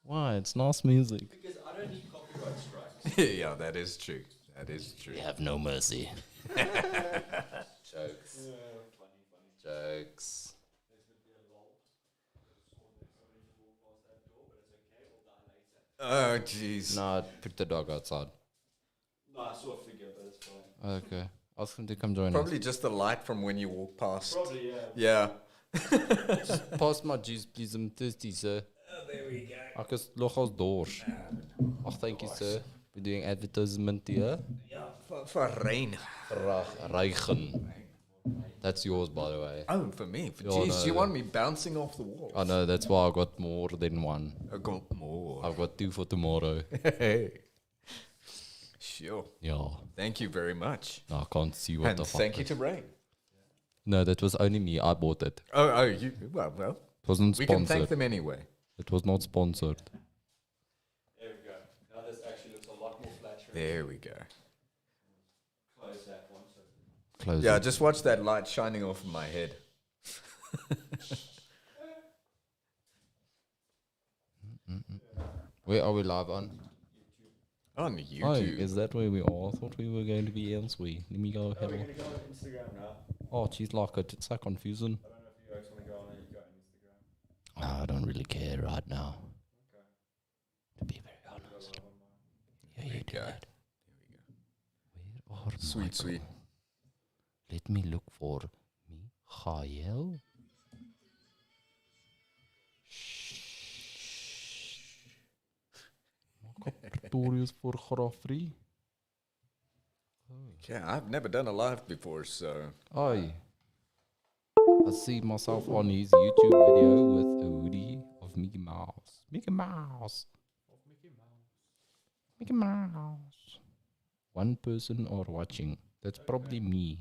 Why? It's nice music. Because I don't need copyright strikes. Yeah, that is true. That is true. We have no mercy. Jokes. Funny. Jokes. There's going to be a lull. Somebody just walk past that door, but it's okay. We'll die later. Oh, jeez. No, pick the dog outside. No, I saw a figure, but it's fine. Okay. Ask him to come join Probably just the light from when you walk past. Probably, yeah. Yeah. Pass my juice, please. I'm thirsty, sir. Oh, there we go. Ek is nogals dors. Oh, thank you, sir. We're doing advertisement here. Yeah. For rain. Reichen. That's yours, by the way. Oh, for me. Oh, Jeez, no, you no. want me bouncing off the wall? I know, that's why I got more than one. I got more. I've got 2 for tomorrow. Sure. Yeah. Thank you very much. No, I can't see what And the fuck. thank you to Rain. No, that was only me. I bought it. Oh, you. Well. It wasn't We can thank sponsored. them anyway. It was not sponsored. There we go. Now this actually looks a lot more flattering. There we go. Close that one. So Close Yeah, it. just watch that light shining off of my head. Where are we live on? On Oh, YouTube. is that where we are? I thought we were going to be elsewhere. Let me go have we're a... going to go on Instagram now. Oh, she's like it. It's so confusing. I don't know if you guys want to go on it. You go on Instagram. No, I don't really care right now. Okay. To be very honest. Yeah, you do go. that. Where are Sweet, my sweet. girl? Let me look for Michael. Pretorius for Graffrey. Yeah, I've never done a live before, so. Oi. I see myself on his YouTube video with a hoodie of Mickey Mouse. Mickey Mouse. Mickey Mouse. One person are watching. That's probably me.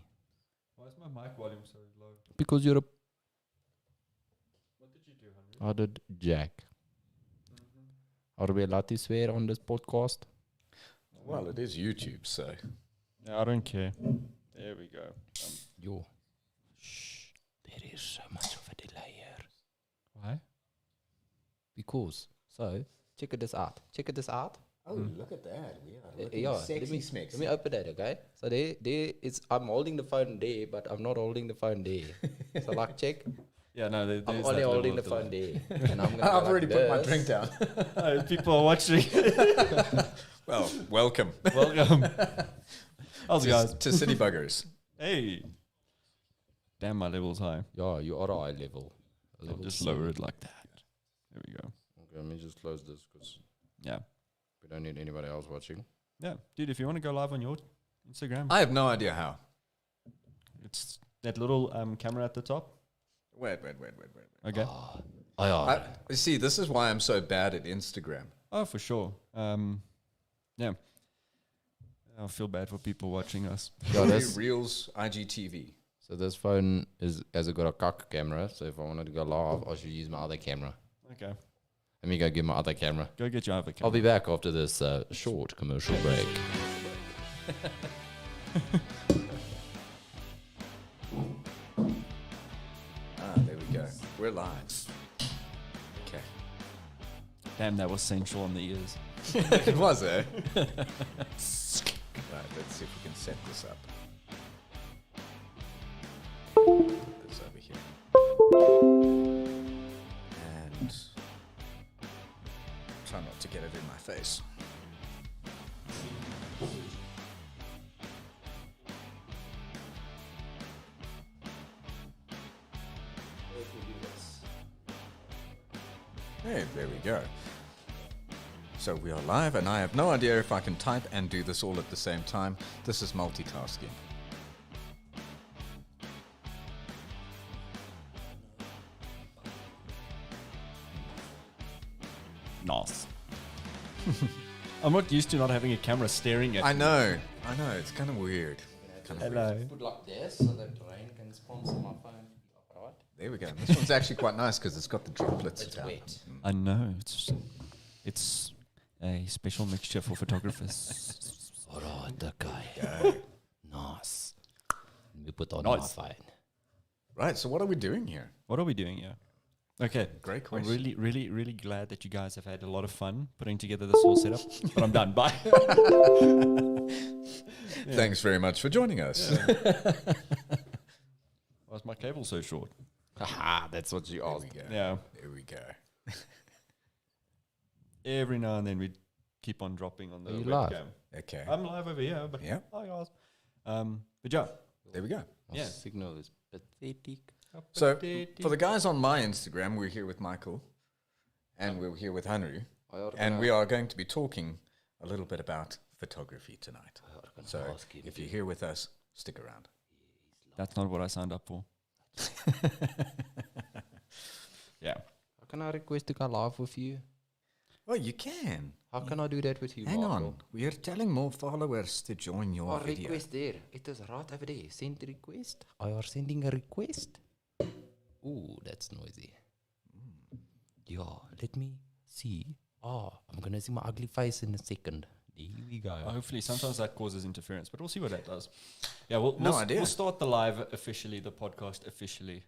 Why is my mic volume so low? Because you're a... What did you do, Henry? I did Jack. Are we allowed to swear on this podcast? Well, it is YouTube, so. Yeah, I don't care. There we go. Yo. Shh. There is so much of a delay here. Why? Because, so, check this out. Check this out. Oh, look at that. We are looking Yeah, sexy smexy. let me open that, okay? So there it's, I'm holding the phone there, but I'm not holding the phone there. So like, check. Yeah, no, I'm only holding the phone there. And I'm gonna go I've like already put my this. drink down. People are watching. Well, welcome Welcome. How's it, guys? to City Buggers. Hey. Damn, my level's high. Yeah, you are a high level. I'll just lower it like that. There we go. Okay, let me just close this because Yeah. we don't need anybody else watching. Yeah. Dude, if you want to go live on your Instagram, I have no idea how. it's that little camera at the top. Wait. Okay. Oh, yeah. You see, this is why I'm so bad at Instagram. Oh, for sure. Yeah. I feel bad for people watching us. Yeah, that's, Reels, IGTV. so this phone has got a cock camera. So if I wanted to go live, I should use my other camera. Okay. Let me go get my other camera. Go get your other camera. I'll be back after this short commercial break. There we go. We're live. Okay. Damn, that was sensual on the ears. It was, eh? Right, let's see if we can set this up. Put this over here. And try not to get it in my face. Hey, there we go. So we are live, and I have no idea if I can type and do this all at the same time. This is multitasking. Nice. I'm not used to not having a camera staring at I me. know, it's kind of weird. Kind of weird. Hello. Put like this so that rain can sponsor my phone. Right? There we go. This one's actually quite nice because it's got the droplets. It's down. wet. I know. It's a special mixture for photographers. Alright, okay. Nice. We put on Nice. my phone. Right, so what are we doing here? What are we doing here? Okay. Great I'm question. really, really, really glad that you guys have had a lot of fun putting together this whole setup. But I'm done. Bye. Thanks very much for joining us. Why is my cable so short? Haha, that's what you There asked. we go. Yeah. There we go. Every now and then we keep on dropping on the Are you webcam. live? Okay. I'm live over here, but Yeah. hi guys. But yeah. There we go. My Yeah. signal is pathetic. So for the guys on my Instagram, we're here with Michael, and we're here with Hanru, and we are going to be talking a little bit about photography tonight. So if you're here with us, stick around. That's not what I signed up for. Yeah. How can I request to go live with you? Well, you can. How can I do that with you, Hang Michael? on. We are telling more followers to join your Oh, video. request there. It is right over there. Send request. I are sending a request. Ooh, that's noisy. Yeah, let me see. Oh, I'm going to see my ugly face in a second. There we go. Hopefully, sometimes that causes interference, but we'll see what that does. Yeah, we'll No idea. We'll start the live officially, the podcast officially.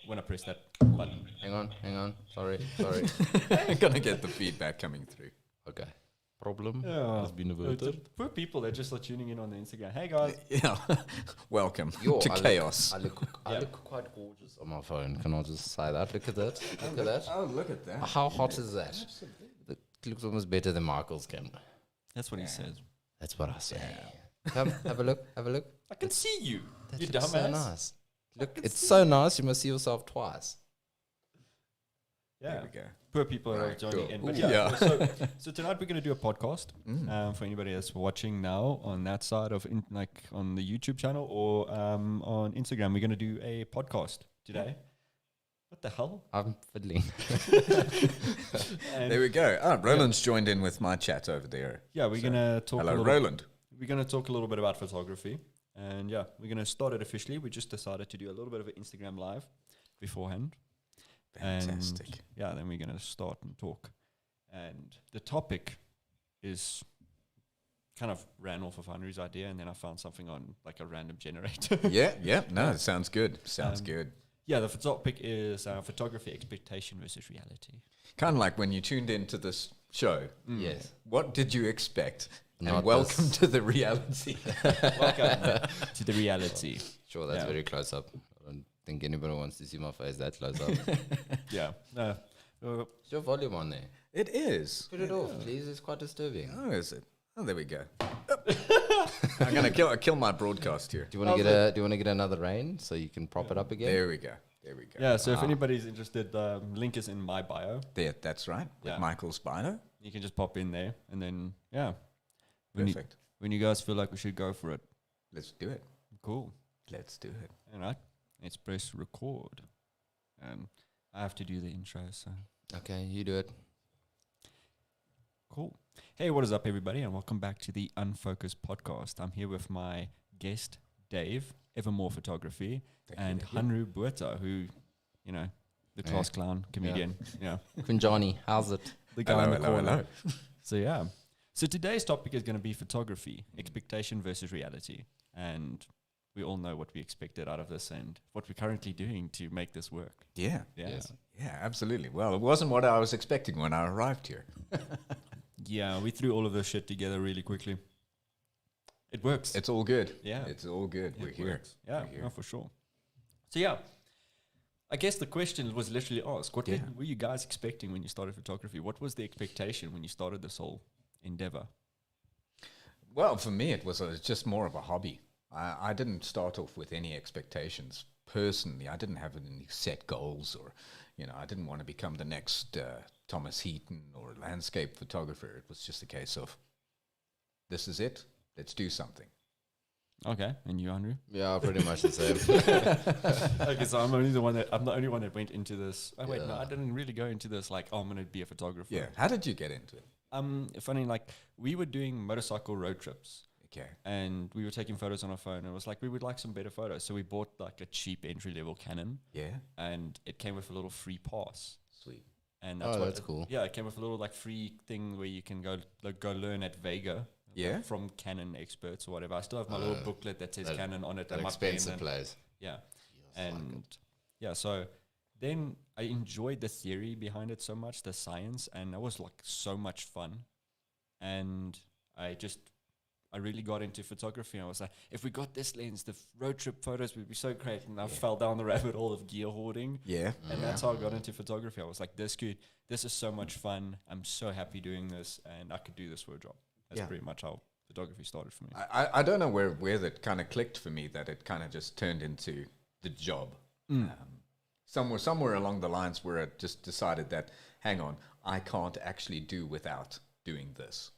When I press that button. Hang on. Sorry. I'm going to get the feedback coming through. Okay. Problem Yeah. has been averted. Poor people, they're just like tuning in on the Instagram. Hey guys. Yeah. Welcome Yo, to I chaos. I look quite gorgeous on my phone. Can I just say that? Look at that. Look at that. Oh, look at that. How hot is that? It looks almost better than Michael's camera. That's what he says. That's what I say. Come, have a look. I can see you. That You looks dumbass. so nice. Look, it's so nice. You must see yourself twice. Yeah. There we go. Poor people are Right, joining cool. in. But Ooh, yeah, yeah. so tonight we're going to do a podcast for anybody that's watching now on that side of like on the YouTube channel or on Instagram. We're going to do a podcast today. What the hell? I'm fiddling. And There we go. Oh, Roland's joined in with my chat over there. yeah, we're So, going to talk. Hello, a little, Roland. We're going to talk a little bit about photography, and yeah, we're going to start it officially. We just decided to do a little bit of an Instagram live beforehand. Fantastic. And yeah, then we're going to start and talk. And the topic is kind of ran off of Henry's idea, and then I found something on like a random generator. Yeah. No, it sounds good. Sounds Um, good. Yeah, the topic is photography expectation versus reality. Kind of like when you tuned into this show. Yes. What did you expect? Not And welcome this. to the reality. Welcome to the reality. Sure, that's Yeah. very close up. I don't think anybody wants to see my face that close up. Yeah. Is your volume on there? It is. Put it off, please. It's quite disturbing. Oh, is it? Oh, there we go. I'm gonna kill my broadcast here. Do you want to get Do you want to get another rain so you can prop it up again? There we go. There we go. Yeah, so if anybody's interested, the link is in my bio. There, that's right. With Yeah. Michael's bio. You can just pop in there, and then, yeah. Perfect. When you guys feel like we should go for it. Let's do it. Cool. Let's do it. All right. Let's press record. I have to do the intro, so Okay, you do it. cool. Hey, what is up, everybody, and welcome back to the Unfocused podcast. I'm here with my guest, Dave, Evermore Photography, and Hanru Bueta, who, you know, the class clown comedian. Yeah. Kunjani, how's it? The guy in the corner. hello. So, yeah. So today's topic is going to be photography, expectation versus reality. And we all know what we expected out of this and what we're currently doing to make this work. Yeah. Yeah. Yes. Yeah, absolutely. Well, it wasn't what I was expecting when I arrived here. Yeah, we threw all of this shit together really quickly. It works. It's all good. Yeah. It's all good. We're It here. works. Yeah, We're here. no, for sure. So, yeah. I guess the question was literally asked, what were you guys expecting when you started photography? What was the expectation when you started this whole endeavor? Well, for me, it was just more of a hobby. I didn't start off with any expectations personally. I didn't have any set goals, or, I didn't want to become the next Thomas Heaton or landscape photographer. It was just a case of, this is it. Let's do something. Okay, and you, Andrew? Yeah, pretty much the same. Okay, so I'm the only one that went into this. Oh wait, no, Yeah. I didn't really go into this like, oh, I'm gonna be a photographer. Yeah. How did you get into it? Funny, like we were doing motorcycle road trips Okay. and we were taking photos on our phone, and it was like we would like some better photos. So we bought like a cheap entry level Canon, Yeah. and it came with a little free pass. Sweet. And Oh, what that's it- cool. Yeah, it came with a little like free thing where you can go learn at Vega. Yeah. From Canon experts or whatever. I still have my little booklet that says that- Canon on it. That and my pen expensive and- place. Yeah. And yeah, so then I enjoyed the theory behind it so much, the science, and it was like so much fun. And I really got into photography. I was like, if we got this lens, the road trip photos would be so great. And I fell down the rabbit hole of gear hoarding. Yeah. And that's how I got into photography. I was like, this is so much fun. I'm so happy doing this, and I could do this for a job. That's pretty much how photography started for me. I don't know where that kind of clicked for me, that it kind of just turned into the job. Somewhere along the lines where it just decided that, hang on, I can't actually do without doing this.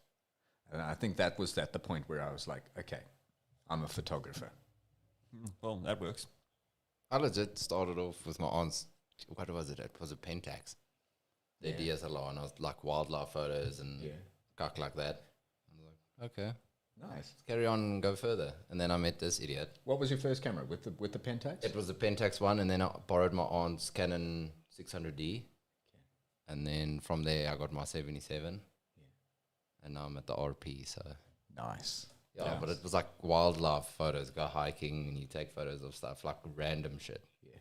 And I think that was at the point where I was like, okay, I'm a photographer. Well, that works. I legit started off with my aunt's, what was it? It was a Pentax. The DSLR, and I was like wildlife photos and cock like that. I was like, okay, Nice. let's carry on and go further. And then I met this idiot. What was your first camera, with the Pentax? It was the Pentax one, and then I borrowed my aunt's Canon 600D. And then from there, I got my 77. And now I'm at the RP, so. Nice. Yeah, but it was like wildlife photos. Go hiking, and you take photos of stuff, like random shit. Yeah.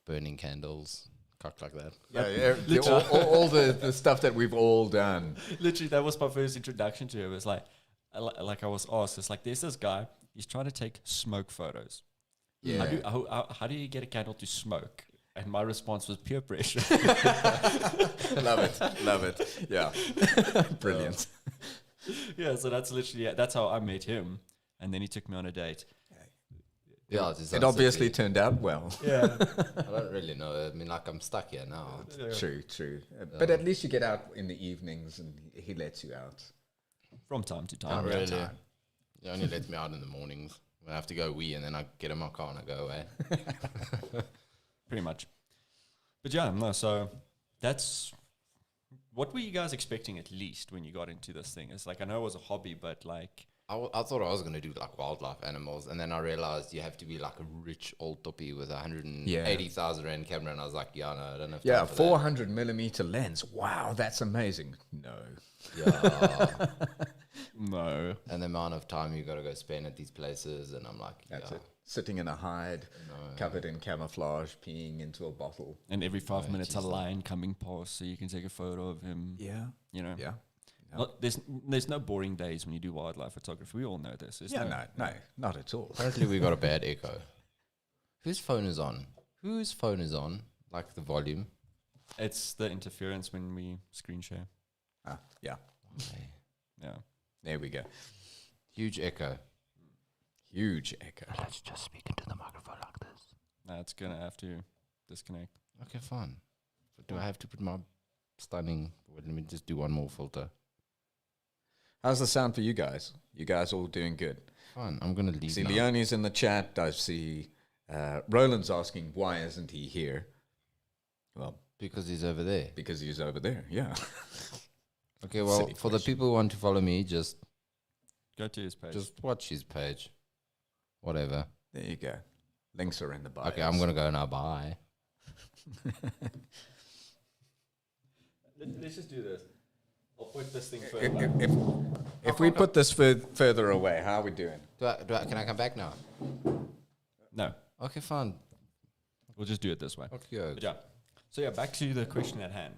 Burning candles, cock like that. Yeah, all the stuff that we've all done. Literally, that was my first introduction to it. It was like I was asked, it's like, there's this guy, he's trying to take smoke photos. Yeah. How do you get a candle to smoke? And my response was peer pressure. Love it. Yeah. Brilliant. Yeah, so that's literally, that's how I met him. And then he took me on a date. Yeah, It obviously turned out well. Yeah. I don't really know. I mean, like, I'm stuck here now. True. But at least you get out in the evenings and he lets you out. From time to Not time. really. He only lets me out in the mornings when I have to go wee, and then I get in my car and I go away. Pretty much. But yeah, no, so that's... What were you guys expecting at least when you got into this thing? It's like, I know it was a hobby, but like... I thought I was going to do like wildlife animals, and then I realized you have to be like a rich old toppy with 180,000 rand camera, and I was like, yeah, no, I don't have time for 400 millimeter lens. Wow, that's amazing. No. that. Yeah. No. And the amount of time you got to go spend at these places, and I'm like, That's yeah. it. Sitting in a hide, covered in camouflage, peeing into a bottle. And every 5 minutes, a lion coming past so you can take a photo of him. Yeah. You know? Yeah. Well, there's no boring days when you do wildlife photography. We all know this. No, not at all. Apparently we got a bad echo. Whose phone is on? Whose phone is on? Like the volume? It's the interference when we screen share. Yeah. Okay. Yeah. There we go. Huge echo. Huge echo. Let's just speak into the microphone like this. No, it's going to have to disconnect. Okay, fine. But do I have to put my stunning... Let me just do one more filter. How's the sound for you guys? You guys all doing good? Fine, I'm going to leave See, now. Leonie's in the chat. I see Roland's asking, why isn't he here? Well, Because he's over there. because he's over there. Yeah. Okay, well, Silly for the question. people who want to follow me, just Go to his page. watch his page. Whatever. There you go. Links are in the bio. Okay, I'm going to go now. Bye. Let's just do this. I'll put this thing further. If we put this further away, how are we doing? Can I come back now? No, Okay, fine. we'll just do it this way. Okay. But yeah. So yeah, back to the question at hand.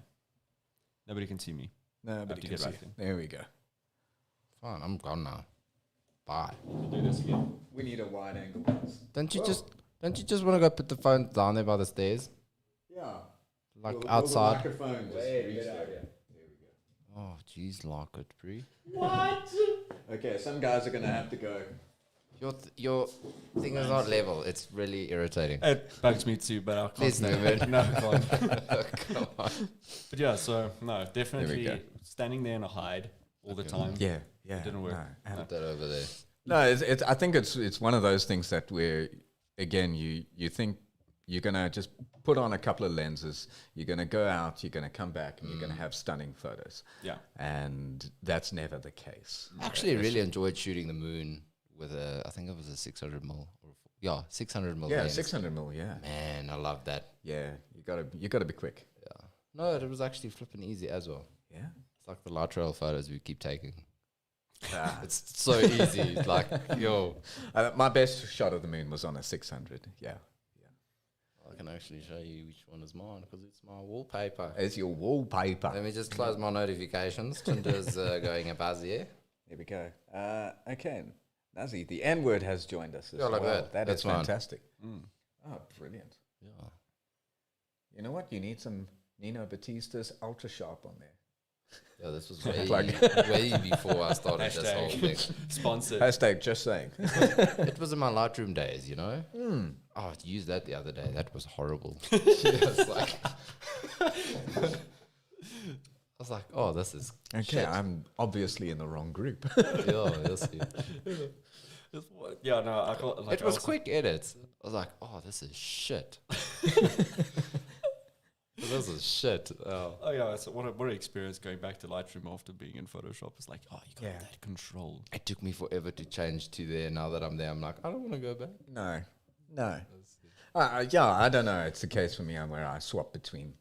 Nobody can see me. No, but to you get can back see. in. There we go. Fine, I'm gone now. Bye. We'll do this again. We need a wide angle lens. Don't you just want to go put the phone down there by the stairs? Yeah. Like outside? microphone just reach there. Oh, jeez, lock it, Bree. Okay, some guys are going to have to go. Your thing is not level. It's really irritating. It bugs me too, but I can't Please stand move it. No, I can't. Come on. But yeah, so no, definitely go. standing there in a hide all the time. Yeah. Didn't work. No, Put that over there. no it's, I think it's one of those things that where, again, you think you're going to just put on a couple of lenses, you're going to go out, you're going to come back, and you're going to have stunning photos. Yeah. And that's never the case. I actually really enjoyed shooting the moon with I think it was a 600 mil. 600 mil. Yeah, lens. 600 mil, yeah. Man, I love that. Yeah, you gotta be quick. Yeah. No, it was actually flipping easy as well. Yeah. It's like the light trail photos we keep taking. Ah. It's so easy. Like, yo. My best shot of the moon was on a 600. Yeah. I can actually show you which one is mine because it's my wallpaper. It's your wallpaper. Let me just close my notifications. Tinder's going a buzz here. Here we go. Okay, Nazi, the N-word has joined us as Yeah, like well. that. That That's is mine. fantastic. Oh, brilliant. Yeah. You know what? You need some Nino Batista's Ultra Sharp on there. Yeah, this was way, Plug. way before I started this whole thing. Sponsored. Hashtag just saying. It was in my Lightroom days, you know? Oh, I used that the other day. That was horrible. It's like, I was like, oh, this is Okay, shit. I'm obviously in the wrong group. Yeah, yes, Yeah, no, I got like it was quick edits. I was like, oh, this is shit. This is shit. Oh. Oh yeah, so what an experience going back to Lightroom after being in Photoshop. It's like, oh, you got Yeah. that control. It took me forever to change to there. Now that I'm there, I'm like, I don't want to go back. No. Yeah, I don't know. It's the case for me where I swap between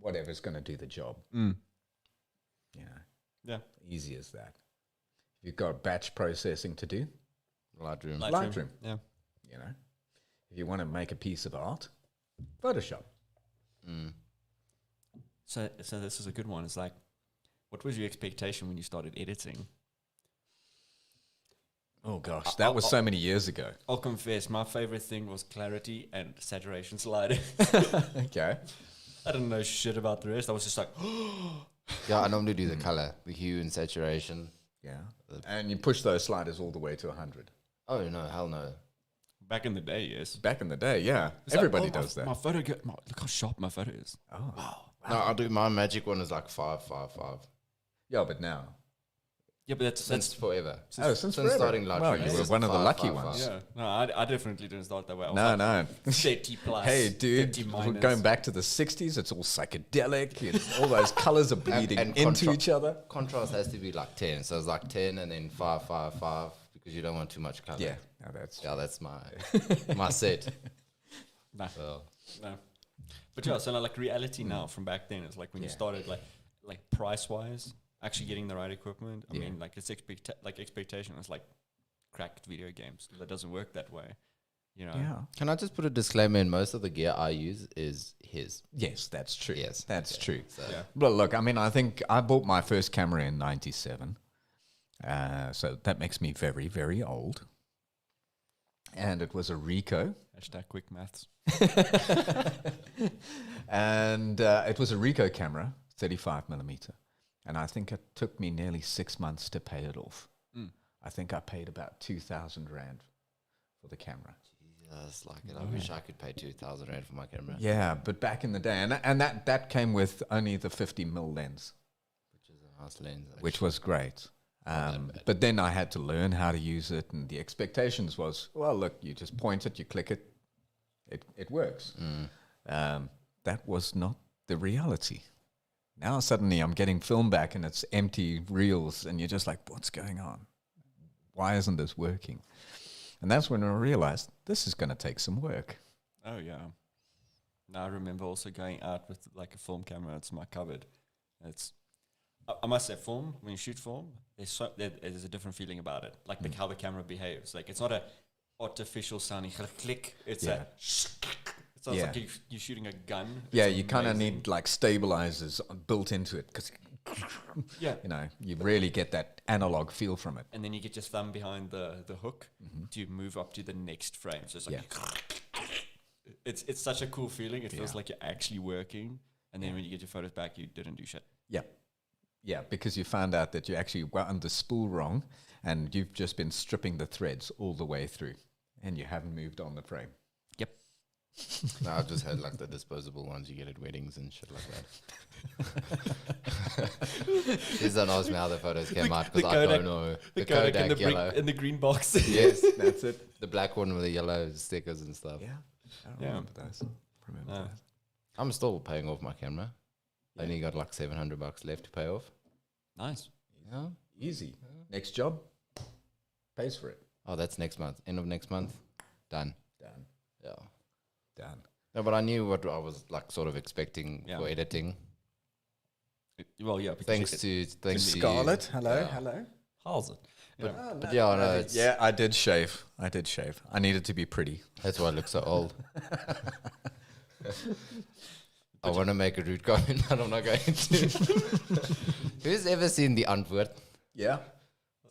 whatever's going to do the job. You know, Yeah. easy as that. If you've got batch processing to do, Lightroom. Lightroom. Yeah. You know, if you want to make a piece of art, Photoshop. So this is a good one. It's like, what was your expectation when you started editing? Oh gosh, that was so many years ago. I'll confess, my favorite thing was clarity and saturation sliding. Okay. I didn't know shit about the rest. I was just like, Yeah, I normally do the color, the hue and saturation. Yeah. And you push those sliders all the way to 100. Oh, no, hell no. back in the day, yes. Back in the day, yeah. It's like, Everybody oh, does that. My photo, look how sharp my photo is. Oh. No, I'll do my magic one is like 555. Yeah, but now. Yeah, but that's Since forever. Since Since starting Lightroom. Well, it's you were just one of the lucky 555. ones. yeah. No, I definitely didn't start that way. I was No, like no. 30 plus. Hey, dude, 50 we're minus. going back to the 60s. It's all psychedelic. All those colors are bleeding and into each other. Contrast has to be like 10. So it's like 10 and then 555 because you don't want too much color. Yeah, no, that's That's my my set. Nah. So, No. But yeah, so like reality now from back then is like when you started like price wise, actually getting the right equipment. I mean, like it's expectation is like cracked video games. That doesn't work that way. You know. yeah. can I just put a disclaimer in? Most of the gear I use is his. Yes, that's true. Yes, That's true. So Yeah. But look, I mean, I think I bought my first camera in 97. So that makes me very, very old. And it was a Ricoh. Hashtag quick maths. And it was a Ricoh camera, 35 millimeter. And I think it took me nearly 6 months to pay it off. I think I paid about 2,000 Rand for the camera. Jesus, like it. I wish I could pay 2,000 Rand for my camera. Yeah, but back in the day, and that came with only the 50 mil lens, Which is a nice lens. which was great. But then I had to learn how to use it, and the expectations was, well, look, you just point it, you click it, it works. That was not the reality. Now suddenly I'm getting film back and it's empty reels, and you're just like, what's going on? Why isn't this working? And that's when I realized this is going to take some work. Oh yeah. Now I remember also going out with like a film camera. It's my cupboard. It's I must say, film, when you shoot film, there's a different feeling about it. Like how the camera behaves. Like it's not a artificial sounding click. It's a it sounds like you're shooting a gun. Yeah, It's you kind of amazing. need like stabilizers built into it because, Yeah. you know, you really get that analog feel from it. And then you get your thumb behind the hook to move up to the next frame. So it's like it's such a cool feeling. It feels like you're actually working. And then when you get your photos back, you didn't do shit. Yeah. Yeah, because you found out that you actually wound the spool wrong and you've just been stripping the threads all the way through and you haven't moved on the frame. Yep. No, I've just had like the disposable ones you get at weddings and shit like that. Please don't ask me how the photos came out because I don't know. The Kodak and the yellow. in the green box. Yes, That's it. the black one with the yellow stickers and stuff. Yeah. I Yeah. remember those. No. I'm still paying off my camera. Only got like $700 left to pay off. Nice. Yeah. Easy. Next job, pays for it. Oh, that's next month. End of next month. Done. Done. Yeah. Done. No, but I knew what I was like sort of expecting for editing. Well, yeah. because Thanks to Scarlett, hello, Yeah. hello. how's it? But yeah, no, it's, Yeah, I did shave. I needed to be pretty. that's why I look so old. I want to make a rude comment, but I'm not going to. Who's ever seen the Antwoord? Yeah.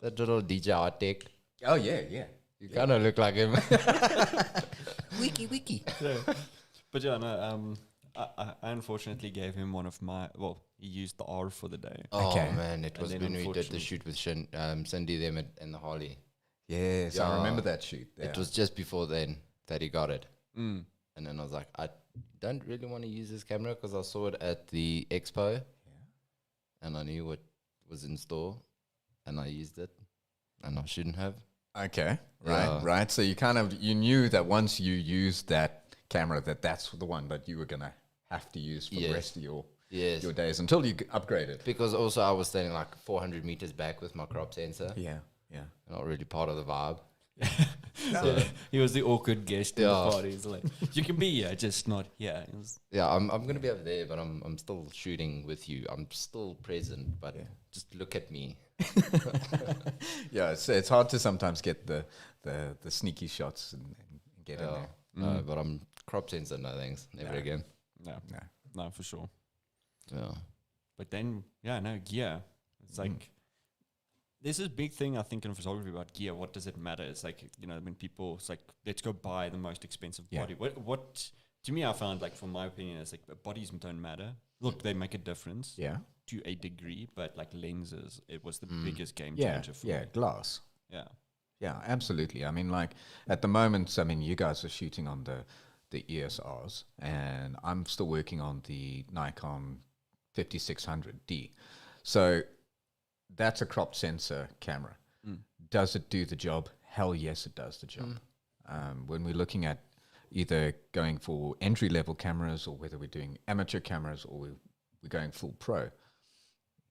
That little DJ Artek. Oh, yeah, yeah. You kind of look like him. Wiki. Yeah. But yeah, no, I unfortunately gave him one of my, well, he used the R for the day. Oh, Okay. man, it was then when we did the unfortunately- shoot with Cindy them and the Harley. Yes, Yeah. I remember that shoot. Yeah. It was just before then that he got it. Mm. And then I was like, I don't really want to use this camera because I saw it at the expo. And I knew what was in store. And I used it. And I shouldn't have. Okay, Yeah. right. So you knew that once you used that camera, that's the one that you were going to have to use for the Yes. rest of your Yes. days until you upgraded. Because also I was standing like 400 meters back with my crop sensor. Yeah. Not really part of the vibe. So he was the awkward guest in Yeah. the party. He's like, you can be here, just not here. It was- Yeah, I'm gonna be over there, but I'm still shooting with you. I'm still present, but just look at me. Yeah, it's hard to sometimes get the sneaky shots and get in Yeah. there. No, but I'm crop sensor. No thanks, never No. again. no, No. no, for sure. Yeah. But then, yeah, no, gear. It's like, there's this big thing I think in photography about gear. What does it matter? It's like, when people, it's like, let's go buy the most expensive Yeah. body. What, to me, I found, like, from my opinion, it's like bodies don't matter. Look, they make a difference Yeah. to a degree, but like lenses, it was the biggest game Yeah. changer for Yeah. me. Glass. Yeah. Yeah, absolutely. I mean, like at the moment, I mean, you guys are shooting on the ESRs, and I'm still working on the Nikon 5600D. So that's a cropped sensor camera. Does it do the job? Hell yes, it does the job. When we're looking at either going for entry level cameras or whether we're doing amateur cameras or we're going full pro,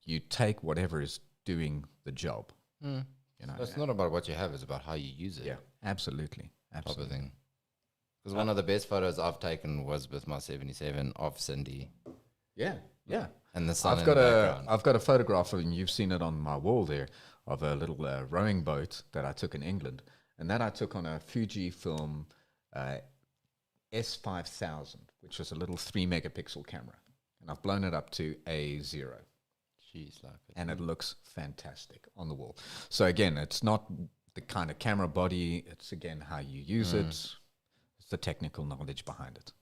you take whatever is doing the job. You know, It's not about what you have; it's about how you use it. yeah, absolutely, Type of absolutely. thing. Because one of the best photos I've taken was with my 77 of Cindy Yeah, yeah. and the sun I've in got the a background. I've got a photograph of, and you've seen it on my wall there, of a little rowing boat that I took in England, and that I took on a Fujifilm S5000, which was a little 3 megapixel camera, and I've blown it up to A0. Jeez, like it. And it looks fantastic on the wall. So again, it's not the kind of camera body, it's again how you use it, it's the technical knowledge behind it.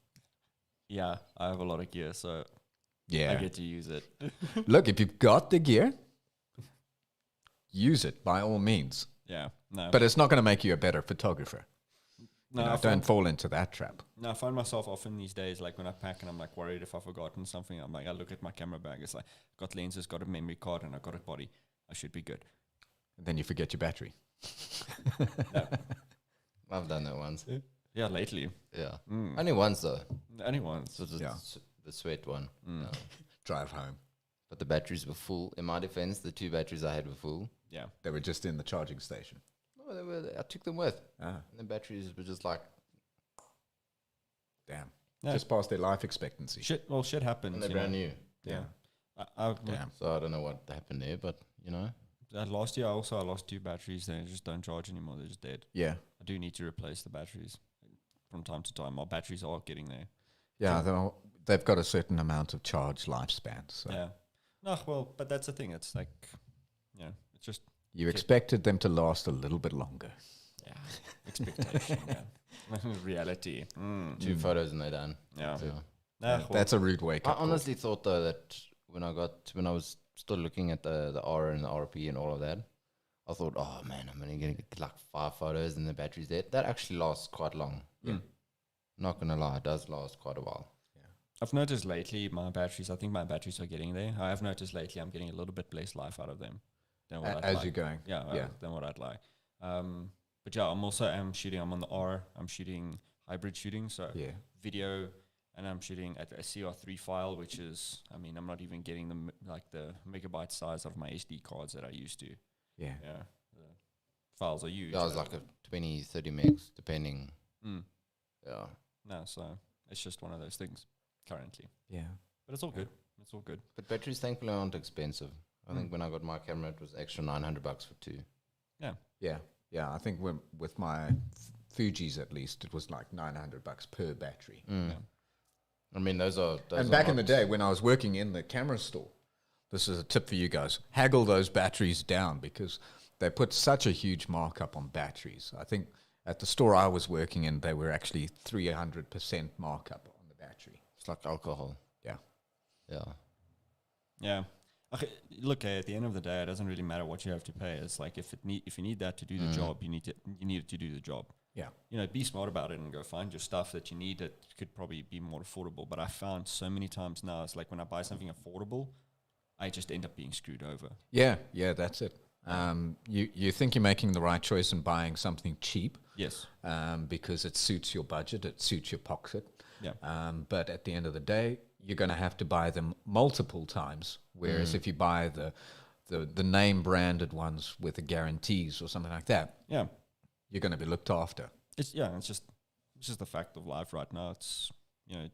Yeah, I have a lot of gear, so I Yeah. get to use it. Look, if you've got the gear, use it by all means. Yeah, no. But it's not going to make you a better photographer. no, You know, I don't find, fall into that trap. no, I find myself often these days, like when I pack and I'm like worried if I've forgotten something, I'm like, I look at my camera bag, it's like, got lenses, got a memory card, and I got a body. I should be good. And then you forget your battery. No. I've done that once. Yeah, lately. Yeah. Mm. Only once though. Anyone's. So Yeah. the sweat one. Yeah. Drive home. But the batteries were full. In my defense, the 2 batteries I had were full. Yeah. They were just in the charging station. No, they were. I took them with. Ah, And the batteries were just like, damn. Yeah. Just past their life expectancy. Shit happens. and they're you know. brand new. Yeah. Damn. So I don't know what happened there, but Last year, I lost 2 batteries. They just don't charge anymore. They're just dead. Yeah. I do need to replace the batteries from time to time. My batteries are getting there. Yeah, they've got a certain amount of charge lifespan. So Yeah. No, well, but that's the thing. It's like, it's just, you expected them to last a little bit longer. yeah, expectation. Yeah. Reality. 2 photos and they're done. Yeah. So. Nah, well, That's a rude wake I up. honestly thought though that when I was still looking at the R and the RP and all of that, I thought, oh man, I'm only gonna get like 5 photos and the battery's dead. That actually lasts quite long. Yeah. Not gonna lie, it does last quite a while. I've noticed lately I think my batteries are getting there. I have noticed lately I'm getting a little bit less life out of them than what I'd As like. you're going. Yeah, Yeah. than what I'd like. But yeah, I'm on the R. I'm shooting hybrid shooting, so Yeah. video, and I'm shooting at a CR3 file, which is, I'm not even getting the megabyte size of my SD cards that I used to. Yeah. Yeah, the files are huge. Yeah, it was like a 20, 30 megs, depending. Mm. Yeah. No, so it's just one of those things currently. Yeah. But it's all good. It's all good. But batteries thankfully aren't expensive. I think when I got my camera, it was extra $900 for 2. Yeah. Yeah. I think with my Fuji's at least, it was like $900 per battery. Mm. Yeah. I mean, those are. And back in the day when I was working in the camera store, this is a tip for you guys: haggle those batteries down because they put such a huge markup on batteries. I think at the store I was working in, they were actually 300% markup on the battery. It's like alcohol. Yeah. Yeah. Yeah. Okay, look, at the end of the day, it doesn't really matter what you have to pay. It's like if you need that to do the job, you need it to do the job. Yeah. You know, be smart about it and go find your stuff that you need that could probably be more affordable. But I found so many times now, it's like when I buy something affordable, I just end up being screwed over. Yeah, that's it. You think you're making the right choice in buying something cheap. Yes. Because it suits your budget, it suits your pocket. Yeah. But at the end of the day, you're going to have to buy them multiple times. Whereas if you buy the name branded ones with the guarantees or something like that, Yeah. you're going to be looked after. It's just the fact of life right now. It's, you know,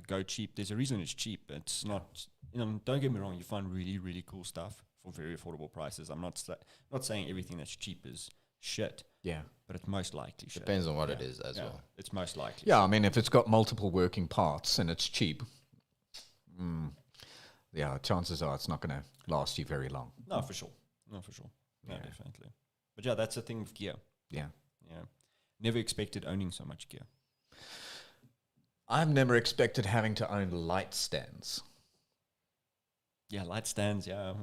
go cheap. There's a reason it's cheap. It's not, you know, don't get me wrong, you find really, really cool stuff for very affordable prices. I'm not saying everything that's cheap is shit. Yeah. But it's most likely shit. Depends on what it is as well. It's most likely. Yeah, I mean, if it's got multiple working parts and it's cheap, chances are it's not going to last you very long. No, for sure. No, definitely. But yeah, that's the thing with gear. Yeah. Yeah. Never expected owning so much gear. I've never expected having to own light stands. Yeah, light stands, yeah.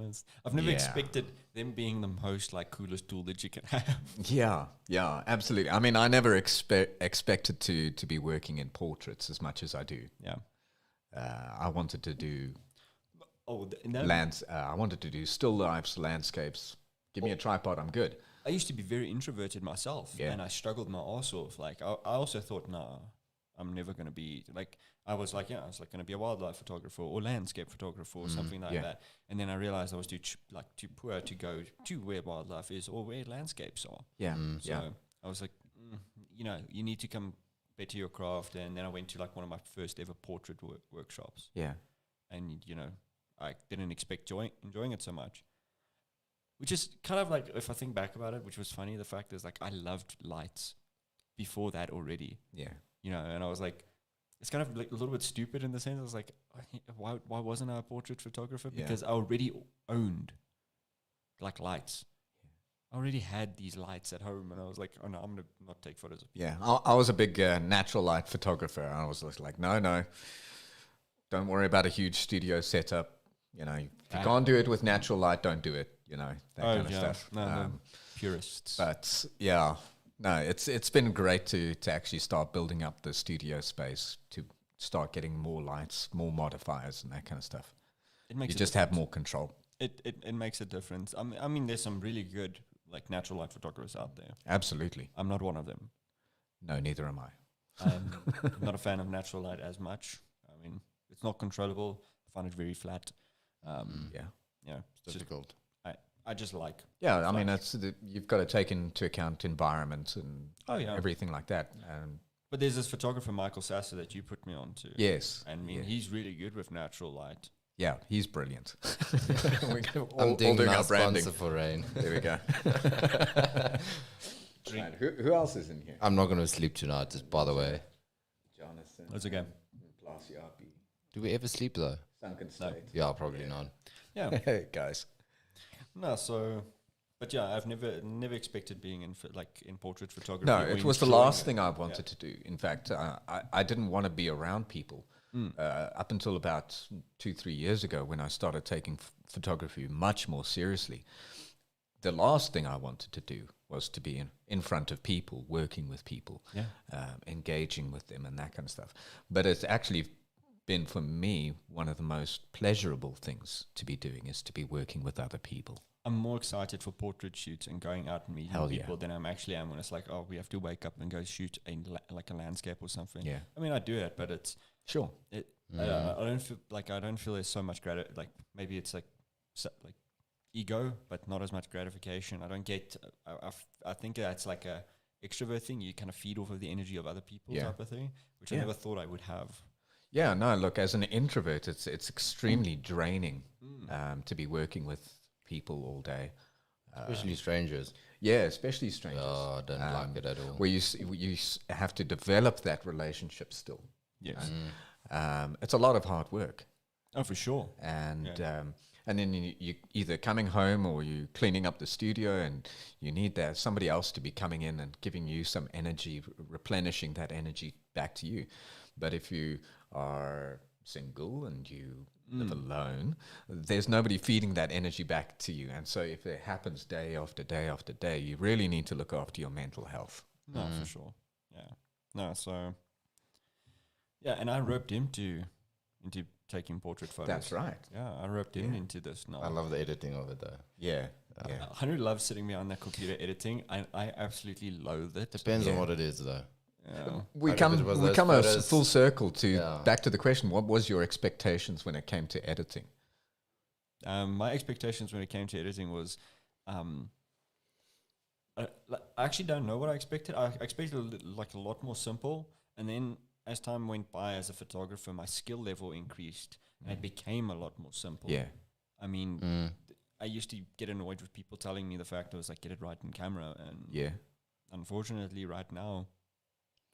I've never expected them being the most like coolest tool that you can have. Yeah, absolutely. I mean, I never expected to be working in portraits as much as I do. Yeah. I wanted to do no. I wanted to do still lifes, landscapes. Give me a tripod, I'm good. I used to be very introverted myself, and I struggled my arse off. Like, I also thought, I'm never going to be, like, I was like going to be a wildlife photographer or landscape photographer or something like that. And then I realized I was too poor to go to where wildlife is or where landscapes are. Yeah, So I was like, you know, you need to come better your craft. And then I went to like one of my first ever portrait workshops. Yeah. And, you know, I didn't expect enjoying it so much. Which is kind of like, if I think back about it, which was funny, the fact is like I loved lights before that already. Yeah. You know, and I was like, it's kind of like a little bit stupid in the sense. I was like, why wasn't I a portrait photographer? Because I already owned like lights. I already had these lights at home, and I was like, oh no, I'm gonna not take photos of people. Yeah, I was a big natural light photographer. I was just like, no, don't worry about a huge studio setup. You know, if you can't do it with natural light, don't do it. You know, that kind of stuff. No, purists. But yeah. No, it's been great to actually start building up the studio space, to start getting more lights, more modifiers, and that kind of stuff. It makes you just have more control. It makes a difference. I mean, there's some really good like natural light photographers out there. Absolutely. I'm not one of them. No, neither am I. I'm not a fan of natural light as much. I mean, it's not controllable. I find it very flat. Yeah, it's difficult. I just like. Yeah, I mean, you've got to take into account environment and everything like that. But there's this photographer, Michael Sasser, that you put me on to. Yes. And I mean, he's really good with natural light. Yeah, he's brilliant. I'm doing our branding. Sponsor for Rain. There we go. Right, who else is in here? I'm not going to sleep tonight, just by the way. Jonathan. That's okay. Do we ever sleep though? Sunken State. Yeah, probably not. Yeah. Hey, guys. No, so, but yeah, I've never expected being in portrait photography. No, it was the last thing I wanted to do. In fact, I didn't want to be around people up until about 2-3 years ago when I started taking photography much more seriously. The last thing I wanted to do was to be in front of people, working with people, engaging with them and that kind of stuff. But it's actually been for me one of the most pleasurable things to be doing is to be working with other people. I'm more excited for portrait shoots and going out and meeting people than I'm when it's like, oh, we have to wake up and go shoot a landscape or something. Yeah, I mean, I do it, but it's sure. I don't feel there's so much maybe it's like ego, but not as much gratification. I don't get. I think that's like a extrovert thing. You kind of feed off of the energy of other people type of thing, which I never thought I would have. Yeah, no, look, as an introvert, it's extremely draining to be working with people all day. Especially strangers. Yeah, especially strangers. Oh, I don't like it at all. Where you have to develop that relationship still. Yes. it's a lot of hard work. Oh, for sure. And then you either coming home or you cleaning up the studio, and you need somebody else to be coming in and giving you some energy, replenishing that energy back to you. But if you are single and you live alone, there's nobody feeding that energy back to you. And so if it happens day after day after day, you really need to look after your mental health. No, for sure. Yeah. No, so yeah, and I roped him into taking portrait photos. That's right. Yeah, I roped him into this now. I love the editing of it though. Yeah. Henry loves sitting behind that computer editing. I absolutely loathe it. Depends on what it is though. Yeah. We Like come if it was we those come a photos- full circle to Yeah. back to the question: what was your expectations when it came to editing? My expectations when it came to editing was, I actually don't know what I expected. I expected like a lot more simple, and then as time went by as a photographer, my skill level increased, and it became a lot more simple. Yeah. I mean, I used to get annoyed with people telling me the fact I was like, get it right in camera, and Yeah. unfortunately, right now,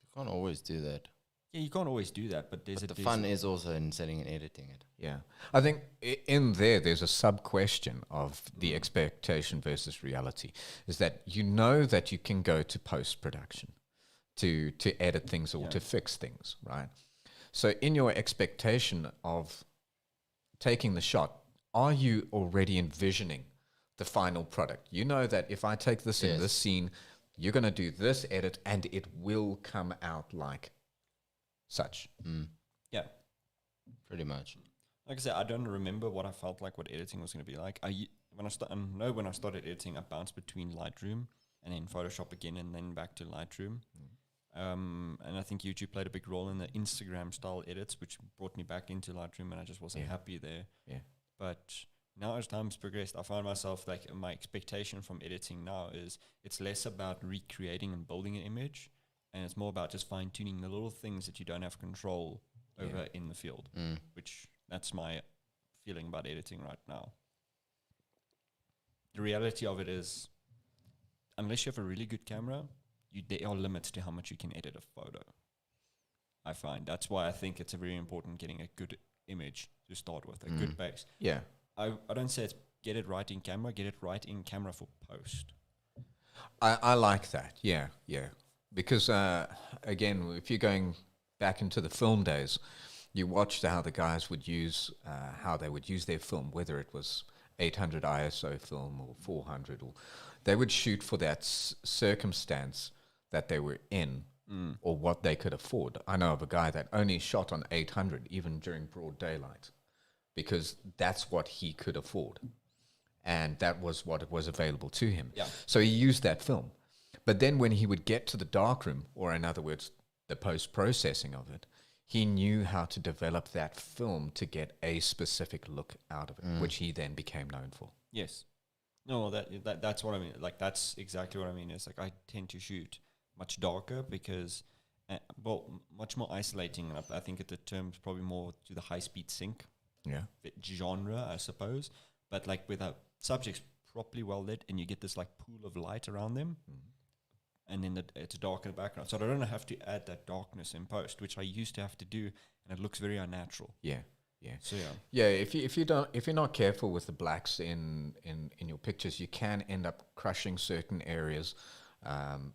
You can't always do that. yeah, you can't always do that. But there's But the fun is also in setting and editing it. Yeah. I think in there's a sub question of the expectation versus reality, is that you know that you can go to post production to edit things or to fix things, right? So in your expectation of taking the shot, are you already envisioning the final product? You know that if I take this in this scene, you're going to do this edit and it will come out like such. yeah. Pretty much. Like I said, I don't remember what I felt like, what editing was going to be like. When I started editing, I bounced between Lightroom and then Photoshop again, and then back to Lightroom. And I think YouTube played a big role in the Instagram style edits, which brought me back into Lightroom, and I just wasn't happy there. Yeah. But now as time's progressed, I find myself like my expectation from editing now is it's less about recreating and building an image, and it's more about just fine tuning the little things that you don't have control over in the field, which that's my feeling about editing right now. The reality of it is, unless you have a really good camera, there are limits to how much you can edit a photo. I find that's why I think it's very important getting a good image to start with, a good base. Yeah. I don't say it's get it right in camera, get it right in camera for post. I like that. Yeah, yeah. Because, again, if you're going back into the film days, you watched how the guys would use, how they would use their film, whether it was 800 ISO film or 400, or they would shoot for that circumstance that they were in or what they could afford. I know of a guy that only shot on 800 even during broad daylight because that's what he could afford. And that was what was available to him. Yeah. So he used that film. But then when he would get to the darkroom, or in other words, the post-processing of it, he knew how to develop that film to get a specific look out of it, which he then became known for. Yes. No, that's what I mean. Like, that's exactly what I mean. It's like I tend to shoot much darker because, much more isolating. And I think the term's probably more to the high-speed sync genre, I suppose. But like with a subject's properly well lit and you get this like pool of light around them, and then it's dark in the background. So I don't have to add that darkness in post, which I used to have to do, and it looks very unnatural. Yeah. Yeah. So yeah. Yeah, if you're not careful with the blacks in your pictures, you can end up crushing certain areas,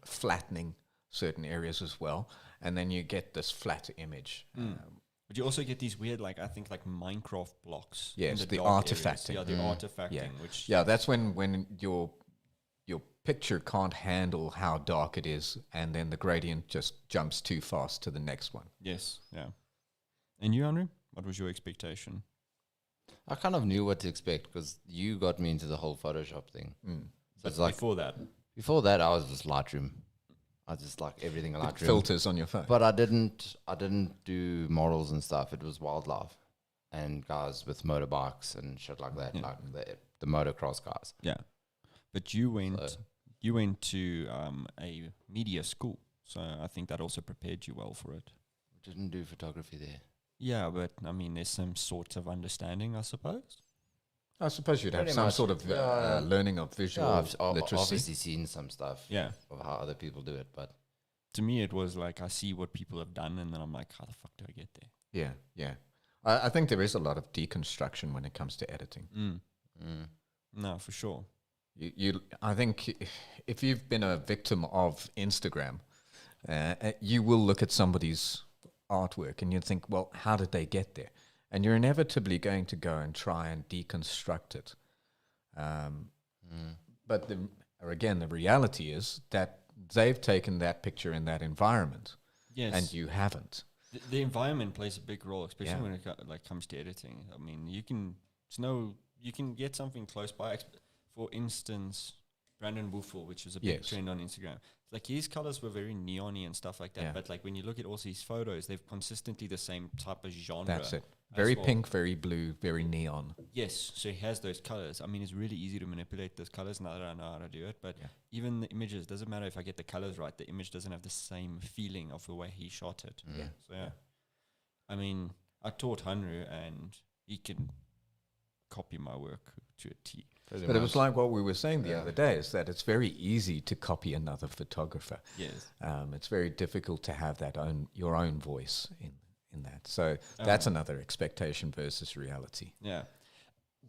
flattening certain areas as well, and then you get this flat image. But you also get these weird, like I think, like Minecraft blocks. Yes, in the dark artifacting. areas. Yeah, the artifacting. Which That's when your picture can't handle how dark it is, and then the gradient just jumps too fast to the next one. Yes, yeah. And you, Andrew, what was your expectation? I kind of knew what to expect because you got me into the whole Photoshop thing. So it's like Before that, I was just Lightroom. I just like everything in The Lightroom. filters on your phone. But I didn't do models and stuff. It was wildlife and guys with motorbikes and shit like that, like the motocross guys. yeah. But you went to a media school, so I think that also prepared you well for it. Didn't do photography there. Yeah, but I mean, there's some sort of understanding, I suppose. I suppose you'd have Pretty some much, sort of learning of visual I've literacy. obviously seen some stuff Yeah. of how other people do it, but To me, it was like I see what people have done, and then I'm like, how the fuck do I get there? Yeah, yeah. I think there is a lot of deconstruction when it comes to editing. No, for sure. I think if you've been a victim of Instagram, you will look at somebody's artwork and you think, well, how did they get there? And you're inevitably going to go and try and deconstruct it. But the reality is that they've taken that picture in that environment, Yes. and you haven't. The environment plays a big role, especially Yeah. when it comes to editing. I mean, you can get something close by. For instance, Brandon Woofel, which was a big Yes. trend on Instagram. Like his colors were very neony and stuff like that. Yeah. But like when you look at also his photos, they've consistently the same type of genre. That's it. as Very well. pink, very blue, very neon. Yes, so he has those colors. I mean, it's really easy to manipulate those colors now that I know how to do it. But Yeah. even the images, doesn't matter if I get the colors right, the image doesn't have the same feeling of the way he shot it. Yeah. So yeah, I mean, I taught Hanru and he can copy my work to a T. But it was like what we were saying the Yeah. other day, is that it's very easy to copy another photographer. Yes. It's very difficult to have your own voice in that. So that's another expectation versus reality. Yeah.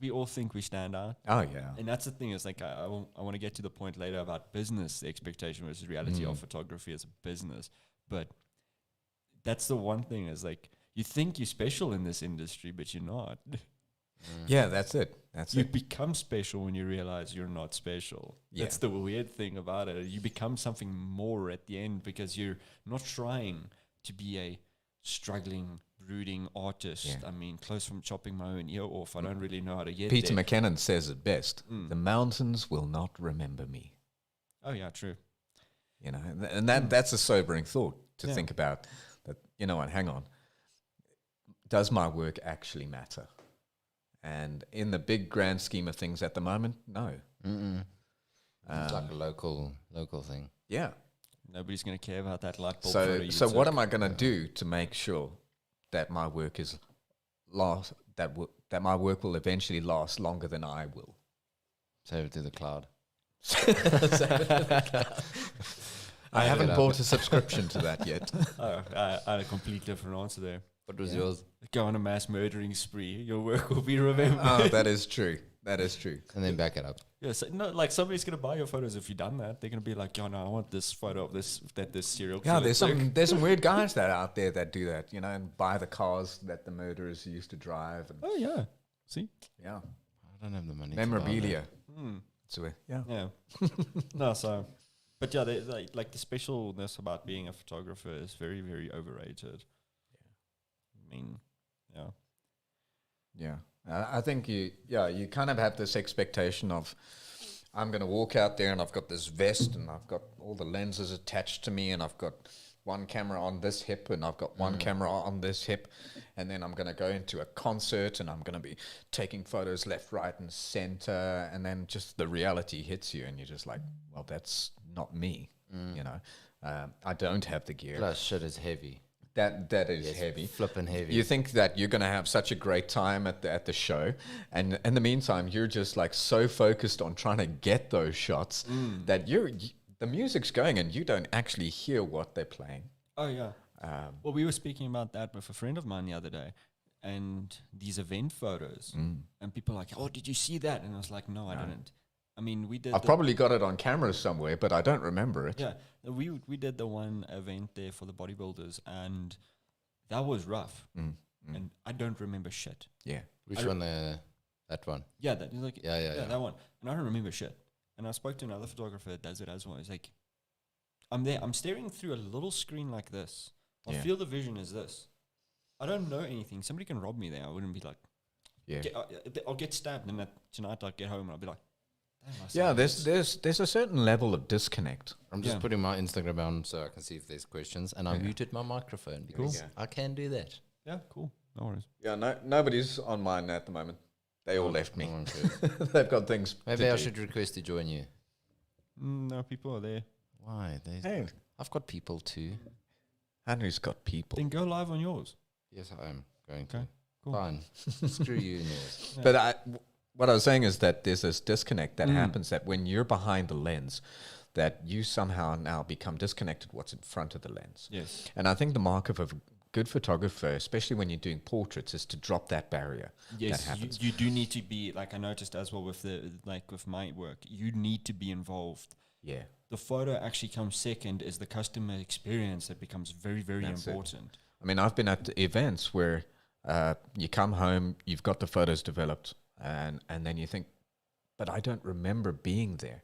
We all think we stand out. Oh, yeah. And that's the thing, is like I want to get to the point later about business, the expectation versus reality of photography as a business. But that's the one thing, is like you think you're special in this industry, but you're not. Yeah, that's it. You become special when you realize you're not special. Yeah. That's the weird thing about it. You become something more at the end because you're not trying to be a struggling, brooding artist. Yeah. I mean, close from chopping my own ear off. I don't really know how to get Peter there. McKinnon says it best. The mountains will not remember me. Oh, yeah, true. You know, and that's a sobering thought to Yeah. think about. That, you know what, hang on. Does my work actually matter? And in the big grand scheme of things at the moment, no. It's like a local thing. Yeah. Nobody's going to care about that light bulb photo you So what took. am I going to do to make sure that my work is that my work will eventually last longer than I will? Save it to the cloud. I haven't bought a subscription to that yet. Oh, I had a complete different answer there. What was yours? Go on a mass murdering spree. Your work will be remembered. Oh, that is true. That is true. And then back it up. Yeah, so, no, like somebody's gonna buy your photos if you've done that. They're gonna be like, "Yo, no, I want this photo of this serial killer." Yeah, there's took." some weird guys that are out there that do that, you know, and buy the cars that the murderers used to drive. And Oh yeah, see, yeah, I don't have the money. to buy that. memorabilia. So yeah, yeah, no, so, but yeah, like the specialness about being a photographer is very, very overrated. I mean, yeah, yeah. I think you kind of have this expectation of, I'm going to walk out there and I've got this vest and I've got all the lenses attached to me and I've got one camera on this hip and I've got one camera on this hip, and then I'm going to go into a concert and I'm going to be taking photos left, right, and center, and then just the reality hits you and you're just like, well, that's not me. You know, I don't have the gear. Plus, shit is heavy. That is heavy. Flipping heavy. You think that you're going to have such a great time at the show, and in the meantime, you're just like so focused on trying to get those shots that the music's going and you don't actually hear what they're playing. oh yeah. Well, we were speaking about that with a friend of mine the other day, and these event photos, and people are like, "Oh, did you see that?" And I was like, "No, I didn't." I mean, we did. I've probably got it on camera somewhere, but I don't remember it. Yeah, we did the one event there for the bodybuilders, and that was rough, and I don't remember shit. Yeah. Which one? That one. Yeah, that like Yeah. that one, and I don't remember shit. And I spoke to another photographer that does it as well. He's like, I'm there, I'm staring through a little screen like this. My Yeah. field of vision is this. I don't know anything. Somebody can rob me there. I wouldn't be like, Yeah. I'll get stabbed, and tonight I'll get home and I'll be like, damn, I Yeah, suck at this. there's a certain level of disconnect. I'm just Yeah. putting my Instagram on so I can see if there's questions, and I Yeah. muted my microphone because Cool. I can do that. Yeah, cool. No worries. Yeah, nobody's on mine at the moment. They all left me. No one cares. They've got things. Maybe to I do. should request to join you. No, people are there. Why? Hey, I've got people too. Henry's got people. Then go live on yours. Yes, I am going to. Okay, cool. Fine. Screw you and yours. But what I was saying is that there's this disconnect that happens, that when you're behind the lens, that you somehow now become disconnected what's in front of the lens. Yes. And I think the mark of a good photographer, especially when you're doing portraits, is to drop that barrier. Yes, that happens. you do need to be, like I noticed as well with with my work, you need to be involved. Yeah. The photo actually comes second, is the customer experience that becomes very, very important. I mean, I've been at events where you come home, you've got the photos developed, and then you think, but I don't remember being there.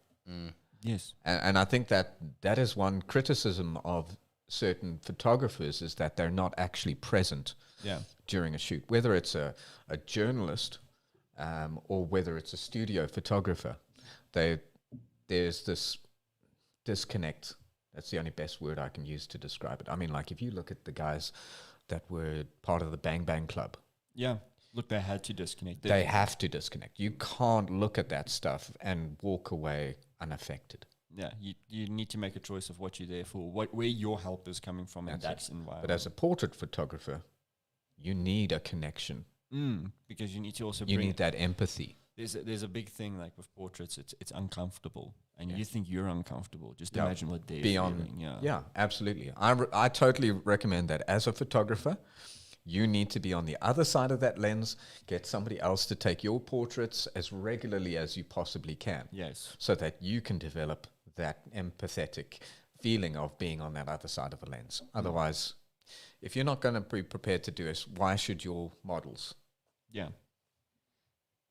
Yes. And I think that is one criticism of certain photographers, is that they're not actually present during a shoot, whether it's a journalist or whether it's a studio photographer. There's this disconnect. That's the only best word I can use to describe it. I mean, like if you look at the guys that were part of the Bang Bang Club. Yeah. Look, they had to disconnect. They have to disconnect. You can't look at that stuff and walk away unaffected. Yeah, you need to make a choice of what you're there for, where your help is coming from in that environment. But as a portrait photographer, you need a connection. Because you need to also you need that empathy. There's a big thing like with portraits, it's uncomfortable, and you think you're uncomfortable. Just imagine what they're feeling. Yeah, absolutely. I totally recommend that as a photographer. You need to be on the other side of that lens, get somebody else to take your portraits as regularly as you possibly can. Yes. So that you can develop that empathetic feeling of being on that other side of a lens. Otherwise, if you're not going to be prepared to do it, why should your models? Yeah.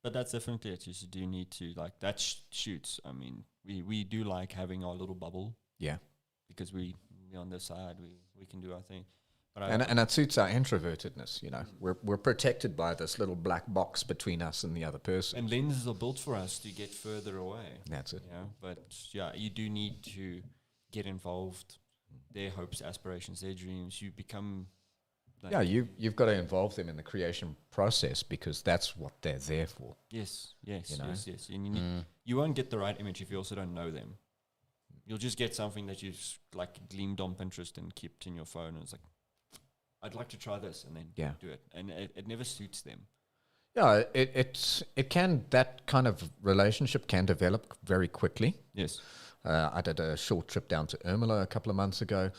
But that's definitely it. You do need to, like, that shoots. I mean, we do like having our little bubble. Yeah. Because we on this side, we can do our thing. But and that suits our introvertedness, you know. We're protected by this little black box between us and the other person. And lenses are built for us to get further away. That's it. Yeah, but yeah, you do need to get involved. Their hopes, aspirations, their dreams. You become. Like you've got to involve them in the creation process, because that's what they're there for. Yes, yes, you know? yes. And you won't get the right image if you also don't know them. You'll just get something that you've like gleamed on Pinterest and kept in your phone, and it's like, I'd like to try this, and then do it. And it never suits them. Yeah, it can, that kind of relationship can develop very quickly. Yes. I did a short trip down to Ermelo a couple of months ago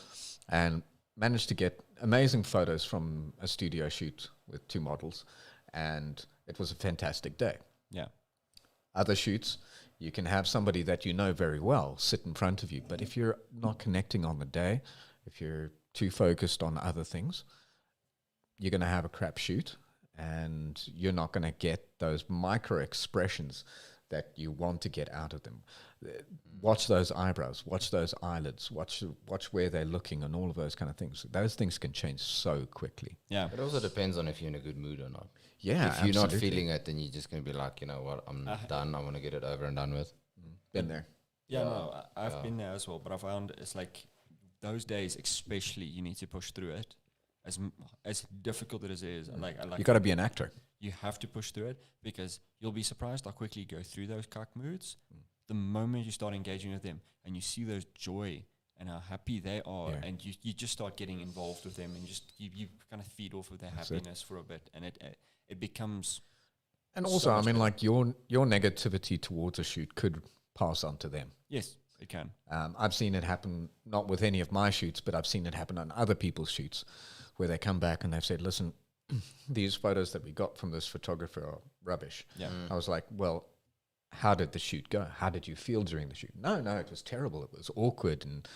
and managed to get amazing photos from a studio shoot with 2 models, and it was a fantastic day. Yeah. Other shoots, you can have somebody that you know very well sit in front of you, but if you're not connecting on the day, if you're too focused on other things, you're going to have a crap shoot, and you're not going to get those micro expressions that you want to get out of them. Watch those eyebrows, watch those eyelids, watch where they're looking, and all of those kind of things. Those things can change so quickly. Yeah. It also depends on if you're in a good mood or not. Yeah, if you're not feeling it, then you're just going to be like, you know what, I'm done. I want to get it over and done with. Been there. Yeah, no, I've been there as well, but I found it's like those days, especially, you need to push through it. As difficult as it is, You got to be an actor. You have to push through it, because you'll be surprised how quickly you go through those cuck moods. The moment you start engaging with them and you see those joy and how happy they are, and you just start getting involved with them, and you kind of feed off of their happiness for a bit, and it becomes. And also, I mean, like your negativity towards a shoot could pass on to them. Yes, it can. I've seen it happen, not with any of my shoots, but I've seen it happen on other people's shoots, where they come back and they've said, listen, these photos that we got from this photographer are rubbish. Yeah. I was like, well, how did the shoot go? How did you feel during the shoot? No, it was terrible. It was awkward. And,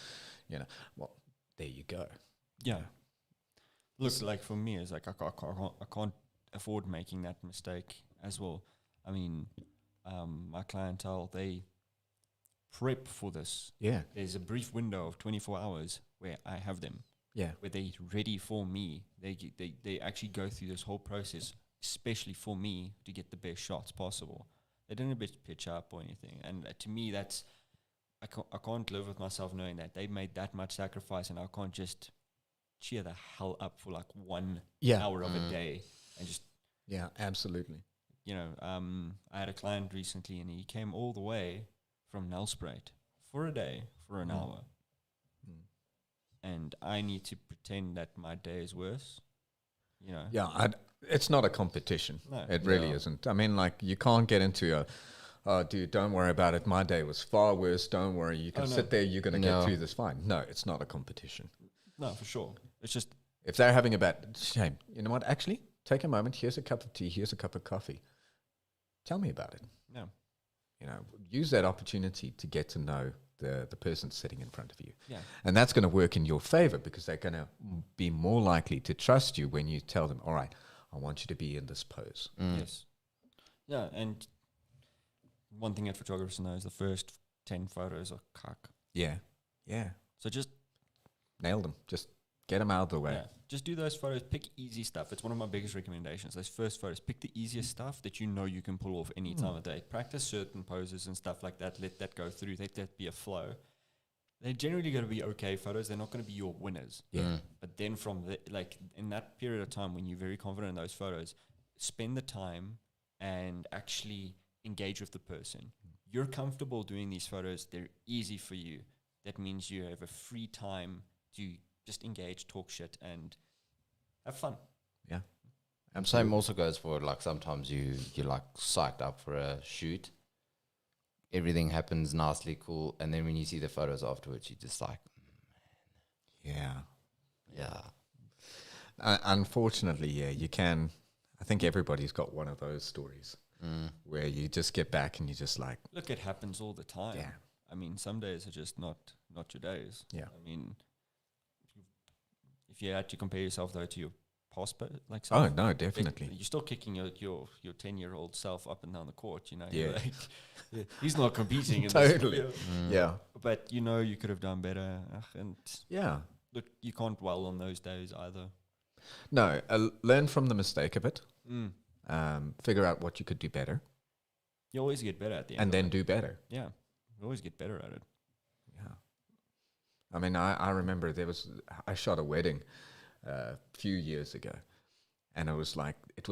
you know, well, there you go. Yeah. Look, like for me, it's like I can't afford making that mistake as well. I mean, my clientele, they prep for this. Yeah. There's a brief window of 24 hours where I have them. Yeah. Where they're ready for me. They actually go through this whole process, especially for me, to get the best shots possible. They didn't pitch up or anything. And to me, that's, I can't live with myself knowing that they made that much sacrifice, and I can't just cheer the hell up for like 1 hour of a day and just. Yeah, absolutely. You know, I had a client recently, and he came all the way from Nelspruit for a day, for an hour. And I need to pretend that my day is worse, you know. Yeah, it's not a competition. No. It really isn't. I mean, like, you can't get into dude, don't worry about it. My day was far worse. Don't worry. You can sit there. You're going to get through this fine. No, it's not a competition. No, for sure. It's just If they're having a bad shame, you know what? Actually, take a moment. Here's a cup of tea. Here's a cup of coffee. Tell me about it. Yeah. You know, use that opportunity to get to know the person sitting in front of you. Yeah. And that's going to work in your favor because they're going to be more likely to trust you when you tell them, all right, I want you to be in this pose. Yes. Yeah, and one thing that photographers know is the first 10 photos are cuck. Yeah. Yeah. So just Nail them. Just get them out of the way. yeah, just do those photos. Pick easy stuff. It's one of my biggest recommendations. Those first photos, pick the easiest stuff that you know you can pull off any time of day. Practice certain poses and stuff like that. Let that go through. Let that be a flow. They're generally going to be okay photos. They're not going to be your winners. Yeah. But then from the, like in that period of time when you're very confident in those photos, spend the time and actually engage with the person. You're comfortable doing these photos. They're easy for you. That means you have a free time to just engage, talk shit, and have fun. Yeah. And same also goes for like sometimes you're like psyched up for a shoot. Everything happens nicely, cool, and then when you see the photos afterwards, you're just like, Yeah. yeah. Unfortunately, yeah, you can. I think everybody's got one of those stories where you just get back and you're just like, Look, it happens all the time. yeah, I mean, some days are just not your days. yeah. I mean, if you had to compare yourself though to your past, like Oh, self, no, definitely. you're still kicking your 10-year-old self up and down the court. You know, Yeah. You're like, yeah, he's not competing in Totally. this. Yeah. But you know, you could have done better. And Yeah. look, you can't dwell on those days either. No, learn from the mistake of it. Mm. Figure out what you could do better You always get better at the end. and of then it. do better. Yeah, you always get better at it. Yeah. I mean, I remember I shot a wedding a few years ago, and it was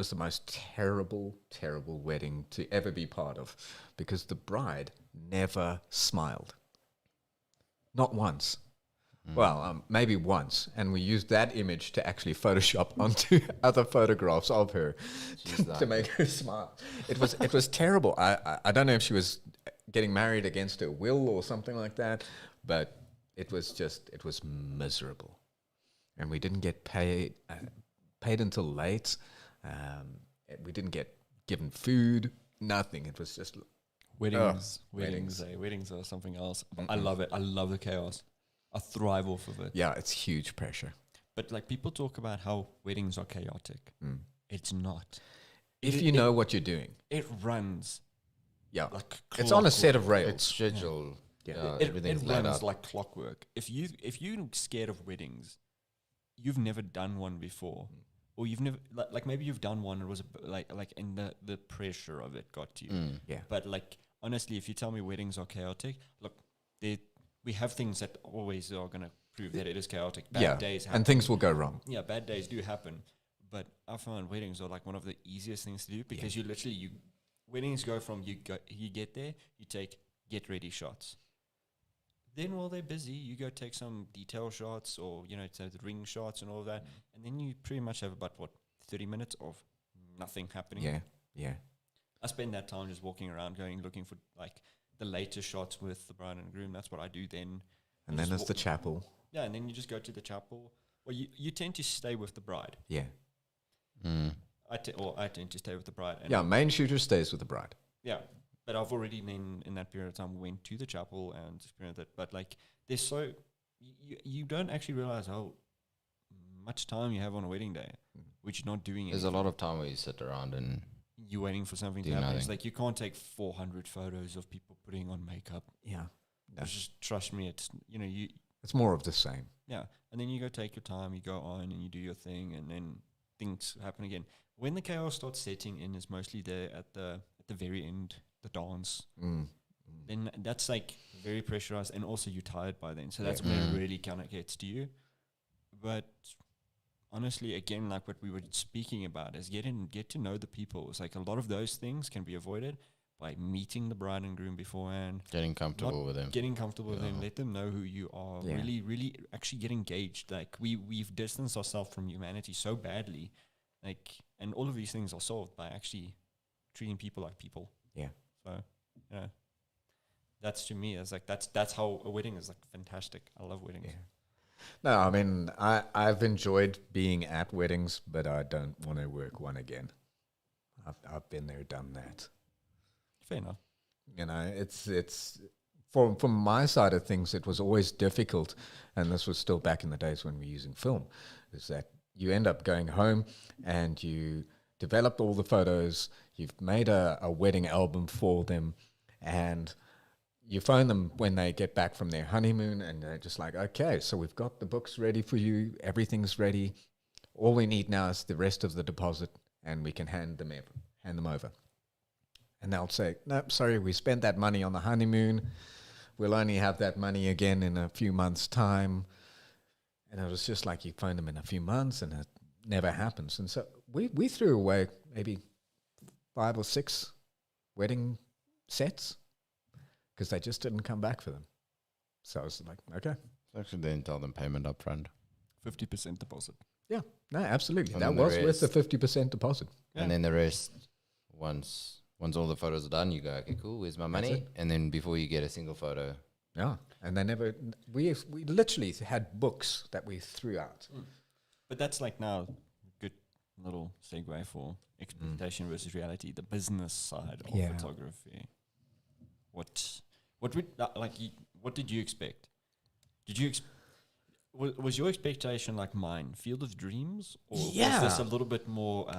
the most terrible, terrible wedding to ever be part of because the bride never smiled. Not once. Well, maybe once, and we used that image to actually Photoshop onto other photographs of her to make her smile. It was terrible. I don't know if she was getting married against her will or something like that, but it was miserable, and we didn't get paid until late. We didn't get given food, nothing. It was just Weddings weddings. Weddings are something else. I love it. I love the chaos. I thrive off of it. Yeah, it's huge pressure. But like people talk about how weddings are chaotic. It's not. If you know what you're doing. It runs Yeah. like It's on a set clockwork. of rails. It's scheduled. Yeah. It Everything's laid runs out. like clockwork. If you're scared of weddings, you've never done one before, or you've never like maybe you've done one. It was like and the pressure of it got to you. Yeah. But like honestly, if you tell me weddings are chaotic, look, we have things that always are going to prove that it is chaotic. Bad days happen. And things will go wrong. Yeah, bad days do happen. But I found weddings are like one of the easiest things to do because weddings go from you get there, you take get ready shots. Then while they're busy, you go take some detail shots or, the ring shots and all of that. And then you pretty much have about 30 minutes of nothing happening. Yeah. Yeah. I spend that time just walking around looking for like the latest shots with the bride and groom. That's what I do then. And then there's the chapel. Yeah, and then you just go to the chapel. Well, you tend to stay with the bride. Yeah. I tend to stay with the bride. And Yeah, main shooter stays with the bride. yeah, but I've already then in that period of time went to the chapel and experienced it. But like, there's you don't actually realize how much time you have on a wedding day, which you're not doing. There's a lot of time where you sit around and you're waiting for something to do happen. It's nothing. like you can't take 400 photos of people putting on makeup. Yeah. No. Just trust me, it's It's more of the same. yeah. And then you go take your time, you go on and you do your thing, and then things happen again. When the chaos starts setting in, is mostly there at the very end, the dance. Then that's like very pressurized, and also you're tired by then. So that's when it really kind of gets to you. But honestly, again, like what we were speaking about is get to know the people. It's like a lot of those things can be avoided by meeting the bride and groom beforehand, getting comfortable with them. getting comfortable with them, let them know who you are, Yeah. really, really actually get engaged. Like we've distanced ourselves from humanity so badly, like, and all of these things are solved by actually treating people like people. Yeah. So, that's to me, it's like, that's how a wedding is like fantastic. I love weddings. Yeah. No, I mean, I've enjoyed being at weddings, but I don't want to work one again. I've been there, done that. Fair enough. You know, it's from my side of things, it was always difficult, and this was still back in the days when we were using film, is that you end up going home and you developed all the photos, you've made a wedding album for them, and you phone them when they get back from their honeymoon, and they're just like, okay, so we've got the books ready for you, everything's ready. All we need now is the rest of the deposit, and we can hand them over. And they'll say, nope, sorry, we spent that money on the honeymoon. We'll only have that money again in a few months' time. And it was just like you phone them in a few months, and it never happens. And so we threw away maybe 5 or 6 wedding sets because they just didn't come back for them. So I was like, okay. Actually, didn't tell them payment up front. 50% deposit. Yeah, no, absolutely. And That then the was worth the rest. 50% deposit. And then the rest, once all the photos are done, you go, okay, cool, where's my money? it. And then before you get a single photo, Yeah, and they never. We literally had books that we threw out. But that's like now good little segue for expectation versus reality, the business side of Yeah. photography. What would what did you expect? Did you was your expectation like mine, Field of Dreams, or was this a little bit more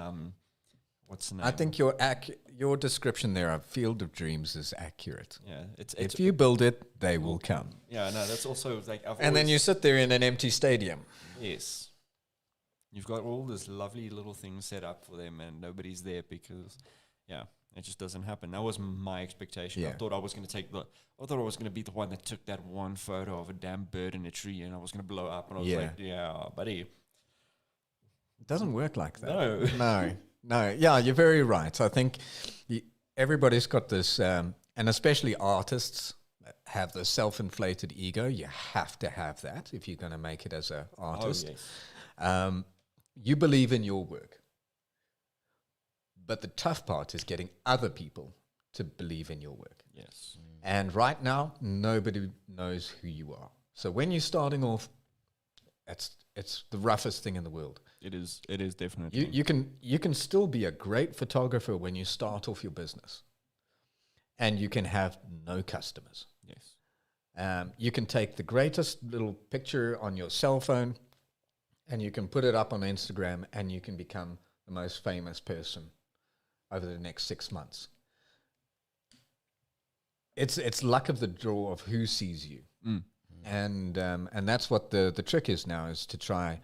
what's the name? I think your description there of Field of Dreams is accurate. yeah, it's If you build it, they will come. yeah, no, that's also like And then you sit there in an empty stadium. yes. You've got all this lovely little things set up for them and nobody's there because, yeah, it just doesn't happen. That was my expectation. I Yeah. thought I was going to be the one that took that one photo of a damn bird in a tree and I was going to blow up. And I was Yeah. like, yeah, buddy. It doesn't work like that. No. No. Yeah, you're very right. I think everybody's got this, and especially artists have the self-inflated ego. You have to have that if you're going to make it as an artist. yes. You believe in your work. But the tough part is getting other people to believe in your work. Yes. And right now, nobody knows who you are. So when you're starting off, it's the roughest thing in the world. It is definitely. You can still be a great photographer when you start off your business. And you can have no customers. Yes. You can take the greatest little picture on your cell phone and you can put it up on Instagram and you can become the most famous person over the next 6 months. It's luck of the draw of who sees you. And that's what the trick is now, is to try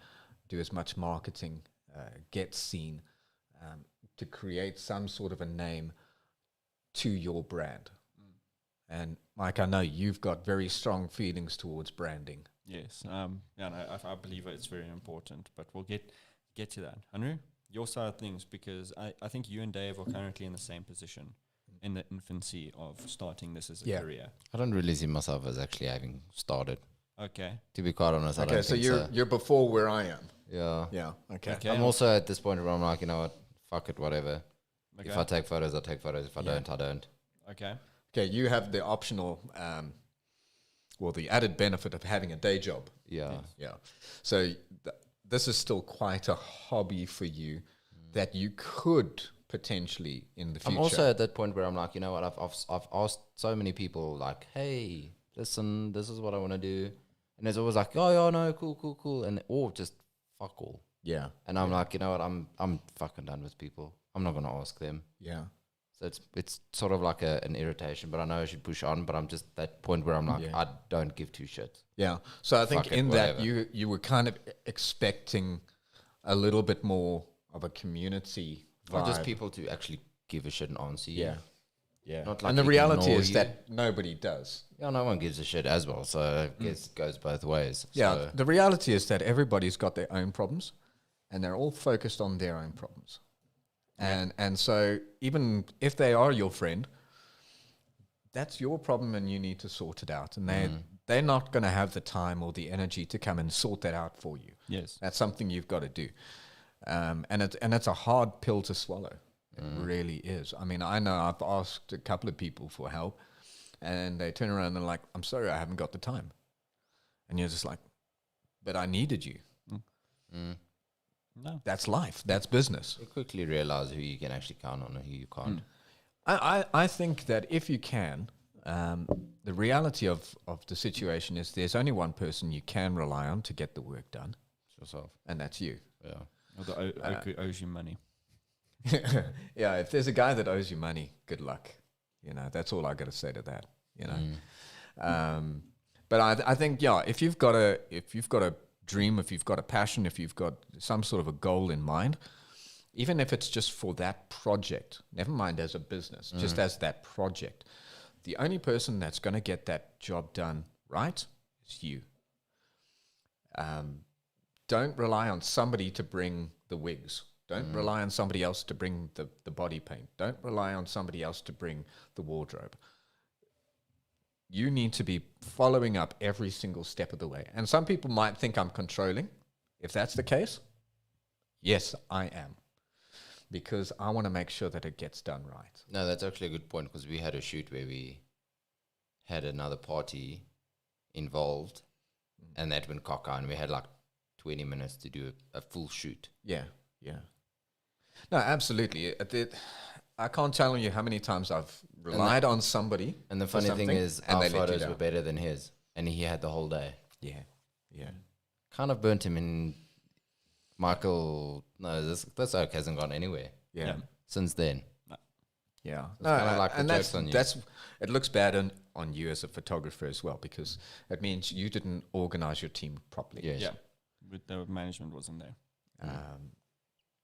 do as much marketing, get seen, to create some sort of a name to your brand. And Mike, I know you've got very strong feelings towards branding. Yes. Yeah, no, I believe it's very important, but we'll get to that. Henry, your side of things, because I think you and Dave are currently in the same position in the infancy of starting this as a career. I don't really see myself as actually having started. Okay. To be quite honest, I don't So think you're before where I am. Yeah. Yeah. Okay. I'm also at this point where I'm like, you know what, fuck it, whatever. Okay. If I take photos, I take photos. If I don't, I don't. Okay. Okay. You have the optional, the added benefit of having a day job. Yeah. Yeah. So this is still quite a hobby for you that you could potentially in the future. I'm also at that point where I'm like, you know what, I've asked so many people like, hey, listen, this is what I want to do. And there's always like, oh, yeah, no, cool. And or just fuck all. Yeah. And I'm like, you know what, I'm fucking done with people. I'm not going to ask them. Yeah. So it's sort of like an irritation, but I know I should push on, but I'm just that point where I'm like, I don't give two shits. Yeah. So I think Fuck it, in that whatever. you were kind of expecting a little bit more of a community Or just vibe. people to actually give a shit and answer you. Yeah. Yeah. Not like and the reality ignore is you. that nobody does. Yeah, no one gives a shit as well. So I guess it goes both ways. Yeah. So, The reality is that everybody's got their own problems and they're all focused on their own problems. And so even if they are your friend, that's your problem and you need to sort it out. And they're not going to have the time or the energy to come and sort that out for you. Yes. That's something you've got to do. And it's a hard pill to swallow. It really is. I mean, I know I've asked a couple of people for help and they turn around and they're like, I'm sorry, I haven't got the time. And you're just like, but I needed you. No. That's life. That's business. You quickly realize who you can actually count on and who you can't. I think that if you can, the reality of the situation is there's only one person you can rely on to get the work done, Yourself. and that's you. Yeah. Or the oak who owes you money. Yeah, if there's a guy that owes you money, good luck. You know, that's all I got to say to that. You know, but I think if you've got a dream, if you've got a passion, if you've got some sort of a goal in mind, even if it's just for that project, never mind as a business, just as that project, the only person that's going to get that job done right is you. Don't rely on somebody to bring the wigs. Don't rely on somebody else to bring the body paint. Don't rely on somebody else to bring the wardrobe. You need to be following up every single step of the way. And some people might think I'm controlling. If that's the case, yes, I am. Because I want to make sure that it gets done right. No, that's actually a good point, because we had a shoot where we had another party involved, and that went cock and we had like 20 minutes to do a full shoot. Yeah, yeah. No, absolutely. I can't tell you how many times I've relied on somebody. And the funny thing is, and our they let you photos down. were better than his, and he had the whole day. Yeah, yeah. Kind of burnt him in. Michael, no, this oak hasn't gone anywhere Yeah. since then. Yeah. It's kinda like the and joke's on you. it looks bad on you as a photographer as well, because it means you didn't organize your team properly. Yes. Yeah. With the management wasn't there.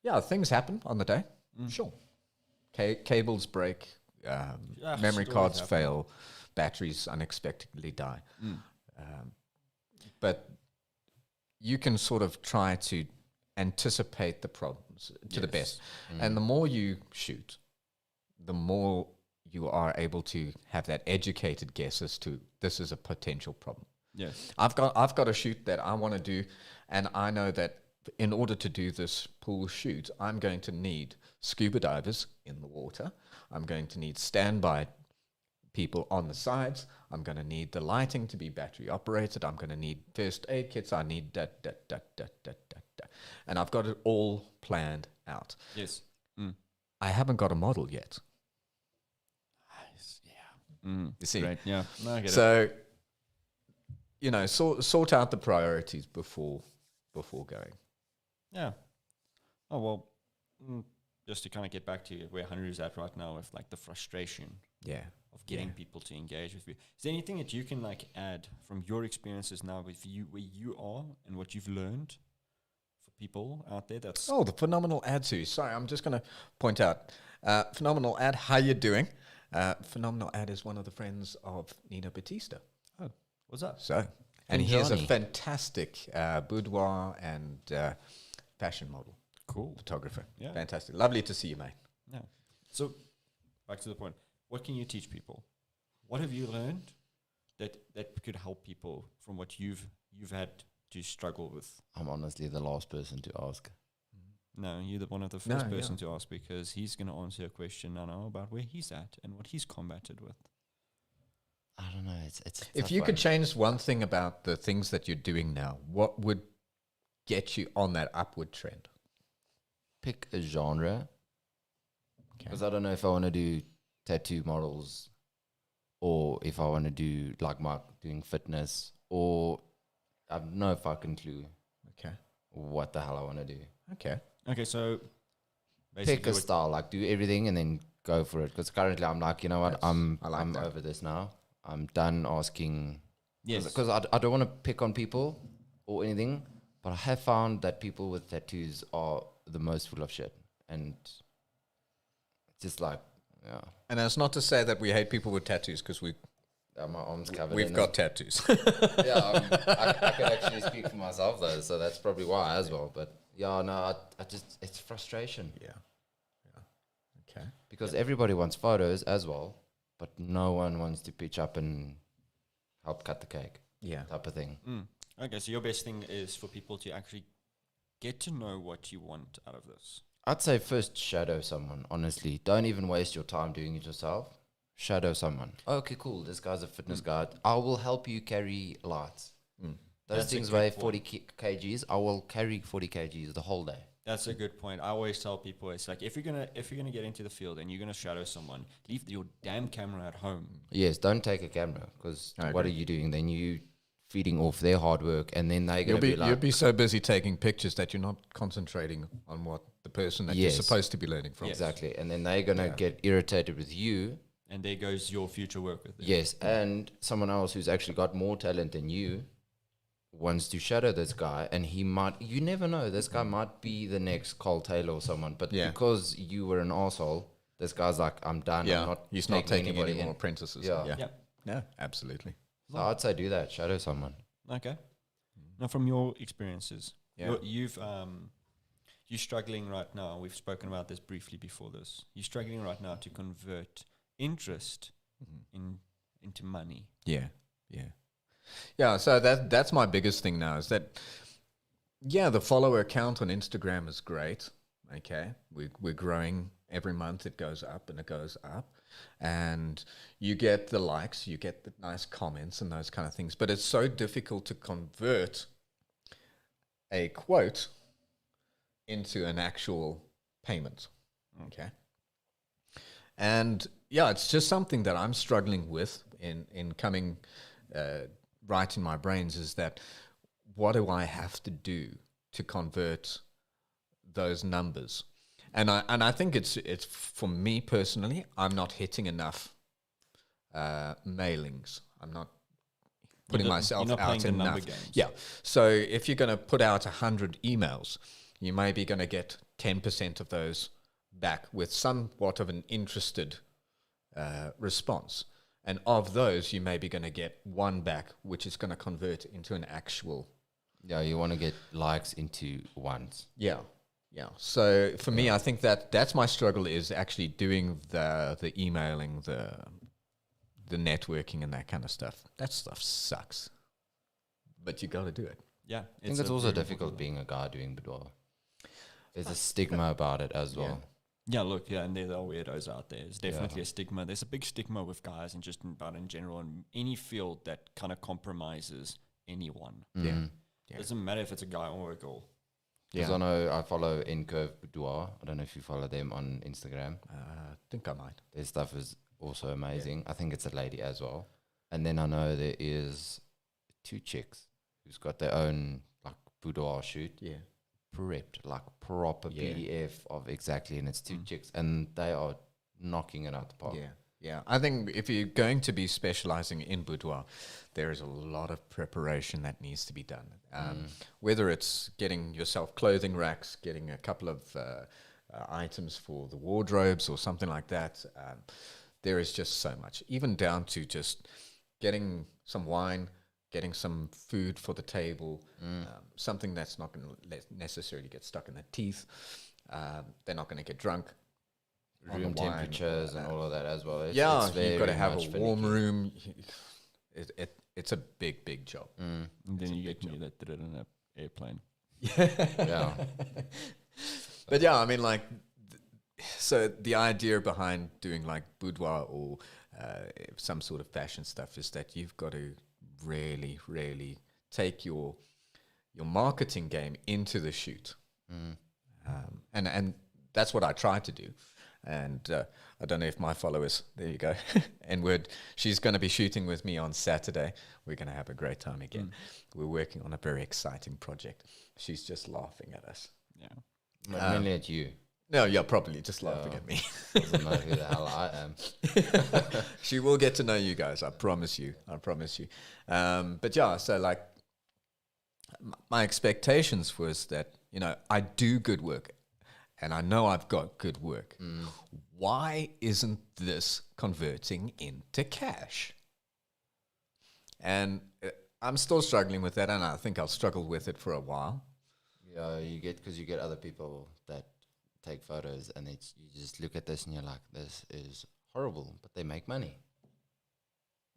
Yeah, things happen on the day. Sure. Cables break, memory still cards happen. fail, batteries unexpectedly die. But you can sort of try to anticipate the problems to the best. And the more you shoot, the more you are able to have that educated guess as to this is a potential problem. Yes. I've got a shoot that I want to do, and I know that in order to do this pool shoot, I'm going to need scuba divers in the water. I'm going to need standby people on the sides. I'm going to need the lighting to be battery operated. I'm going to need first aid kits. I need that. And I've got it all planned out. Yes. I haven't got a model yet. Nice. Yeah. You see? Great. Yeah. No, I get it. So, you know, sort out the priorities before going. Yeah. Oh, well, just to kind of get back to where Henry's at right now with like the frustration Yeah. of getting people to engage with you. Is there anything that you can like add from your experiences now with you, where you are and what you've learned for people out there? That's Oh, the Phenomenal Ad series. Sorry, I'm just going to point out. Phenomenal Ad, how you doing? Phenomenal Ad is one of the friends of Nina Batista. oh, what's up? So, and And he is a Johnny. fantastic boudoir and fashion model Cool. photographer. Yeah. Fantastic. Lovely to see you, mate. Yeah. So back to the point. What can you teach people? What have you learned that could help people from what you've had to struggle with? I'm honestly the last person to ask. No, you're one of the first No, person yeah. to ask, because he's going to answer a question now about where he's at and what he's combated with. I don't know. It's a If tough you could one. change one thing about the things that you're doing now, what would get you on that upward trend? pick a genre, because I don't know if I want to do tattoo models, or if I want to do like doing fitness, or I have no fucking clue Okay. what the hell I want to do. Okay. Okay, so Pick basically a what- style, like do everything and then go for it. Because currently I'm like, you know what, That's- I like I'm that. over this now. I'm done asking. Yes. Because I don't want to pick on people or anything, but I have found that people with tattoos are the most full of shit. And it's just like, yeah, And that's not to say that we hate people with tattoos, because my arms covered. we've in got tattoos. yeah, I can actually speak for myself though, so that's probably why as well. But yeah, no, I just, it's frustration Yeah. Okay. because everybody wants photos as well, but no one wants to pitch up and help cut the cake Yeah. type of thing. Okay, so your best thing is for people to actually get to know what you want out of this. I'd say first shadow someone, honestly. Don't even waste your time doing it yourself. Shadow someone. Okay, cool. This guy's a fitness guy. I will help you carry lights. Those That's a things good weigh point. 40 kgs. I will carry 40 kgs the whole day. That's a good point. I always tell people it's like if you're gonna get into the field and you're gonna shadow someone, leave your damn camera at home. Yes, don't take a camera because I what are agree. you doing? Then you feeding off their hard work, and then they're You'll gonna be you'll like, be so busy taking pictures that you're not concentrating on what the person that Yes. you're supposed to be learning from. Yes. exactly, and then they're gonna get irritated with you. And there goes your future work with it. Yes, and someone else who's actually got more talent than you wants to shadow this guy, and he might. You never know. This guy might be the next Cole Taylor or someone, but Yeah. because you were an asshole, this guy's like, I'm done. Yeah, I'm not he's not taking anybody any more in. apprentices. Yeah. yeah, Yeah. absolutely. So I'd say do that. Shadow someone. Okay. Now, from your experiences, Yeah. you're struggling right now. We've spoken about this briefly before this. You're struggling right now to convert interest into money. Yeah, yeah. So that's my biggest thing now is that, yeah, the follower count on Instagram is great. Okay, we're growing every month. It goes up and it goes up, and you get the likes, you get the nice comments and those kind of things. But it's so difficult to convert a quote into an actual payment. Okay. And yeah, it's just something that I'm struggling with in coming right in my brains is that what do I have to do to convert those numbers? And I think it's for me personally, I'm not hitting enough mailings. I'm not putting myself you're not out playing the number enough. games. Yeah. So if you're going to put out 100 emails, you may be going to get 10% of those back with somewhat of an interested response. And of those, you may be going to get one back, which is going to convert into an actual. Yeah, you want to get likes into ones. Yeah. So for me, I think that's my struggle is actually doing the emailing, the networking and that kind of stuff. That stuff sucks. But you got to do it. Yeah. I think it's also difficult being a guy doing boudoir. There's a stigma about it as well. Yeah, look, and there are weirdos out there. There's definitely a stigma. There's a big stigma with guys and just about in general in any field that kind of compromises anyone. Yeah. Doesn't matter if it's a guy or a girl. Because I know I follow Incurve Boudoir. I don't know if you follow them on Instagram. I think I might. Their stuff is also amazing. I think it's a lady as well. And then I know there is 2 chicks who's got their own like boudoir shoot. Yeah. Prepped, like proper PDF of exactly, and it's 2 chicks, and they are knocking it out the park. Yeah. I think if you're going to be specializing in boudoir, there is a lot of preparation that needs to be done. Whether it's getting yourself clothing racks, getting a couple of items for the wardrobes or something like that, there is just so much. Even down to just getting some wine, getting some food for the table, something that's not going to necessarily get stuck in the teeth. They're not going to get drunk. Room temperatures and all of that as well. It's You've got to very have a much warm finicky. room. It's a big job. And then you get me that did it in an airplane. Yeah. But yeah, I mean, like, so the idea behind doing like boudoir or some sort of fashion stuff is that you've got to really take your marketing game into the shoot, and that's what I try to do. And I don't know if my followers, there you go, N-word, she's going to be shooting with me on Saturday. We're going to have a great time again. We're working on a very exciting project. She's just laughing at us. Yeah. Mainly at you. No, yeah, probably just laughing at me. Doesn't know who the hell I am. She will get to know you guys. I promise you. But yeah, so like my expectations was that, I do good work and I know I've got good work. Why isn't this converting into cash? And I'm still struggling with that, and I think I'll struggle with it for a while. Yeah, you get other people that take photos, and you just look at this and you're like, this is horrible, but they make money.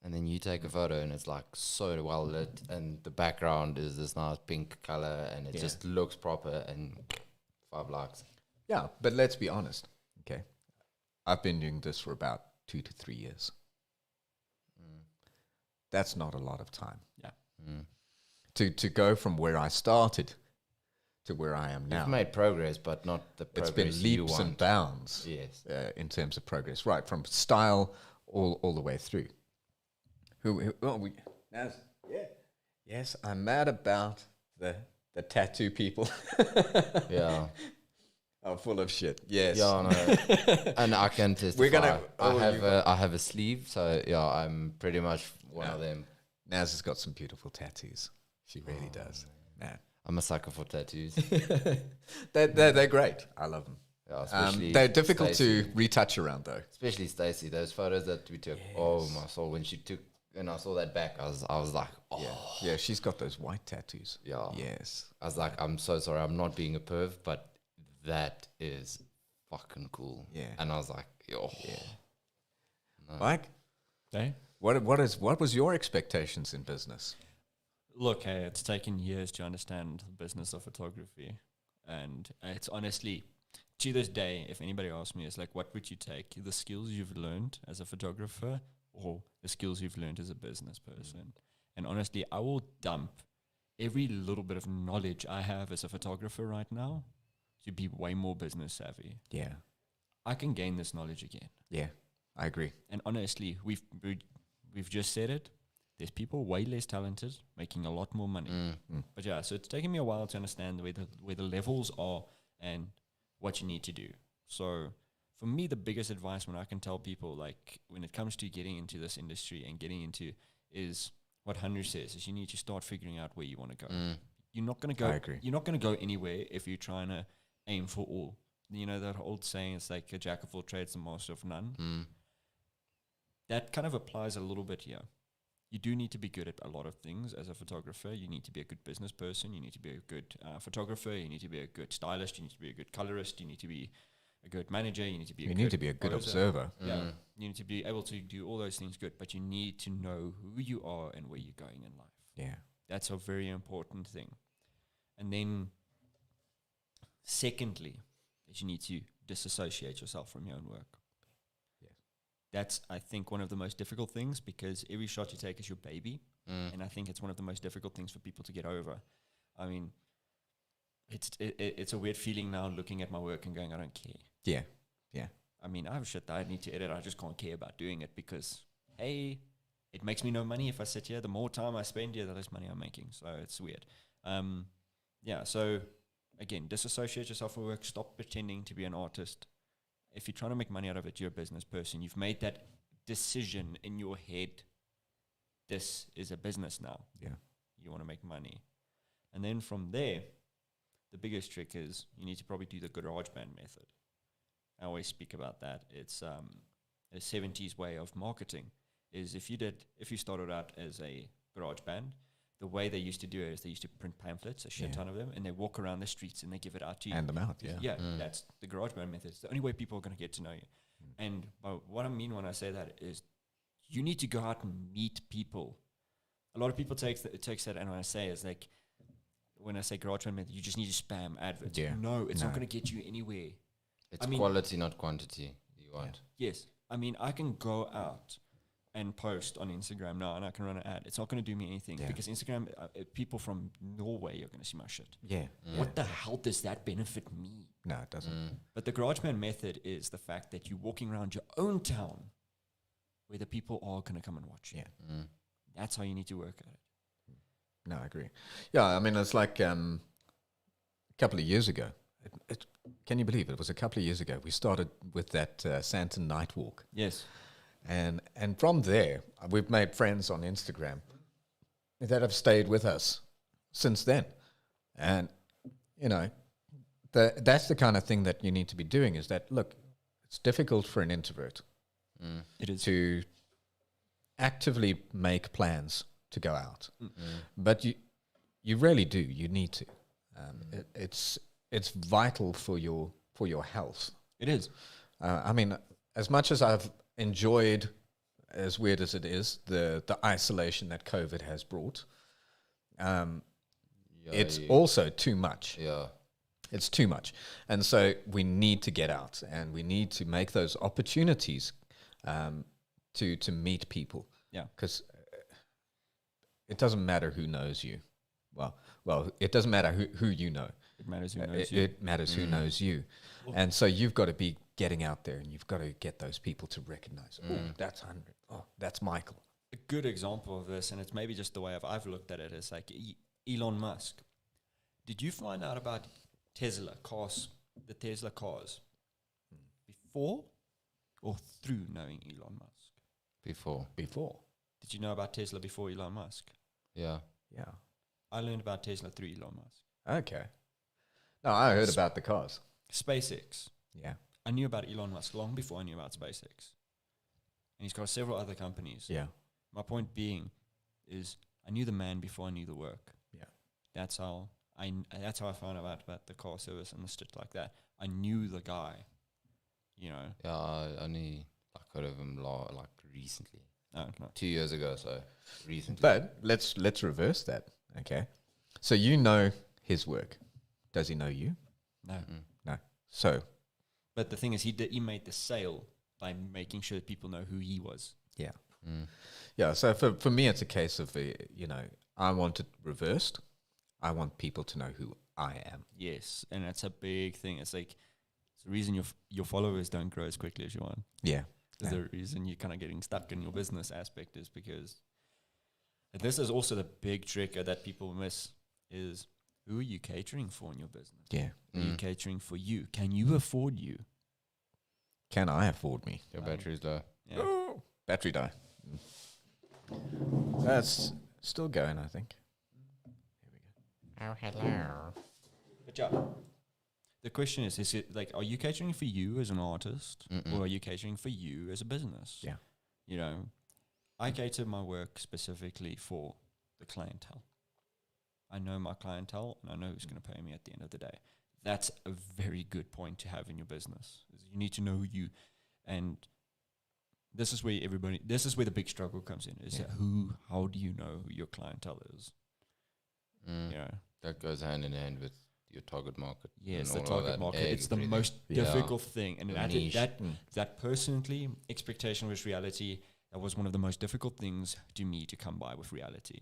And then you take a photo and it's like so well lit, and the background is this nice pink color, and it just looks proper, and 5 likes. Yeah, but let's be honest, okay? I've been doing this for about 2 to 3 years. That's not a lot of time. Yeah. to go from where I started to where I am now. You've made progress, but not the It's progress been you leaps want. and bounds Yes. in terms of progress, right from style all the way through. Yes, I'm mad about the tattoo people. Yeah. Oh, full of shit. Yes. Yeah, no. And I can testify. I have a sleeve, so yeah, I'm pretty much one of them. Naz has got some beautiful tattoos. She really does. Man. I'm a sucker for tattoos. They're great. I love them. Yeah, especially they're difficult Stacey. to retouch around, though. Especially Stacey, those photos that we took. Yes. Oh my soul! When she took, and I saw that back, I was like, oh Yeah, she's got those white tattoos. yeah. Yes. I was like, I'm so sorry, I'm not being a perv, but that is fucking cool. Yeah. And I was like, oh. Yeah. No. Mike, Hey? what was your expectations in business? Look, hey, it's taken years to understand the business of photography. And it's honestly, to this day, if anybody asks me, it's like, what would you take? The skills you've learned as a photographer or the skills you've learned as a business person? And honestly, I will dump every little bit of knowledge I have as a photographer right now to be way more business savvy. Yeah. I can gain this knowledge again. Yeah, I agree. And honestly, we've just said it. There's people way less talented making a lot more money. But yeah, so it's taken me a while to understand where the levels are and what you need to do. So for me, the biggest advice when I can tell people, like when it comes to getting into this industry and getting into, is what Henry says, is you need to start figuring out where you want to go. You're not going to go. I agree. You're not going to go anywhere if you're trying to aim for all. You know that old saying, it's like a jack of all trades, a master of none. That kind of applies a little bit here. You do need to be good at a lot of things as a photographer. You need to be a good business person. You need to be a good photographer. You need to be a good stylist. You need to be a good colorist. You need to be a good manager. You need to be a good poser. Observer. Yeah, you need to be able to do all those things good, but you need to know who you are and where you're going in life. Yeah. That's a very important thing. And then secondly, is you need to disassociate yourself from your own work. Yes. That's, I think, one of the most difficult things, because every shot you take is your baby. And I think it's one of the most difficult things for people to get over. I mean, it's a weird feeling now looking at my work and going, I don't care. Yeah. Yeah. I mean, I have shit that I need to edit. I just can't care about doing it because, hey, it makes me no money if I sit here. The more time I spend here, the less money I'm making. So it's weird. Yeah, so again, disassociate yourself from work. Stop pretending to be an artist. If you're trying to make money out of it, you're a business person. You've made that decision in your head. This is a business now. Yeah. You want to make money. And then from there, the biggest trick is you need to probably do the GarageBand method. I always speak about that. It's a 70s way of marketing. Is if you started out as a garage band, the way they used to do it is they used to print pamphlets, a shit ton of them, and they walk around the streets and they give it out to you. Hand them out, yeah. Yeah, that's the garage band method. It's the only way people are going to get to know you. And what I mean when I say that is you need to go out and meet people. A lot of people takes that, and when I say it's like, when I say garage band method, you just need to spam adverts. Yeah. No, it's not going to get you anywhere. It's quality, not quantity. You want. Yes. I mean, I can go out and post on Instagram now, and I can run an ad. It's not going to do me anything because Instagram, people from Norway are going to see my shit. Yeah. What the hell does that benefit me? No, it doesn't. But the GarageBand method is the fact that you're walking around your own town where the people are going to come and watch you. Yeah. That's how you need to work at it. No, I agree. Yeah, I mean, it's like a couple of years ago. Can you believe it? It was a couple of years ago. We started with that Santa Night Walk. Yes. And from there, we've made friends on Instagram that have stayed with us since then. And, you know, that's the kind of thing that you need to be doing is that, look, it's difficult for an introvert It is. to actively make plans to go out. But you really do. You need to. It's vital for your health. It is. I mean, as much as I've enjoyed, as weird as it is, the isolation that COVID has brought, it's also too much. Yeah. It's too much. And so we need to get out and we need to make those opportunities to meet people. Yeah. Because it doesn't matter who knows you. Well, it doesn't matter who you know. It matters who knows you. It matters who knows you. And so you've got to be getting out there, and you've got to get those people to recognize, oh, that's 100. Oh, that's Michael. A good example of this, and it's maybe just the way I've looked at it, is like Elon Musk. Did you find out about Tesla cars, the Tesla cars, before or through knowing Elon Musk? Before. Did you know about Tesla before Elon Musk? Yeah. Yeah. I learned about Tesla through Elon Musk. Okay. No, I heard about the cars. SpaceX. Yeah. I knew about Elon Musk long before I knew about SpaceX. And he's got several other companies. Yeah. My point being is I knew the man before I knew the work. Yeah. That's how I found out about the car service and the shit like that. I knew the guy, you know. Yeah, I only heard of him like recently. Oh, no. 2 years ago, so recently. But let's reverse that. Okay. So you know his work. Does he know you? No. No. So. But the thing is, he made the sale by making sure that people know who he was. Yeah. Yeah. So for me, it's a case of, I want it reversed. I want people to know who I am. Yes, and that's a big thing. It's like it's the reason your followers don't grow as quickly as you want. Yeah. The reason you're kind of getting stuck in your business aspect is because this is also the big trick that people miss is who are you catering for in your business? Yeah. Are you catering for you? Can you afford you? Can I afford me? Your battery's low. Yeah. Oh, battery die. That's still going, I think. Oh, hello. But yeah, the question is it like, are you catering for you as an artist or are you catering for you as a business? Yeah. You know, I cater my work specifically for the clientele. I know my clientele and I know who's going to pay me at the end of the day. That's a very good point to have in your business. You need to know who you, and this is where the big struggle comes in, is how do you know who your clientele is? You know, that goes hand in hand with your target market. yes, and the all of target that, market. It's the everything. most difficult thing. And The that personally, expectation versus reality, that was one of the most difficult things to me to come by with reality.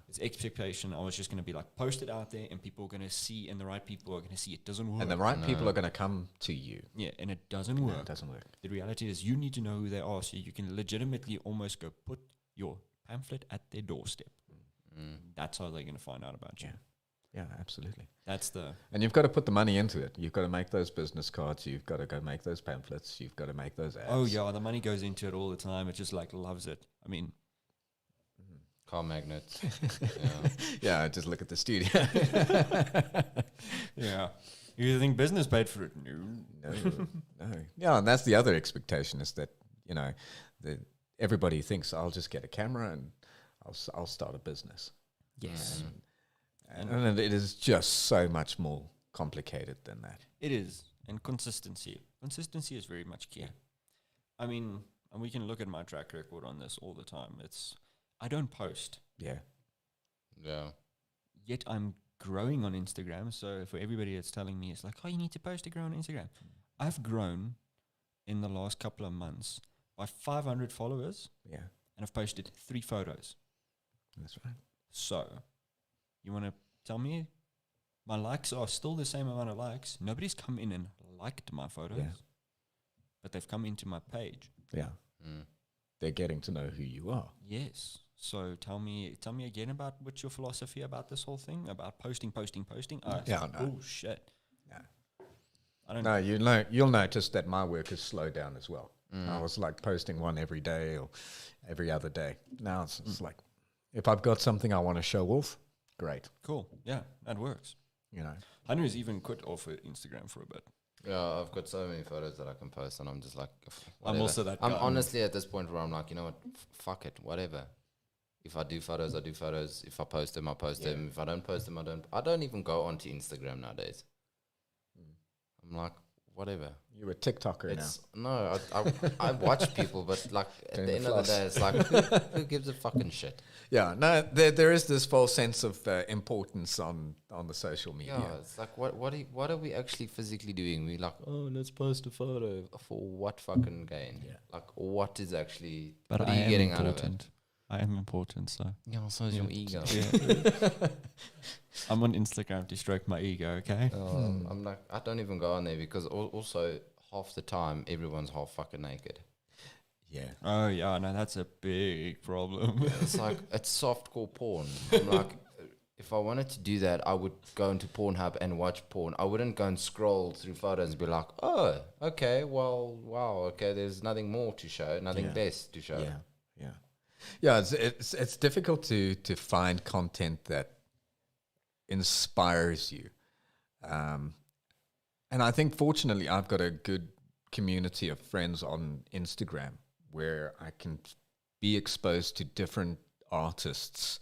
It's expectation. I was just going to be like, post it out there and people are going to see, and the right people are going to see it doesn't work. And the right people are going to come to you. Yeah, and it doesn't work. No, it doesn't work. The reality is you need to know who they are so you can legitimately almost go put your pamphlet at their doorstep. That's how they're going to find out about you. Yeah, absolutely. And you've got to put the money into it. You've got to make those business cards. You've got to go make those pamphlets. You've got to make those ads. Oh, yeah, the money goes into it all the time. It just like loves it. I mean, car magnets. Yeah, just look at the studio. yeah. You think business paid for it? No. No. Yeah, and that's the other expectation is that, that everybody thinks I'll just get a camera and I'll start a business. Yes. And it is just so much more complicated than that. It is. And consistency. Consistency is very much key. I mean, and we can look at my track record on this all the time. I don't post. Yeah. Yeah. Yet I'm growing on Instagram. So for everybody that's telling me, it's like, oh, you need to post to grow on Instagram. I've grown in the last couple of months by 500 followers. Yeah. And I've posted 3 photos. That's right. So, you want to tell me my likes are still the same amount of likes? Nobody's come in and liked my photos, but they've come into my page. Yeah. They're getting to know who you are. Yes. So tell me again about what's your philosophy about this whole thing about posting. No. Oh shit. No. I don't. No, you'll notice that my work has slowed down as well. I was like posting one every day or every other day. Now it's like, if I've got something I want to show off, great. Cool. Yeah, that works. Henry's even quit off of Instagram for a bit. Yeah, I've got so many photos that I can post, and I'm just like, I'm also that guy. I'm honestly at this point where I'm like, you know what, fuck it, whatever. If I do photos, I do photos. If I post them, I post them. If I don't post them, I don't. I don't even go onto Instagram nowadays. I'm like, whatever. You're a TikToker now. No, I watch people, but like at the end of the day, it's like, who gives a fucking shit? Yeah, no, there is this false sense of importance on the social media. Yeah, it's like, what are we actually physically doing? We like, oh, let's post a photo for what fucking gain? Yeah. Like, what is actually? But what are I you am getting important. out of it? I am important, so. Yeah, so is your ego. Yeah. I'm on Instagram to stroke my ego, okay? I'm like, I don't even go on there because also half the time everyone's half fucking naked. Yeah. Oh, yeah, no, that's a big problem. It's like, it's softcore porn. I'm like, if I wanted to do that, I would go into Pornhub and watch porn. I wouldn't go and scroll through photos and be like, oh, okay, well, wow, okay, there's nothing more to show, nothing less to show. Yeah, it's difficult to find content that inspires you. And I think fortunately I've got a good community of friends on Instagram where I can be exposed to different artists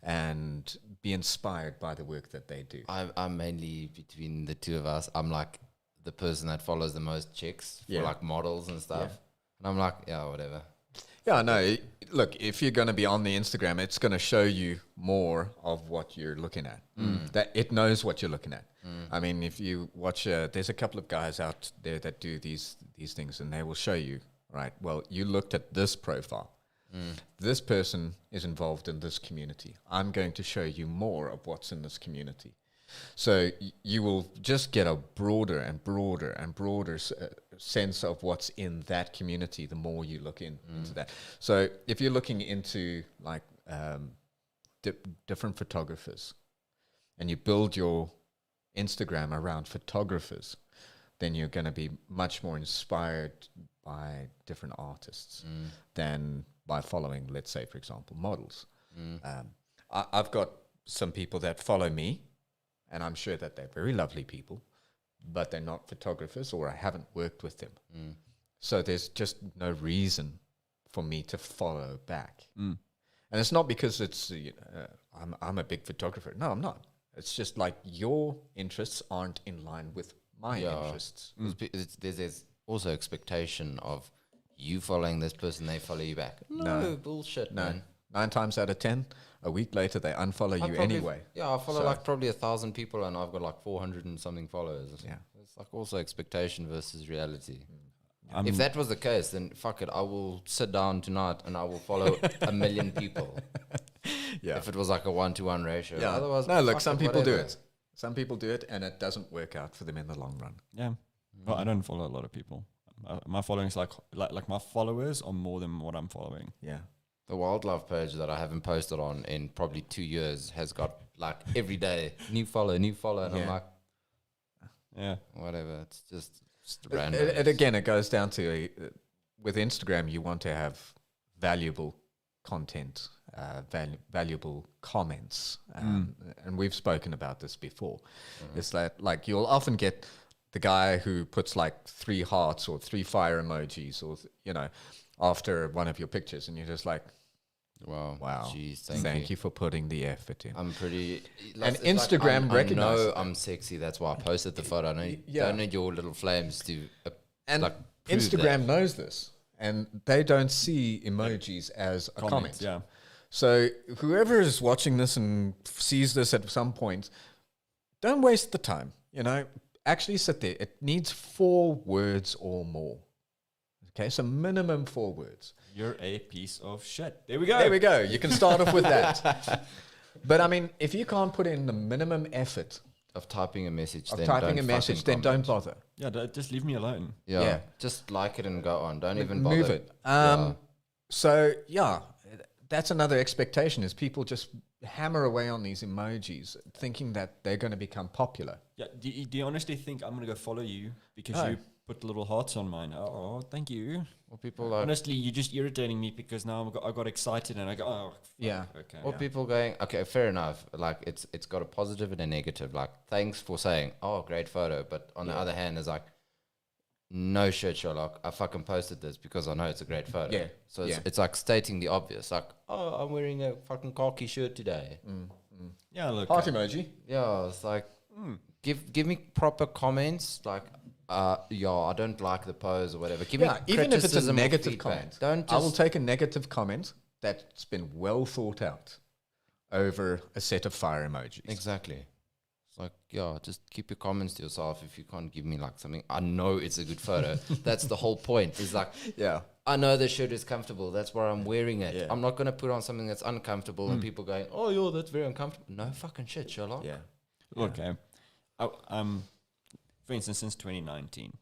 and be inspired by the work that they do. I'm mainly, between the two of us, I'm like the person that follows the most chicks for like models and stuff. And I'm like, yeah, whatever. Yeah, no, look, if you're going to be on the Instagram, it's going to show you more of what you're looking at. That it knows what you're looking at. I mean, if you watch, there's a couple of guys out there that do these things, and they will show you, right, well, you looked at this profile. This person is involved in this community. I'm going to show you more of what's in this community. So you will just get a broader and broader and broader sense of what's in that community the more you look into that. So if you're looking into like different photographers and you build your Instagram around photographers, then you're going to be much more inspired by different artists than by following, let's say, for example, models. I've got some people that follow me, and I'm sure that they're very lovely people, but they're not photographers, or I haven't worked with them. So there's just no reason for me to follow back. And it's not because it's I'm a big photographer. No, I'm not. It's just like your interests aren't in line with my interests. There's also expectation of you following this person, they follow you back. No, bullshit, man. 9 times out of 10, a week later they unfollow you anyway. Yeah, I follow like probably 1,000 people and I've got like 400 and something followers. Yeah. It's like also expectation versus reality. If that was the case, then fuck it, I will sit down tonight and I will follow 1 million people. Yeah. If it was like a 1-to-1 ratio. Yeah. Otherwise, no, look, fuck some it, people do whatever. it. Some people do it and it doesn't work out for them in the long run. Yeah. Well, I don't follow a lot of people. My following is like my followers are more than what I'm following. Yeah. The wildlife page that I haven't posted on in probably 2 years has got like every day new follow, and I'm like, yeah, whatever. It's just random. It goes down to with Instagram, you want to have valuable content, valuable comments, and we've spoken about this before. It's that like you'll often get the guy who puts like 3 hearts or 3 fire emojis, or after one of your pictures, and you're just like, wow, geez, thank you for putting the effort in. I'm pretty. And Instagram recognizes I know that. I'm sexy. That's why I posted the photo. I don't need your little flames to. And like, prove Instagram that. knows this, and they don't see emojis as a comment. Yeah. So whoever is watching this and sees this at some point, don't waste the time. Actually sit there. It needs 4 words or more. Okay, so minimum 4 words. You're a piece of shit. There we go. There we go. You can start off with that. But I mean, if you can't put in the minimum effort of typing a message, then don't bother. Yeah, just leave me alone. Yeah, just like it and go on. Don't even bother. Move it. So that's another expectation, is people just hammer away on these emojis thinking that they're going to become popular. Yeah. Do you honestly think I'm going to go follow you because you put little hearts on mine? Oh, thank you. Or people like, honestly, you're just irritating me because now I got excited and I go, oh, fuck, yeah. Okay. Or people going, okay, fair enough. Like it's got a positive and a negative. Like, thanks for saying, oh, great photo. But on the other hand, it's like, no shit, Sherlock. I fucking posted this because I know it's a great photo. Yeah. So it's like stating the obvious. Like, oh, I'm wearing a fucking khaki shirt today. Yeah, look. Heart emoji. Yeah, it's like, give me proper comments. Like, I don't like the pose or whatever. Give me even if it's a criticism or negative feedback. comment. Don't just, I will take a negative comment that's been well thought out over a set of fire emojis. Exactly. It's like, just keep your comments to yourself if you can't give me like something. I know it's a good photo. That's the whole point. Is like, I know the shirt is comfortable. That's why I'm wearing it. Yeah. I'm not going to put on something that's uncomfortable and people going, oh, yo, that's very uncomfortable. No fucking shit, Sherlock. Yeah. Okay. For instance, since 2019,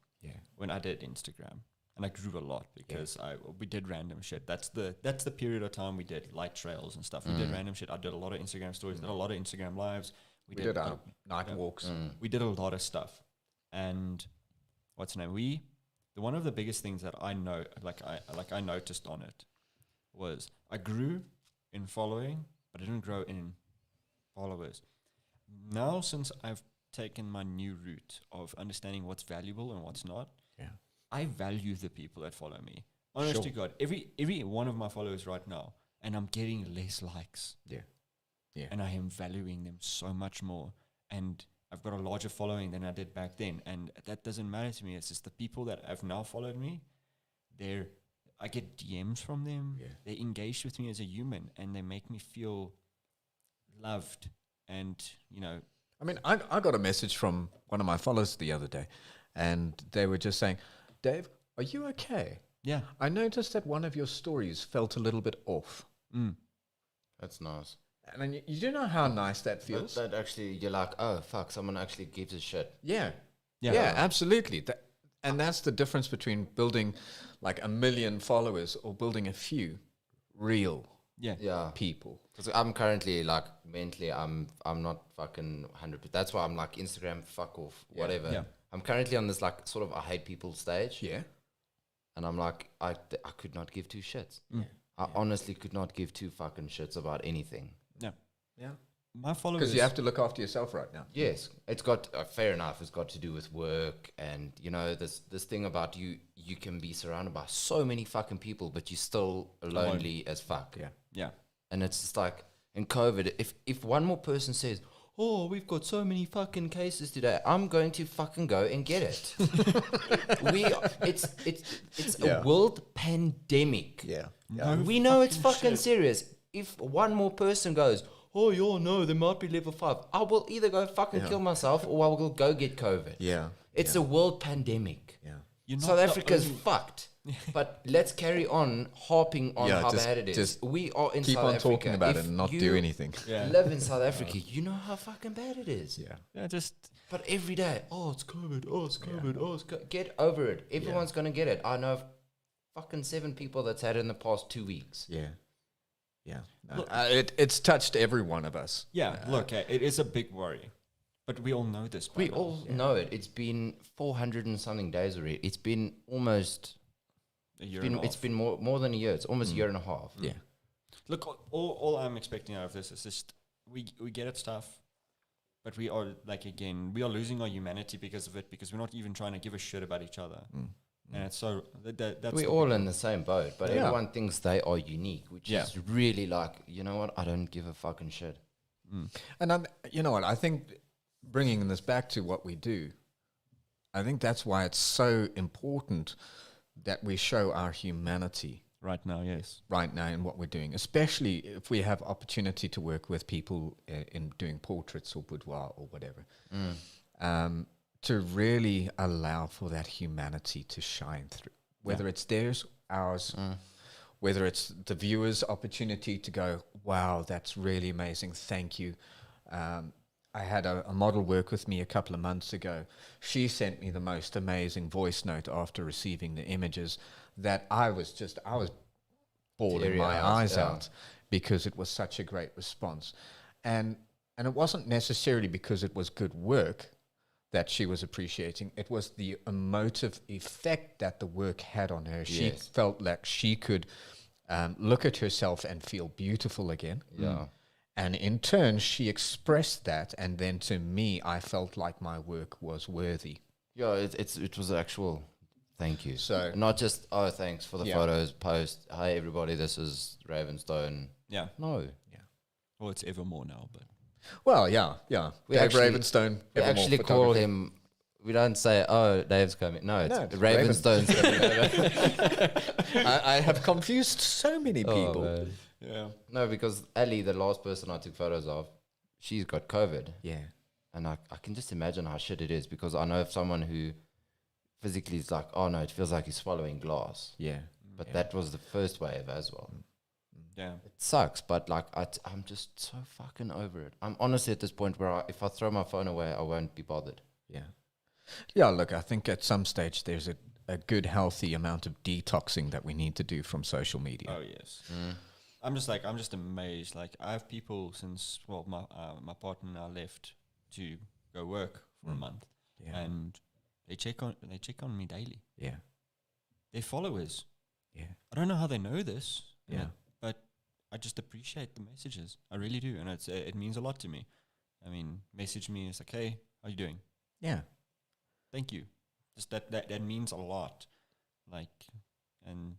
when I did Instagram, and I grew a lot because we did random shit. That's the period of time we did light trails and stuff. We did random shit. I did a lot of Instagram stories, did a lot of Instagram lives. We did our night walks. We did a lot of stuff. And what's the name? One of the biggest things that I know, I noticed on it, was I grew in following, but I didn't grow in followers. Now, since I've taken my new route of understanding what's valuable and what's not, I value the people that follow me. Honest to God, every one of my followers right now, and I'm getting less likes. Yeah. And I am valuing them so much more. And I've got a larger following than I did back then. And that doesn't matter to me. It's just the people that have now followed me, I get DMs from them. Yeah. They engage with me as a human and they make me feel loved. And, I mean, I got a message from one of my followers the other day, and they were just saying, Dave, are you okay? yeah. I noticed that one of your stories felt a little bit off. That's nice. And then you do know how nice that feels? That actually, you're like, oh, fuck, someone actually gives a shit. Yeah. Yeah. Yeah, absolutely. And that's the difference between building like 1 million followers or building a few real Yeah. people. Because I'm currently, like, mentally, I'm not fucking 100%. That's why I'm like, Instagram, fuck off, whatever. Yeah. I'm currently on this, like, sort of I hate people stage. Yeah. And I'm like, I could not give two shits. I honestly could not give two fucking shits about anything. Yeah. My followers. Because you have to look after yourself right now. Yes, it's got fair enough. It's got to do with work, and this thing about you can be surrounded by so many fucking people, but you're still lonely as fuck. Yeah. And it's just like in COVID, if one more person says, "Oh, we've got so many fucking cases today," I'm going to fucking go and get it. It's a world pandemic. Yeah. We know it's fucking serious. If one more person goes, "Oh, no, there might be level 5," I will either go fucking kill myself or I will go get COVID. Yeah. It's a world pandemic. Yeah. South Africa's fucked. But let's carry on harping on how just- bad it is. just We are in keep South on Africa. talking about it If and not you do anything. live in South Africa, you know how fucking bad it is. Yeah. But every day, oh, it's COVID, oh, it's COVID, oh, it's COVID. Get over it. Everyone's going to get it. I know fucking 7 people that's had it in the past 2 weeks. Yeah. No, it's touched every one of us. Yeah. Look, it is a big worry. But we all know this. by We now. all know it. It's been 400 and something days already. It's been almost, A year and a it's half. been more than a year. It's almost a year and a half. Yeah. Look, all I'm expecting out of this is just we get it stuff, but we are we are losing our humanity because of it, because we're not even trying to give a shit about each other. And it's so that's We're all in the same boat, but Yeah. everyone thinks they are unique, which is really like, you know what? I don't give a fucking shit. And you know what? I think bringing this back to what we do, I think that's why it's so important that we show our humanity right now. Yes. right now in what we're doing, especially if we have opportunity to work with people in doing portraits or boudoir or whatever, to really allow for that humanity to shine through, whether it's theirs, ours, whether it's the viewer's opportunity to go, wow, that's really amazing, thank you. I had a model work with me a couple of months ago. She sent me the most amazing voice note after receiving the images that I was bawling Teary my eyes, eyes yeah. out because it was such a great response. And it wasn't necessarily because it was good work that she was appreciating. It was the emotive effect that the work had on her. She Yes. felt like she could look at herself and feel beautiful again. Yeah. And in turn, she expressed that. And then to me, I felt like my work was worthy. Yeah, it was actual thank you. So- not just, oh, thanks for the Yeah. photos, post, hi everybody, this is Ravenstone. Yeah. No. Well, it's Evermore now, but Well, yeah. We Dave actually- Ravenstone. We Evermore actually call Photography. him, we don't say, oh, Dave's coming. No, it's it's Ravenstone's coming over. I have confused so many people. Oh, man. yeah. No, because Ali, the last person I took photos of, she's got COVID. Yeah. And I can just imagine how shit it is, because I know of someone who physically is like, oh no, it feels like he's swallowing glass. Yeah. But that was the first wave as well. Yeah. It sucks, but like I'm just so fucking over it. I'm honestly at this point where if I throw my phone away, I won't be bothered. Yeah. Yeah, look, I think at some stage there's a good, healthy amount of detoxing that we need to do from social media. Oh yes. I'm just amazed. Like I have people since my partner and I left to go work for a month, and they check on me daily. Yeah. They're followers. Yeah. I don't know how they know this. Yeah. But I just appreciate the messages. I really do, and it means a lot to me. I mean, message me. It's like, hey, how you doing? Yeah. Thank you. Just that means a lot. Like, and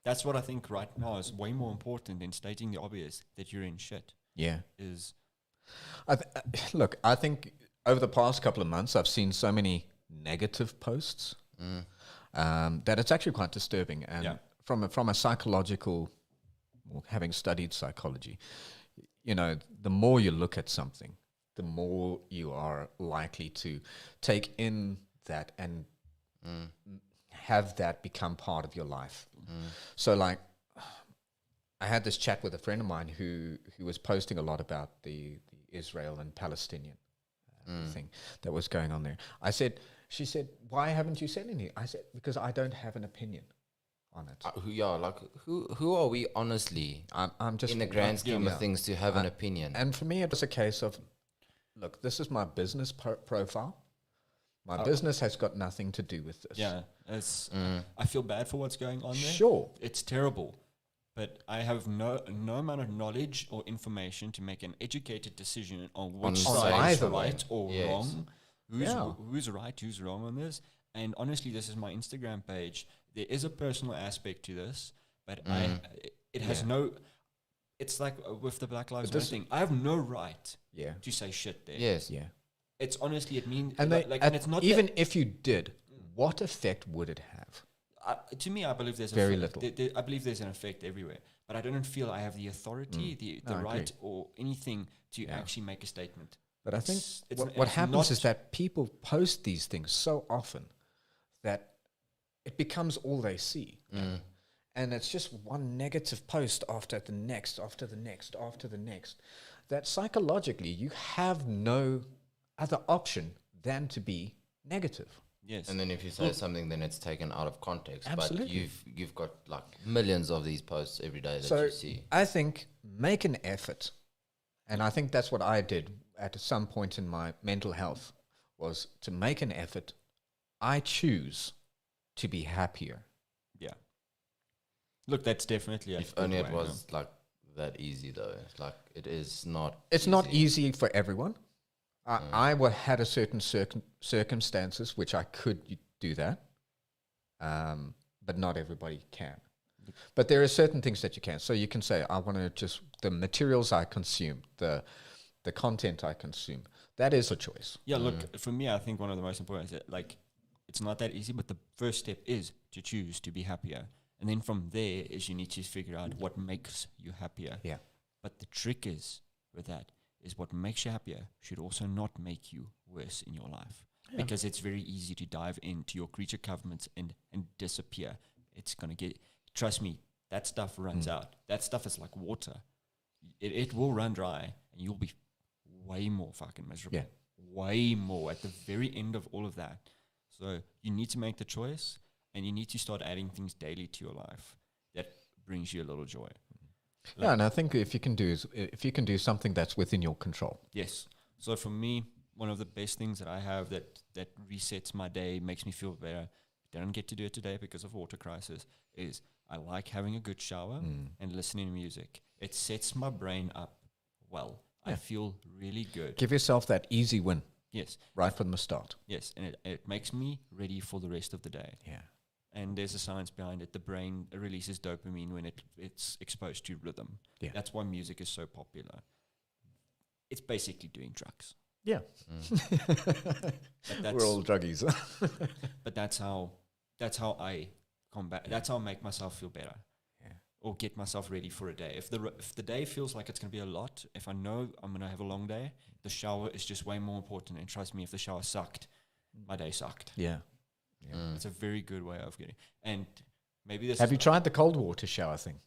that's what I think right now is way more important than stating the obvious that you're in shit. Yeah. Is look, I think over the past couple of months, I've seen so many negative posts that it's actually quite disturbing. And from a psychological, or having studied psychology, you know, the more you look at something, the more you are likely to take in that and have that become part of your life. So like, I had this chat with a friend of mine who was posting a lot about the Israel and Palestinian thing that was going on there. She said, why haven't you said anything? I said, because I don't have an opinion on it. Who are we honestly? I'm just in the grand scheme of things to have an opinion. And for me, it was a case of, look, this is my business profile. My business has got nothing to do with this. yeah. It's I feel bad for what's going on there. Sure. It's terrible. But I have no amount of knowledge or information to make an educated decision on which side is right or wrong. Who's right, who's wrong on this. And honestly, this is my Instagram page. There is a personal aspect to this, but it has no... It's like with the Black Lives Matter thing. I have no right to say shit there. Yes. Yeah. It's honestly, it means... And, and it's not even if you did, what effect would it have? To me, I believe there's very little. I believe there's an effect everywhere, but I don't feel I have the authority, the right, or anything to actually make a statement. But I think what happens is that people post these things so often that it becomes all they see, and it's just one negative post after the next, after the next, after the next. That psychologically, you have no other option than to be negative. Yes. And then if you say something, then it's taken out of context. Absolutely. But you've got like millions of these posts every day that you see. I think make an effort, and I think that's what I did at some point in my mental health, was to make an effort. I choose to be happier. Yeah. Look, that's definitely if only it was like that easy though. Like it is not. It's not easy for everyone. I had a certain circumstances which I could do that, but not everybody can. But there are certain things that you can. So you can say, I want to just, the materials I consume, the content I consume, that is a choice. Yeah, look, for me, I think one of the most important is that, like, it's not that easy, but the first step is to choose to be happier. And then from there is you need to figure out what makes you happier. Yeah. But the trick is with that is what makes you happier should also not make you worse in your life. Yeah. Because it's very easy to dive into your creature governments and disappear. It's going to get, trust me, that stuff runs out. That stuff is like water. It will run dry and you'll be way more fucking miserable. Yeah. Way more at the very end of all of that. So you need to make the choice and you need to start adding things daily to your life that brings you a little joy. Yeah, and I think if you can do something that's within your control. Yes. So for me, one of the best things that I have that resets my day, makes me feel better, didn't get to do it today because of water crisis, is I like having a good shower and listening to music. It sets my brain up well. Yeah. I feel really good. Give yourself that easy win. Yes. Right from the start. Yes, and it makes me ready for the rest of the day. Yeah. And there's a science behind it. The brain releases dopamine when it's exposed to rhythm. Yeah. That's why music is so popular. It's basically doing drugs. Yeah. We're all druggies. But that's how I combat. That's how I make myself feel better. Yeah. Or get myself ready for a day. If the day feels like it's going to be a lot, if I know I'm going to have a long day, the shower is just way more important. And trust me, if the shower sucked, my day sucked. Yeah. It's a very good way of getting. And maybe this. Have you tried the cold water shower thing?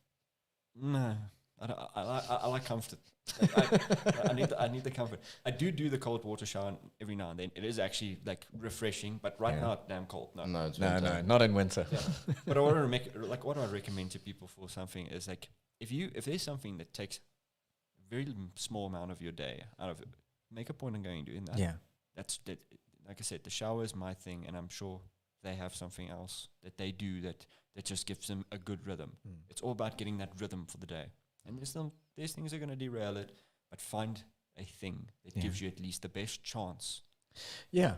No, I like comfort. I need the comfort. I do the cold water shower every now and then. It is actually like refreshing, but right now it's damn cold. No, it's No, winter. not in winter. Yeah. But I want to make what I recommend to people for something is like if there's something that takes a very small amount of your day out of it, make a point in going and doing that. Yeah. That's that. Like I said, the shower is my thing, and I'm sure they have something else that they do that just gives them a good rhythm. It's all about getting that rhythm for the day. And there's things that are going to derail it, but find a thing that gives you at least the best chance. Yeah.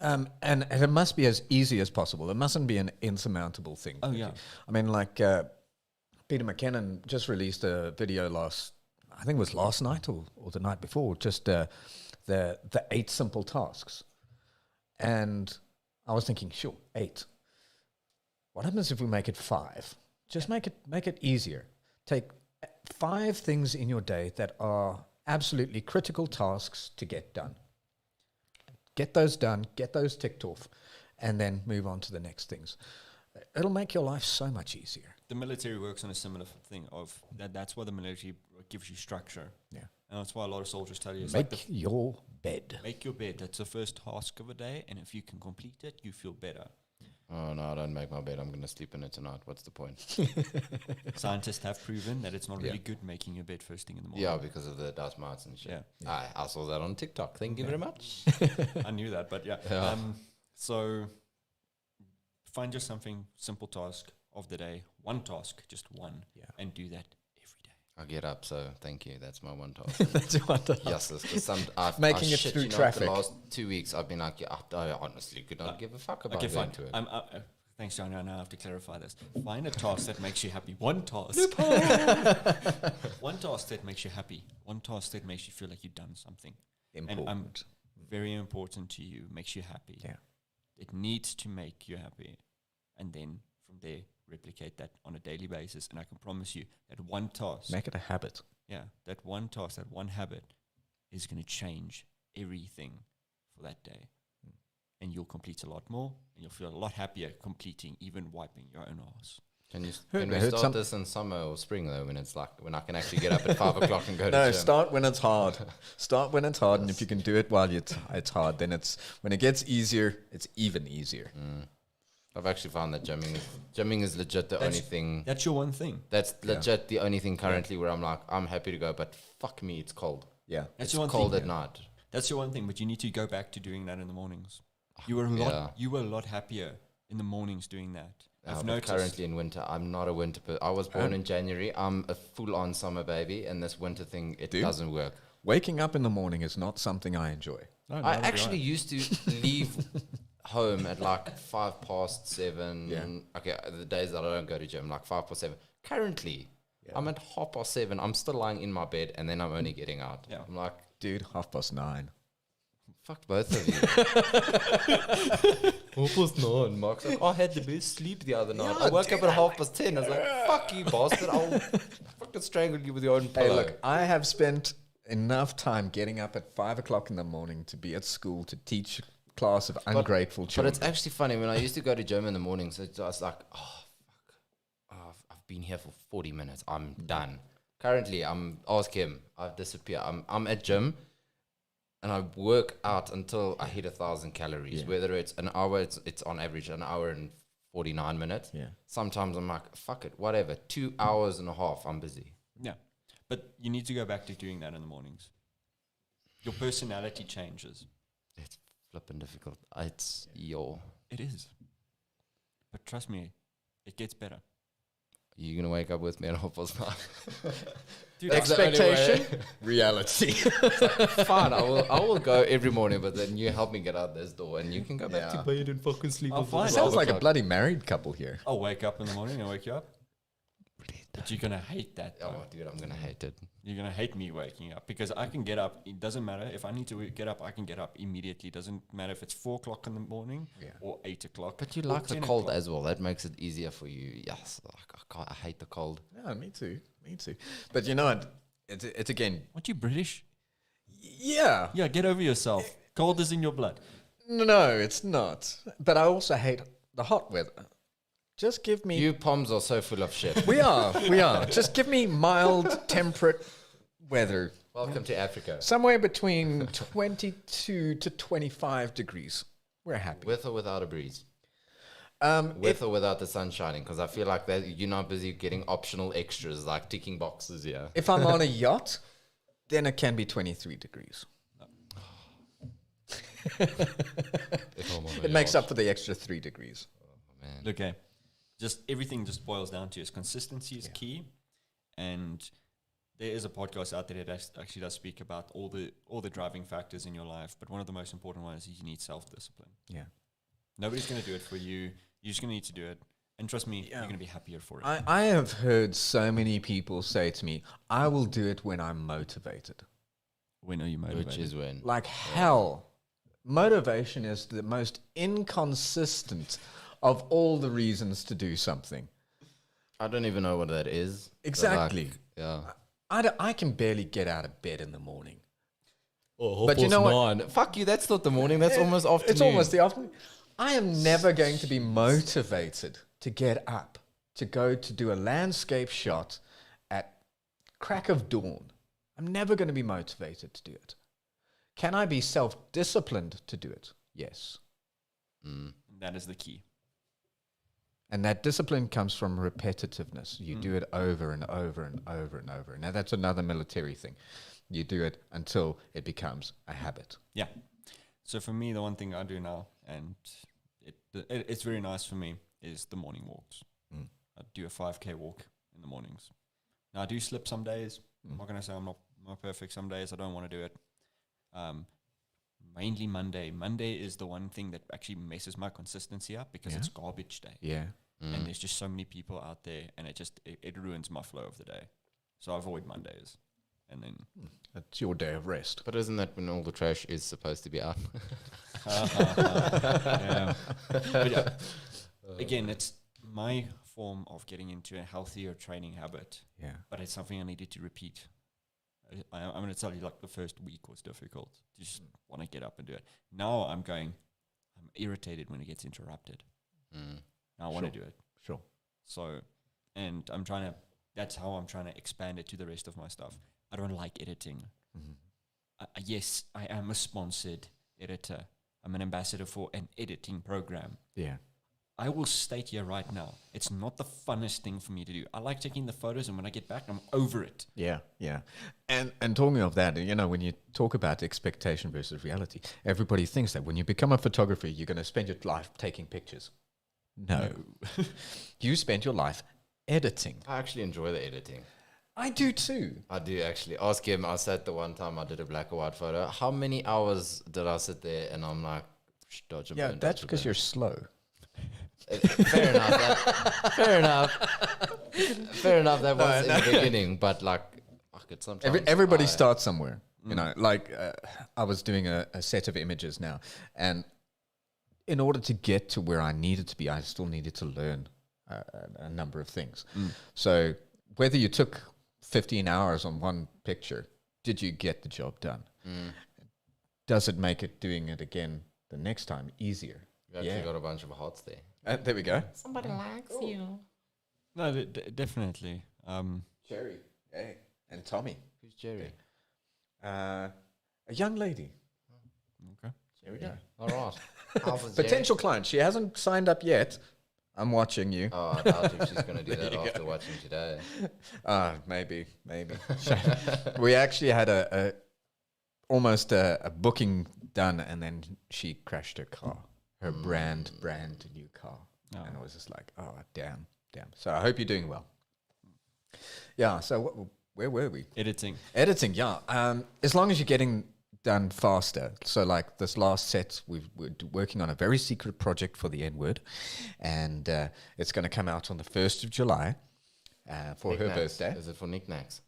And it must be as easy as possible. It mustn't be an insurmountable thing. Oh, yeah. I mean, like Peter McKinnon just released a video I think it was last night or the night before, just the 8 simple tasks. And I was thinking, sure, 8. What happens if we make it 5? Just make it easier. Take 5 things in your day that are absolutely critical tasks to get done. Get those done, get those ticked off, and then move on to the next things. It'll make your life so much easier. The military works on a similar thing of that's why the military gives you structure. Yeah. And that's why a lot of soldiers tell you, Make your bed. make your bed. That's the first task of a day, and if you can complete it, you feel better. Oh no, I don't make my bed. I'm gonna sleep in it tonight. What's the point? Scientists have proven that it's not Yeah. really good making your bed first thing in the morning. Yeah, because of the dust mites and shit. Yeah. I saw that on TikTok. Thank you very much. I knew that, but yeah. Yeah. So find just something, simple task of the day, one task, just one, and do that every day. I get up, so thank you. That's my one task. That's what Yes, Making it shit through you not, traffic. The last 2 weeks, I've been like, I honestly could not give a fuck about Okay, going fine. to it. Thanks, Johnny. I now have to clarify this. Find a task that makes you happy. One task. One task that makes you happy. One task that makes you feel like you've done something. important. Very important to you, makes you happy. Yeah. It needs to make you happy. And then from there, replicate that on a daily basis. And I can promise you that one task, Make it a habit. that one task, that one habit is going to change everything for that day. And you'll complete a lot more, and you'll feel a lot happier completing, even wiping your own ass. Can Heard we some- start this in summer or spring though, when it's like when I can actually get up at 5 o'clock and go to No, gym? start when it's hard. Start when it's hard, and if you can do it while it's hard, then when it gets easier, it's even easier. I've actually found that gymming is legit the only thing. That's your one thing. That's legit the only thing currently where I'm like, I'm happy to go, but fuck me, it's cold. Yeah. That's It's your one cold thing. at night. That's your one thing, but you need to go back to doing that in the mornings. You were a lot happier in the mornings doing that. I've But noticed. currently in winter, I'm not a winter person. I was born in January. I'm a full-on summer baby, and this winter thing, it doesn't work. Waking up in the morning is not something I enjoy. I actually used to leave home at like 7:05. Yeah. Okay, the days that I don't go to gym, like 7:05. Currently, I'm at 7:30. I'm still lying in my bed, and then I'm only getting out. Yeah. I'm like, Dude, 9:30. fuck both of you. 9:30. Mark's like, I had the best sleep the other night. Yeah, I woke up dude, at 10:30. I was like, fuck you, bastard. I'll fucking strangle you with your own pillow. Hey, look, I have spent enough time getting up at 5 o'clock in the morning to be at school to teach a class of ungrateful But children. it's actually funny, when I used to go to gym in the morning, so I was like, oh, fuck. Oh, I've been here for 40 minutes. I'm done. Currently, ask him. I've disappeared. I'm at gym, and I work out until I hit 1,000 calories. Yeah. Whether it's an hour, it's on average an hour and 49 minutes. Yeah. Sometimes I'm like, fuck it, whatever. 2 hours and a half, I'm busy. Yeah. But you need to go back to doing that in the mornings. Your personality changes. It's flipping difficult. It It is. But trust me, it gets better. you're gonna wake up with me at 9:30. Dude, That's the only way. Expectation, reality. Fine, I will go every morning, but then you help me get out this door, and you can go back to Yeah. bed and fucking sleep. Oh, until fine. 12 Sounds like a o'clock. bloody married couple here. I'll wake up in the morning and wake you up. But you're going to hate that. Oh, though. dude, I'm gonna hate it. You're going to hate me waking up because I can get up. It doesn't matter. If I need to get up, I can get up immediately. It doesn't matter if it's 4 o'clock in the morning or 8 o'clock. But you or like the 10 cold o'clock. as well. That makes it easier for you. Yes, I hate the cold. Yeah, me too. But you know what? It's again, Aren't you British? yeah. Yeah, get over yourself. Cold is in your blood. No, it's not. But I also hate the hot weather. Just give me... You Poms are so full of shit. We are. Just give me mild, temperate weather. Welcome to Africa. Somewhere between 22 to 25 degrees. We're happy. With or without a breeze? With With or without the sun shining? Because I feel like that you're not busy getting optional extras like ticking boxes here. If I'm on a yacht, then it can be 23 degrees. It makes up for the extra 3 degrees. Man. Okay. Just everything just boils down to is consistency is key. And there is a podcast out there that actually does speak about all the driving factors in your life. But one of the most important ones is you need self-discipline. Yeah. Nobody's going to do it for you. You're just going to need to do it. And trust me, you're going to be happier for it. I have heard so many people say to me, I will do it when I'm motivated. When are you motivated? Which is when. Like hell. Motivation is the most inconsistent of all the reasons to do something. I don't even know what that is. Exactly. Yeah. I can barely get out of bed in the morning. Oh, But you know what? Fuck you, that's not the morning, that's almost afternoon. It's almost the afternoon. I am never going to be motivated to get up, to go to do a landscape shot at crack of dawn. I'm never going to be motivated to do it. Can I be self-disciplined to do it? Yes. That is the key. And that discipline comes from repetitiveness. You do it over and over and over and over. Now, that's another military thing. You do it until it becomes a habit. Yeah. So for me, the one thing I do now, and it's very nice for me, is the morning walks. I do a 5K walk in the mornings. Now, I do slip some days. I'm not going to say I'm not perfect. Some days I don't want to do it. Mainly Monday. Monday is the one thing that actually messes my consistency up because it's garbage day. Yeah. And there's just so many people out there, and it ruins my flow of the day. So I avoid Mondays. And then It's your day of rest. But isn't that when all the trash is supposed to be out? yeah. But yeah, again, it's my form of getting into a healthier training habit, Yeah. but it's something I needed to repeat. I'm going to tell you, like, the first week was difficult. Just want to get up and do it. Now I'm irritated when it gets interrupted. Now I want to do it. Sure. So, and that's how I'm trying to expand it to the rest of my stuff. I don't like editing. Yes, I am a sponsored editor. I'm an ambassador for an editing program. Yeah. I will state here right now, it's not the funnest thing for me to do. I like taking the photos, and when I get back, I'm over it. Yeah, yeah. And talking of that, you know, when you talk about expectation versus reality, everybody thinks that when you become a photographer, you're going to spend your life taking pictures. No. You spend your life editing. I actually enjoy the editing. I do too. I do actually. Ask him, I sat the one time I did a black and white photo. How many hours did I sit there? And I'm like, dodge a Yeah, burn, that's dodge a because burn. you're slow. Fair enough. Fair enough. Fair enough. That was in the beginning, but like, I could sometimes. Everybody starts somewhere. You know, like I was doing a set of images now, and in order to get to where I needed to be, I still needed to learn a number of things. So whether you took 15 hours on one picture, did you get the job done? Does it make it doing it again the next time easier? You actually got a bunch of hearts there. There we go. Somebody likes you. No, definitely. Jerry, hey, and Tommy. Who's Jerry? A young lady. Okay. There we go. All right. How's the Potential client. She hasn't signed up yet. I'm watching you. Oh, I doubt if she's going to do that after watching today. Maybe. We actually had almost a booking done, and then she crashed her car, her brand new car, and I was just like, oh damn. So I hope you're doing well. Yeah. So where were we? Editing. Yeah. As long as you're getting done faster. So like this last set, we're working on a very secret project for the N-word, and it's going to come out on the 1st of July for her birthday. Is it for knickknacks?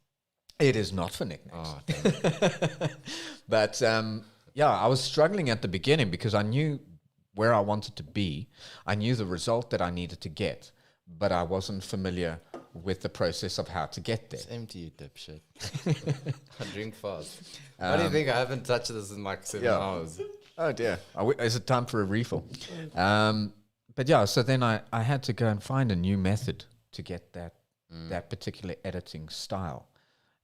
It is not for knickknacks. Oh, damn. But I was struggling at the beginning because I knew where I wanted to be. I knew the result that I needed to get, but I wasn't familiar with the process of how to get there. It's empty, you dipshit. I drink fast. What do you think? I haven't touched this in like 7 hours. Oh dear. Is it time for a refill? but yeah, so then I had to go and find a new method to get that particular editing style.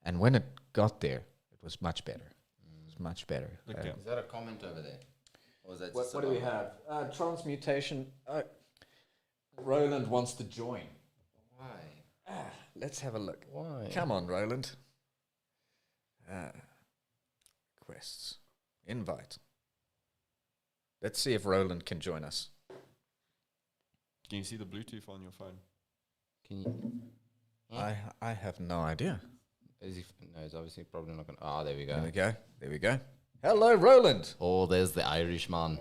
And when it got there, it was much better. It was much better. Okay. Is that a comment over there? Or is that What do we have? Transmutation. Roland wants to join. Why? Let's have a look. Why? Come on, Roland. Requests. Invite. Let's see if Roland can join us. Can you see the Bluetooth on your phone? Can you? I have no idea. No, it's obviously probably not going to. There we go. There we go. There we go. Hello, Roland. Oh, there's the Irishman.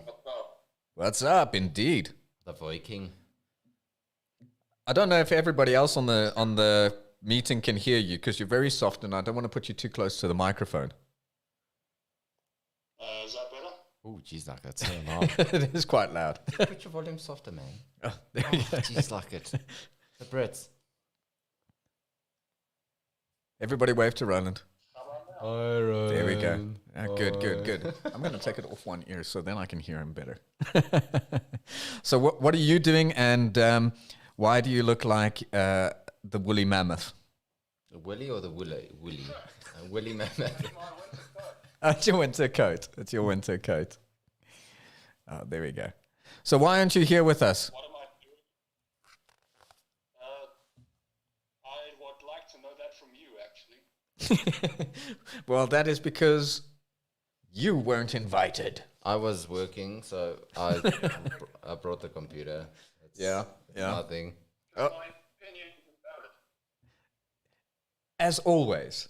What's up? Indeed. The Viking. I don't know if everybody else on the meeting can hear you because you're very soft, and I don't want to put you too close to the microphone. Is that better? Oh, jeez, like that's so loud. It is quite loud. Put your volume softer, man. Oh, there we go. Jeez, like it. The Brits. Everybody wave to Roland. There we go. Good, good, Hi. good. I'm going to take it off one ear so then I can hear him better. So what are you doing, and why do you look like the woolly mammoth? The Willy or the Willy? Willy. Willy Mammoth. It's your winter coat. It's your winter coat. Oh, there we go. So why aren't you here with us? What am I doing? I would like to know that from you, actually. Well, that is because you weren't invited. I was working, so I brought the computer. It's Yeah. nothing. Oh. My opinion about it. As always.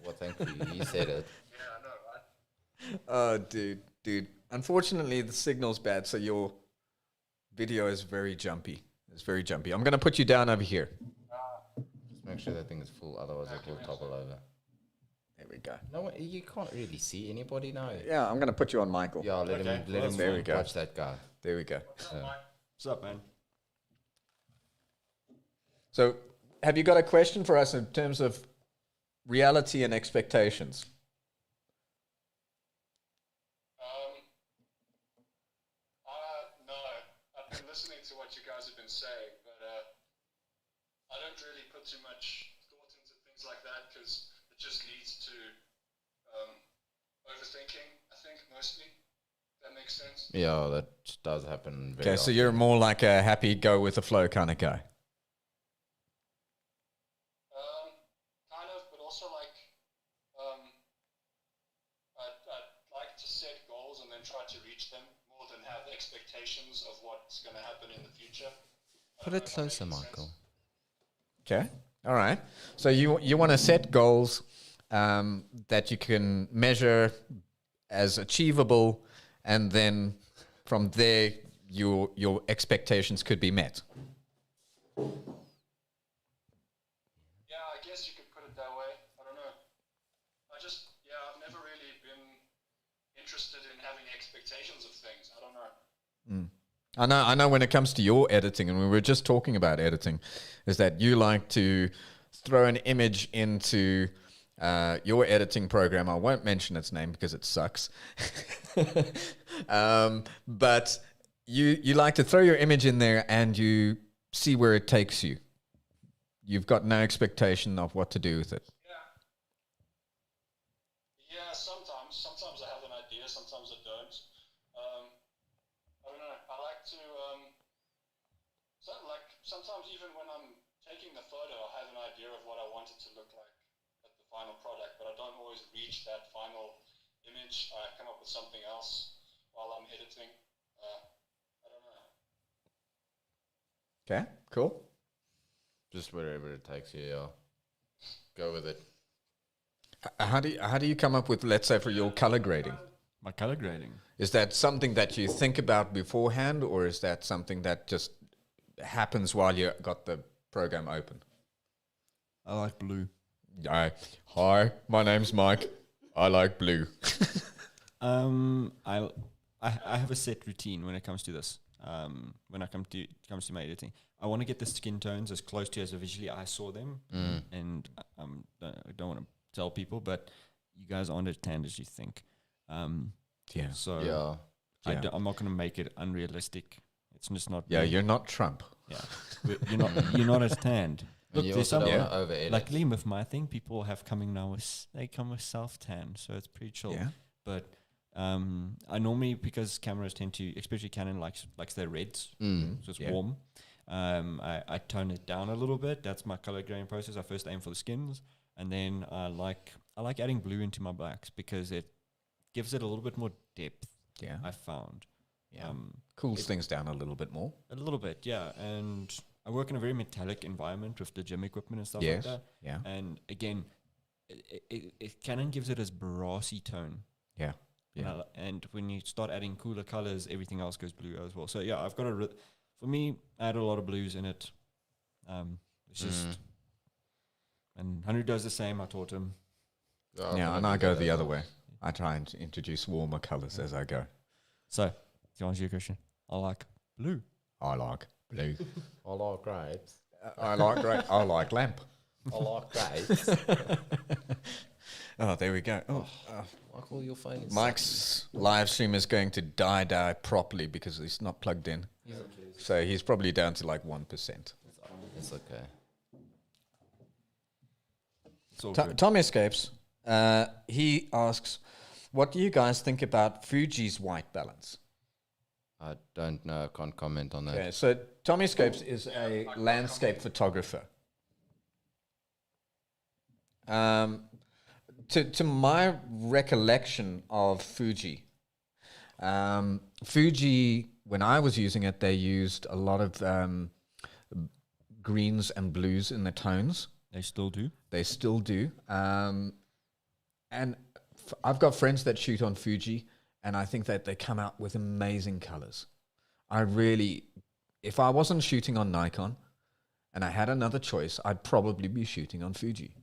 Well, thank you. You said it. Yeah, I know, right? Oh, dude. Unfortunately, the signal's bad, so your video is very jumpy. It's very jumpy. I'm going to put you down over here. Just make sure that thing is full, otherwise it will topple over. There we go. No, you can't really see anybody now. Yeah, I'm going to put you on Michael. Yeah, let Okay, him. Let well, him. there we go. Watch that guy. There we go. What's up, man? So, have you got a question for us in terms of reality and expectations? No. I've been listening to what you guys have been saying, but I don't really put too much thought into things like that because it just leads to overthinking, I think, mostly. If that makes sense. Yeah, that does happen. Very Okay, so often. you're more like a happy, go with the flow kind of guy. Kind of, but also like I'd like to set goals and then try to reach them more than have expectations of what's going to happen in the future. I Put don't it know if that closer, makes Michael. sense. Okay, all right. So you want to set goals that you can measure as achievable, and then from there your expectations could be met. Yeah, I guess you could put it that way. I don't know. I've never really been interested in having expectations of things. I don't know. I know when it comes to your editing, and we were just talking about editing, is that you like to throw an image into your editing program. I won't mention its name because it sucks. But you like to throw your image in there and you see where it takes you. You've got no expectation of what to do with it. Yeah, sometimes. Sometimes I have an idea, sometimes I don't. I don't know. I like to, sometimes even when I'm taking the photo, I have an idea of what I want it to look like at the final product, but I don't always reach that final image. I come up with something else while I'm editing. I don't know. Okay, cool. Just wherever it takes you. Yeah. Go with it. How do you come up with, let's say, for your color grading? My color grading. Is that something that you think about beforehand, or is that something that just happens while you got the program open? I like blue. Hi, my name's Mike. I like blue. I have a set routine when it comes to this. When it comes to my editing, I want to get the skin tones as close to as visually I saw them, and I don't want to tell people, but you guys aren't as tanned as you think. Yeah. So Yeah. I'm not going to make it unrealistic. It's just not. Yeah, you're not Trump. Yeah, you're not as tanned. Look, you there's also some don't wanna over-edit. luckily with my thing, people have coming now they come with self tan, so it's pretty chill. Yeah. But I normally, because cameras tend to, especially Canon likes their reds, so it's warm. I tone it down a little bit. That's my color grading process. I first aim for the skins, and then I like adding blue into my blacks because it gives it a little bit more depth. Yeah. I found. Yeah. Cools things down a little bit more. A little bit, yeah. And I work in a very metallic environment with the gym equipment and stuff like Yes. that. Yeah. And again, Canon gives it as brassy tone. Yeah. Yeah. And when you start adding cooler colors, everything else goes blue as well. So yeah, I've got for me, I add a lot of blues in it. It's just, and Henry does the same. I taught him. Yeah, and I go the other way. I try and introduce warmer colors as I go. So, to answer your question, I like blue. I like blue. I like grapes. I like great. I like lamp. I like grapes. Oh, there we go. Oh, Michael, your phone is... Mike's live stream is going to die properly because it's not plugged in. So he's probably down to like 1%. It's okay. It's all good. Tom Escapes, he asks, what do you guys think about Fuji's white balance? I don't know. I can't comment on that. Okay, so Tom Escapes is a landscape photographer. To my recollection of Fuji, when I was using it, they used a lot of greens and blues in the tones. They still do. They still do. And I've got friends that shoot on Fuji, and I think that they come out with amazing colors. If I wasn't shooting on Nikon and I had another choice, I'd probably be shooting on Fuji.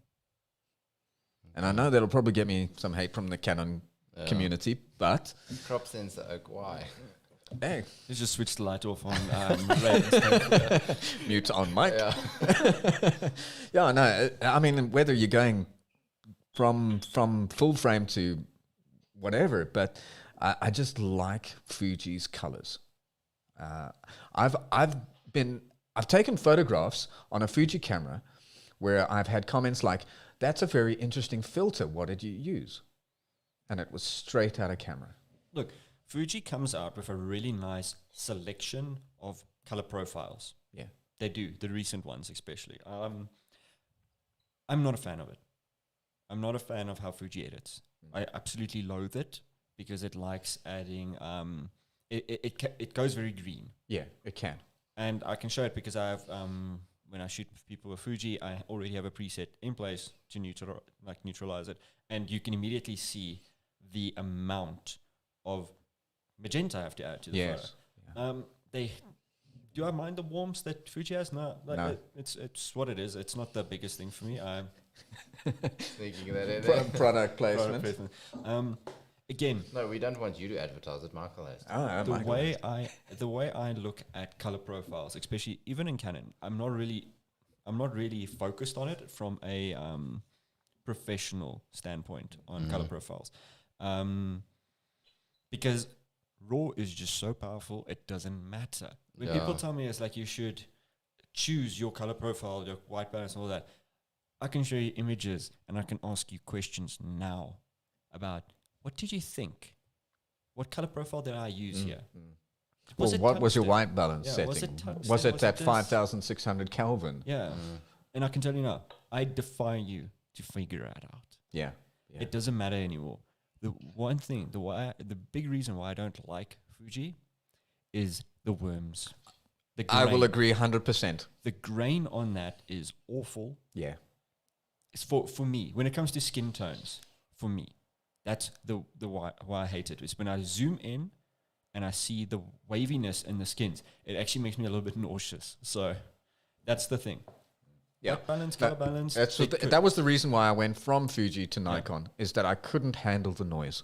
And I know that'll probably get me some hate from the Canon community, but... Crop sensor oak, why? Hey. Let's just switch the light off on red. Mute on mic. Yeah. Yeah, no, I mean, whether you're going from full frame to whatever, but I just like Fuji's colors. I've taken photographs on a Fuji camera where I've had comments like, "That's a very interesting filter. What did you use?" And it was straight out of camera. Look, Fuji comes out with a really nice selection of color profiles. Yeah, they do, the recent ones especially. I'm not a fan of it. I'm not a fan of how Fuji edits. I absolutely loathe it because it likes adding. It goes very green. Yeah, it can. And I can show it because I have when I shoot with people with Fuji, I already have a preset in place to neutralize it, and you can immediately see the amount of magenta I have to add to the photo. Do I mind the warmth that Fuji has? No, No. It's what it is. It's not the biggest thing for me. I'm Thinking that Product placement. Again, No, we don't want you to advertise it. Michael has to. the way I look at color profiles, especially even in Canon, I'm not really focused on it from a professional standpoint on color profiles, because RAW is just so powerful. It doesn't matter. When people tell me it's like you should choose your color profile, your white balance, and all that, I can show you images and I can ask you questions now about what did you think? What color profile did I use here? Well, what was your white balance Yeah, setting? was it tungsten? Was it Was at it this? 5,600 Kelvin? Yeah. And I can tell you now, I defy you to figure it out. Yeah. It doesn't matter anymore. The one thing, the big reason why I don't like Fuji is the worms. The I will grain. agree 100%. The grain on that is awful. Yeah. It's for me, when it comes to skin tones, for me, that's the why I hate it. Is when I zoom in and I see the waviness in the skins, it actually makes me a little bit nauseous. So that's the thing. Yeah. White balance, color balance. That was the reason why I went from Fuji to Nikon, is that I couldn't handle the noise.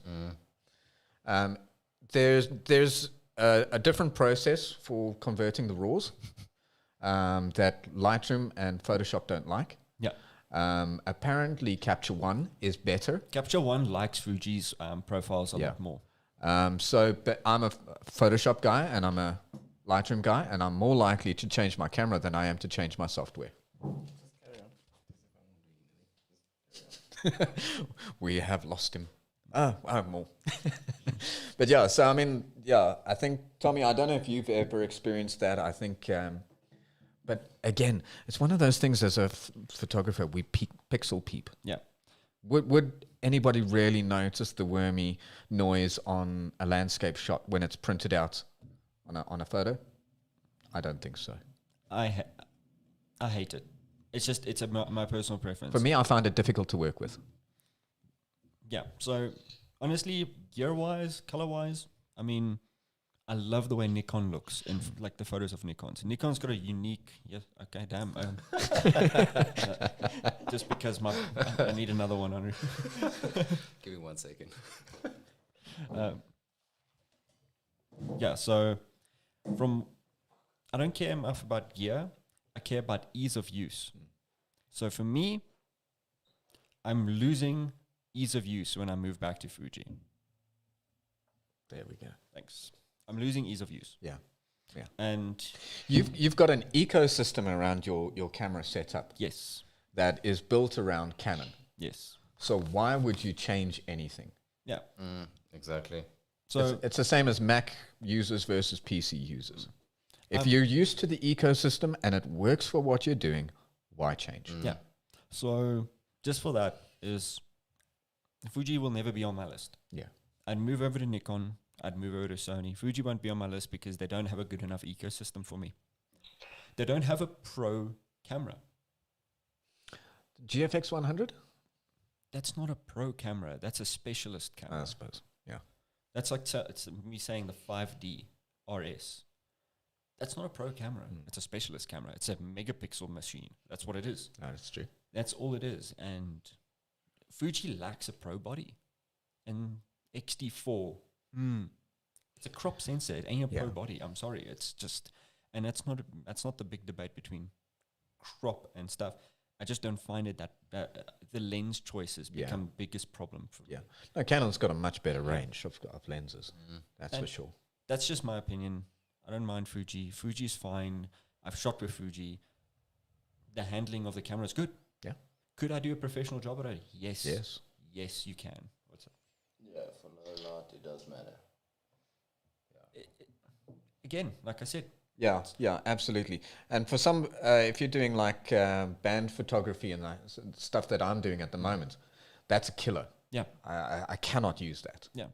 There's a different process for converting the RAWs that Lightroom and Photoshop don't like. Yeah. Apparently Capture One is better. Capture One likes Fuji's profiles a lot more. But I'm a Photoshop guy and I'm a Lightroom guy, and I'm more likely to change my camera than I am to change my software. We have lost him. More. But yeah, so I mean, yeah, I think, Tommy, I don't know if you've ever experienced that. I think, but again, it's one of those things as a photographer, we pixel peep. Yeah. Would anybody really notice the wormy noise on a landscape shot when it's printed out on a photo? I don't think so. I hate it. It's my personal preference. For me, I find it difficult to work with. Yeah. So honestly, gear-wise, color-wise, I mean, I love the way Nikon looks in like the photos of Nikon. So Nikon's got a unique. Yes. Okay. Damn. Just because I need another one. Henry. Give me 1 second. Yeah. So I don't care enough about gear. I care about ease of use. So for me, I'm losing ease of use when I move back to Fuji. There we go. Thanks. I'm losing ease of use. Yeah. Yeah. And You've got an ecosystem around your camera setup yes. that is built around Canon. Yes. So why would you change anything? Yeah. Exactly. So It's the same as Mac users versus PC users. If you're used to the ecosystem and it works for what you're doing, why change? yeah. So just for that is Fuji will never be on my list. Yeah. I'd move over to Nikon. I'd move over to Sony. Fuji won't be on my list because they don't have a good enough ecosystem for me. They don't have a pro camera. GFX 100? That's not a pro camera. That's a specialist camera. I suppose. Yeah. That's like it's me saying the 5D RS. That's not a pro camera. It's a specialist camera. It's a megapixel machine. That's what it is. No, that's true. That's all it is. And Fuji lacks a pro body. And XT4, it's a crop sensor. It ain't a pro body. I'm sorry. It's just, and that's not the big debate between crop and stuff. I just don't find it that the lens choices become biggest problem for Yeah. No, Canon's got a much better range of lenses. That's And for sure. That's just my opinion. I don't mind Fuji. Fuji's fine. I've shot with Fuji. The handling of the camera is good. Yeah. Could I do a professional job at it? Yes. Yes. Yes, you can. What's up? Yeah, for low light, it does matter. Again, like I said, Yeah, yeah, absolutely. And for some, if you're doing like band photography and stuff that I'm doing at the moment, that's a killer. yeah, I cannot use that. yeah.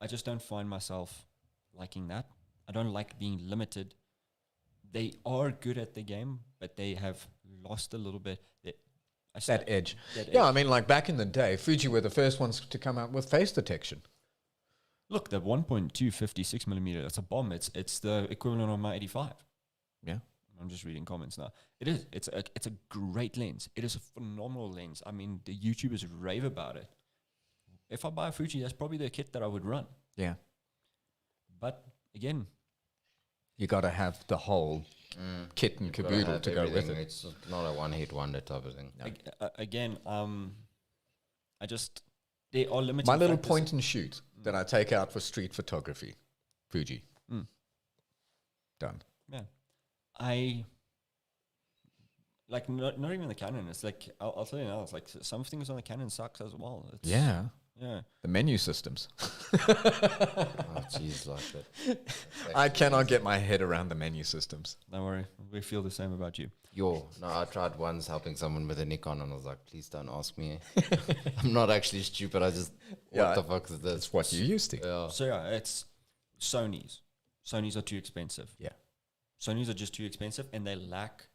I just don't find myself liking that. I don't like being limited. They are good at the game, but they have lost a little bit. That edge. That Yeah, edge. I mean, like back in the day, Fuji were the first ones to come out with face detection. Look, the 1.256 millimeter, that's a bomb. It's the equivalent of my 85. Yeah. I'm just reading comments now. It is. It's a great lens. It is a phenomenal lens. I mean, the YouTubers rave about it. If I buy a Fuji, that's probably the kit that I would run. Yeah. But again, You got to have the whole kit and caboodle to go with it. It's not a one-hit wonder type of thing. again, they are limited. My little point and shoot that I take out for street photography, Fuji. Done. Yeah, I like not even the Canon. It's like I'll tell you now. It's like some things on the Canon sucks as well. It's, Yeah. yeah. The menu systems. Oh, jeez, like that. I cannot get my head around the menu systems. Don't worry, we feel the same about you. No, I tried once helping someone with a Nikon and I was like, please don't ask me. I'm not actually stupid. I just, Yeah, what the fuck is this? That's what you used to. Yeah. So yeah, it's Sony's. Sony's are too expensive. Yeah. Sony's are just too expensive, and they lack.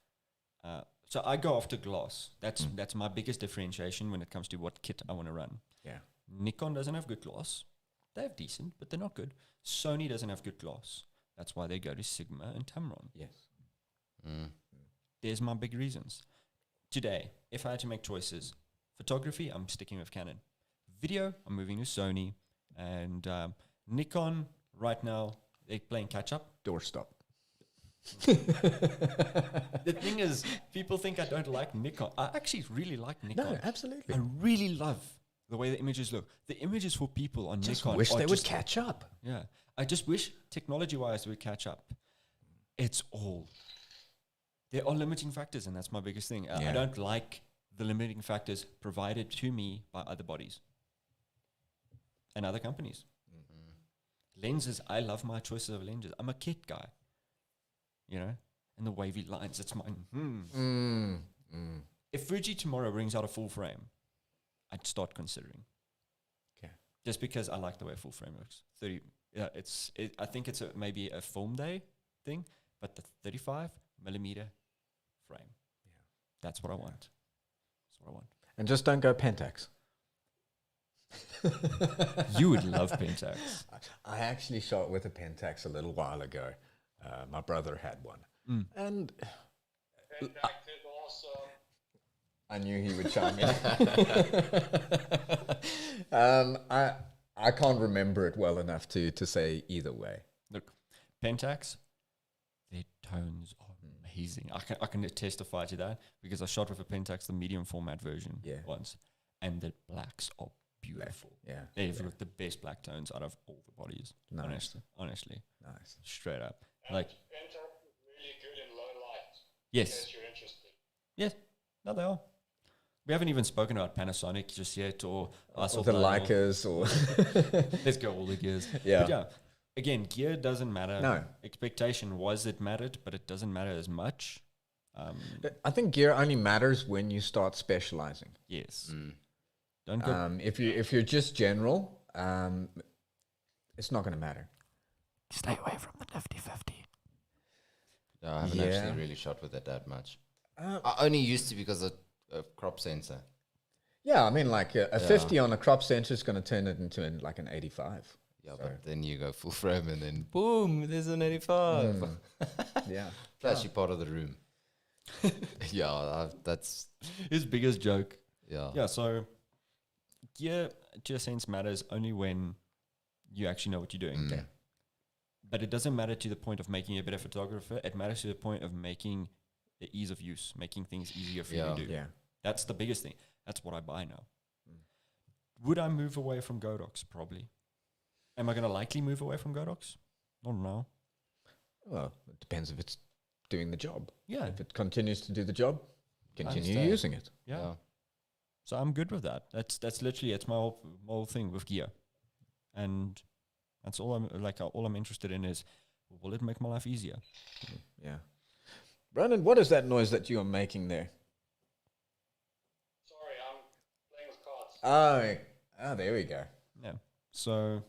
So I go after glass. That's my biggest differentiation when it comes to what kit I want to run. Yeah. Nikon doesn't have good glass. They have decent, but they're not good. Sony doesn't have good glass. That's why they go to Sigma and Tamron. Yes. There's my big reasons. Today, if I had to make choices, photography, I'm sticking with Canon. Video, I'm moving to Sony. And Nikon, right now, they're playing catch-up. Doorstop. The thing is, people think I don't like Nikon. I actually really like Nikon. No, absolutely. I really love the way the images look. The images for people on Just Nikon wish are they would just- catch up. Yeah. I just wish technology-wise we catch up. It's all. There are limiting factors, and that's my biggest thing. I Yeah. don't like the limiting factors provided to me by other bodies and other companies. Lenses, I love my choices of lenses. I'm a kit guy, you know, and the wavy lines, it's mine. If Fuji tomorrow brings out a full frame, I'd start considering. Okay. Just because I like the way full frame looks. 30, yeah, I think it's maybe a film day thing, but the 35 millimeter frame. Yeah. That's what I want. That's what I want. And just don't go Pentax. You would love Pentax. I actually shot with a Pentax a little while ago. My brother had one. And Pentax is awesome. I knew he would chime in. I can't remember it well enough to say either way. Look, Pentax, their tones are amazing. I can testify to that because I shot with a Pentax, the medium format version once, and the blacks are beautiful. Yeah. They've got the best black tones out of all the bodies. Nice. Honestly. Nice. Straight up. And Like, Pentax is really good in low light. In yes. case you're interested. Yes. No, they are. We haven't even spoken about Panasonic just yet, or Or the Leicas, or let's go all the gears. Yeah. But yeah, again, gear doesn't matter. No. Expectation was it mattered, but it doesn't matter as much. I think gear only matters when you start specializing. Yes. Don't go. If you're just general, it's not going to matter. Stay away from the nifty 50. No, I haven't Yeah. actually really shot with it that much. I only used to because of crop sensor. Yeah, I mean, like a 50 on a crop sensor is going to turn it into like an 85. Yeah, So- but then you go full frame and then boom, there's an 85. Yeah. Plus, you're part of the room. Yeah, that's His biggest joke. yeah. Yeah, so gear to a sense matters only when you actually know what you're doing. Okay. But it doesn't matter to the point of making you a better photographer. It matters to the point of making the ease of use, making things easier for you to do. Yeah. That's the biggest thing. That's what I buy now. Would I move away from Godox? Probably. Am I going to likely move away from Godox? I don't know. Well, it depends if it's doing the job. Yeah. If it continues to do the job, continue Understand. using it. Yeah. Yeah. So I'm good with that. That's literally it's my whole thing with gear, and that's all I'm interested in is will it make my life easier? Yeah. Brandon, what is that noise that you are making there? Sorry, I'm playing with cards. Oh, there we go. Yeah. So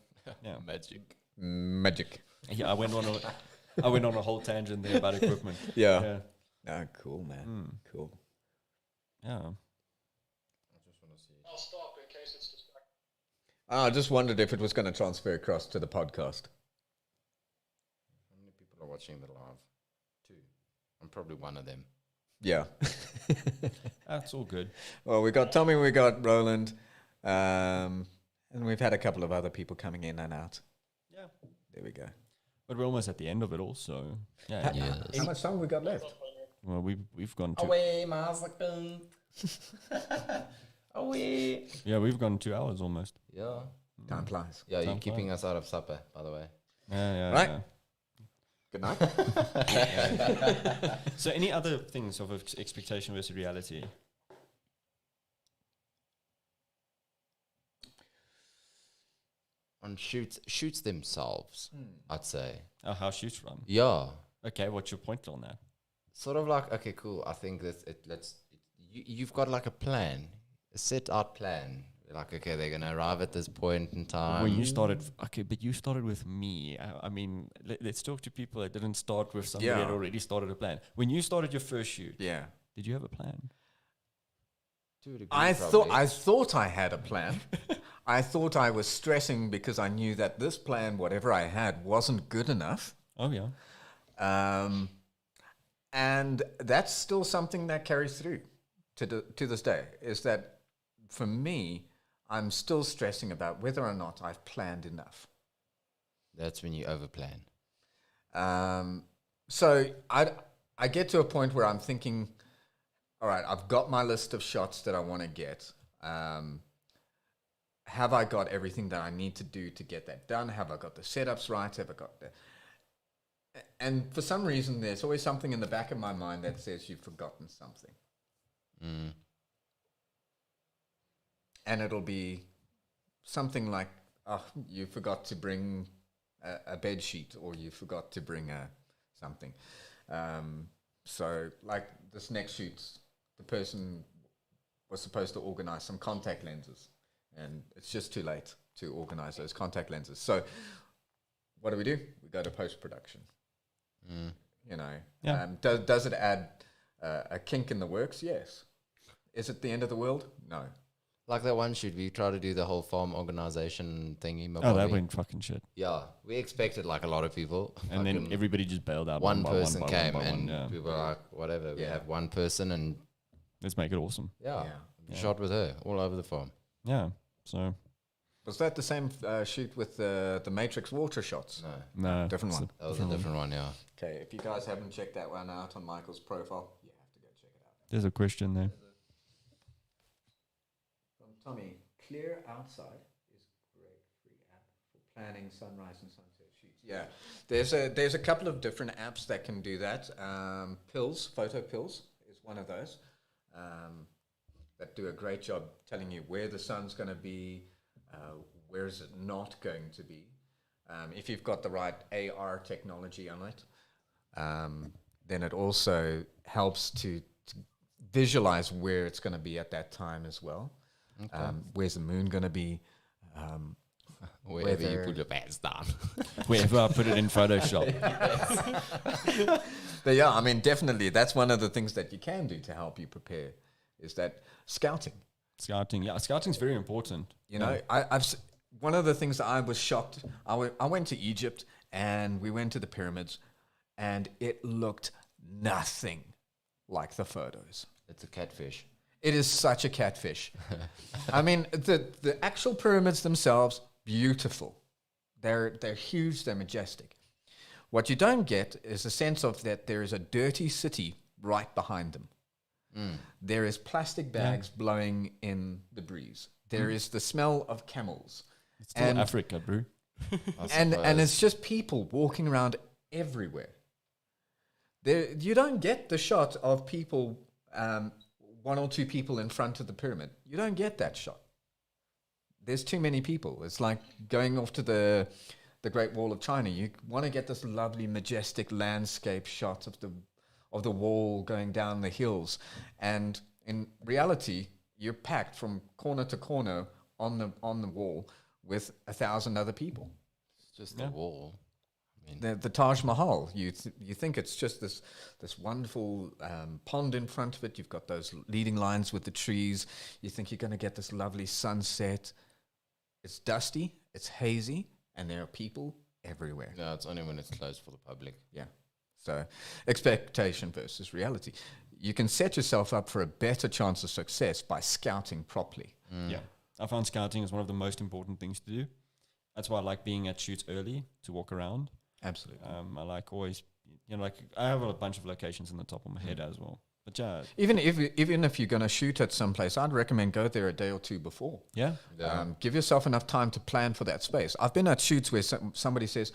yeah, Magic. Magic. yeah. I went on a whole tangent there about equipment. Yeah. Yeah. Cool, man. Cool. Yeah. I'll stop in case it's distracting. I just wondered if it was going to transfer across to the podcast. How many people are watching the live? 2. I'm probably one of them. Yeah. That's all good. Well, we got Tommy, we got Roland, and we've had a couple of other people coming in and out. Yeah. There we go. But we're almost at the end of it all, so yeah. Yes. How much time we got left? Well, we've gone Away, Mazakan. Away. Yeah, we've gone 2 hours almost. Yeah. Time flies. Yeah, you're Time keeping us out of supper, by the way. Yeah. Right. Yeah. Good night. So any other things of expectation versus reality? On shoots themselves, I'd say. Oh, how shoots run. Yeah. Okay, what's your point on that? Sort of like, okay, cool. I think that you've got like a plan, a set out plan. Like, okay, they're going to arrive at this point in time. When you started, okay, but you started with me. I mean, let's talk to people that didn't start with somebody that Yeah. already started a plan. When you started your first shoot, Yeah. did you have a plan? To a degree, I probably. thought I had a plan. I thought I was stressing because I knew that this plan, whatever I had, wasn't good enough. Oh, yeah. And that's still something that carries through to this day, is that for me, I'm still stressing about whether or not I've planned enough. That's when you overplan. So I get to a point where I'm thinking, all right, I've got my list of shots that I want to get. have I got everything that I need to do to get that done? Have I got the setups right? Have I got the... And for some reason, there's always something in the back of my mind that says you've forgotten something. And it'll be something like, oh, you forgot to bring a bed sheet, or you forgot to bring something. So like this next shoot, the person was supposed to organize some contact lenses, and it's just too late to organize those contact lenses. So what do? We go to post-production. You know, does it add a kink in the works? Yes. Is it the end of the world? No. Like that one shoot, we tried to do the whole farm organization thingy. Oh, that went fucking shit. Yeah, we expected like a lot of people. And then everybody just bailed out. One person came and and we were like, whatever, we have one person and... Let's make it awesome. Shot with her all over the farm. Yeah, so... Was that the same shoot with the Matrix water shots? No. Different one. That was a different one, yeah. Okay, if you guys haven't checked that one out on Michael's profile, you have to go check it out. There's a question there. From Tommy, Clear Outside is a great free app for planning sunrise and sunset shoots. Yeah, there's a couple of different apps that can do that. Photo Pills is one of those that do a great job telling you where the sun's going to be, where is it not going to be. If you've got the right AR technology on it, then it also helps to visualize where it's going to be at that time as well. Okay. Where's the moon going to be? Wherever you put your pants down. Wherever I put it in Photoshop. But yeah, I mean, definitely that's one of the things that you can do to help you prepare, is that scouting. Scouting is very important. You know, one of the things that I was shocked, I went to Egypt and we went to the pyramids and it looked nothing like the photos. It's a catfish. It is such a catfish. I mean, the actual pyramids themselves, beautiful. They're huge, they're majestic. What you don't get is a sense of that there is a dirty city right behind them. There is plastic bags blowing in the breeze. There is the smell of camels. It's still Africa, bro. and it's just people walking around everywhere. You don't get the shot of people, one or two people in front of the pyramid. You don't get that shot. There's too many people. It's like going off to the Great Wall of China. You want to get this lovely, majestic landscape shot of the wall going down the hills, and in reality, you're packed from corner to corner on the wall with 1,000 other people. It's just the wall. I mean, the Taj Mahal. You think it's just this wonderful pond in front of it. You've got those leading lines with the trees. You think you're going to get this lovely sunset. It's dusty. It's hazy, and there are people everywhere. No, it's only when it's closed for the public. Yeah. So expectation versus reality. You can set yourself up for a better chance of success by scouting properly. Yeah. I found scouting is one of the most important things to do. That's why I like being at shoots early to walk around. Absolutely. I like always, like I have a bunch of locations in the top of my head as well. But yeah. Even if you're going to shoot at some place, I'd recommend go there a day or two before. Yeah. Give yourself enough time to plan for that space. I've been at shoots where somebody says,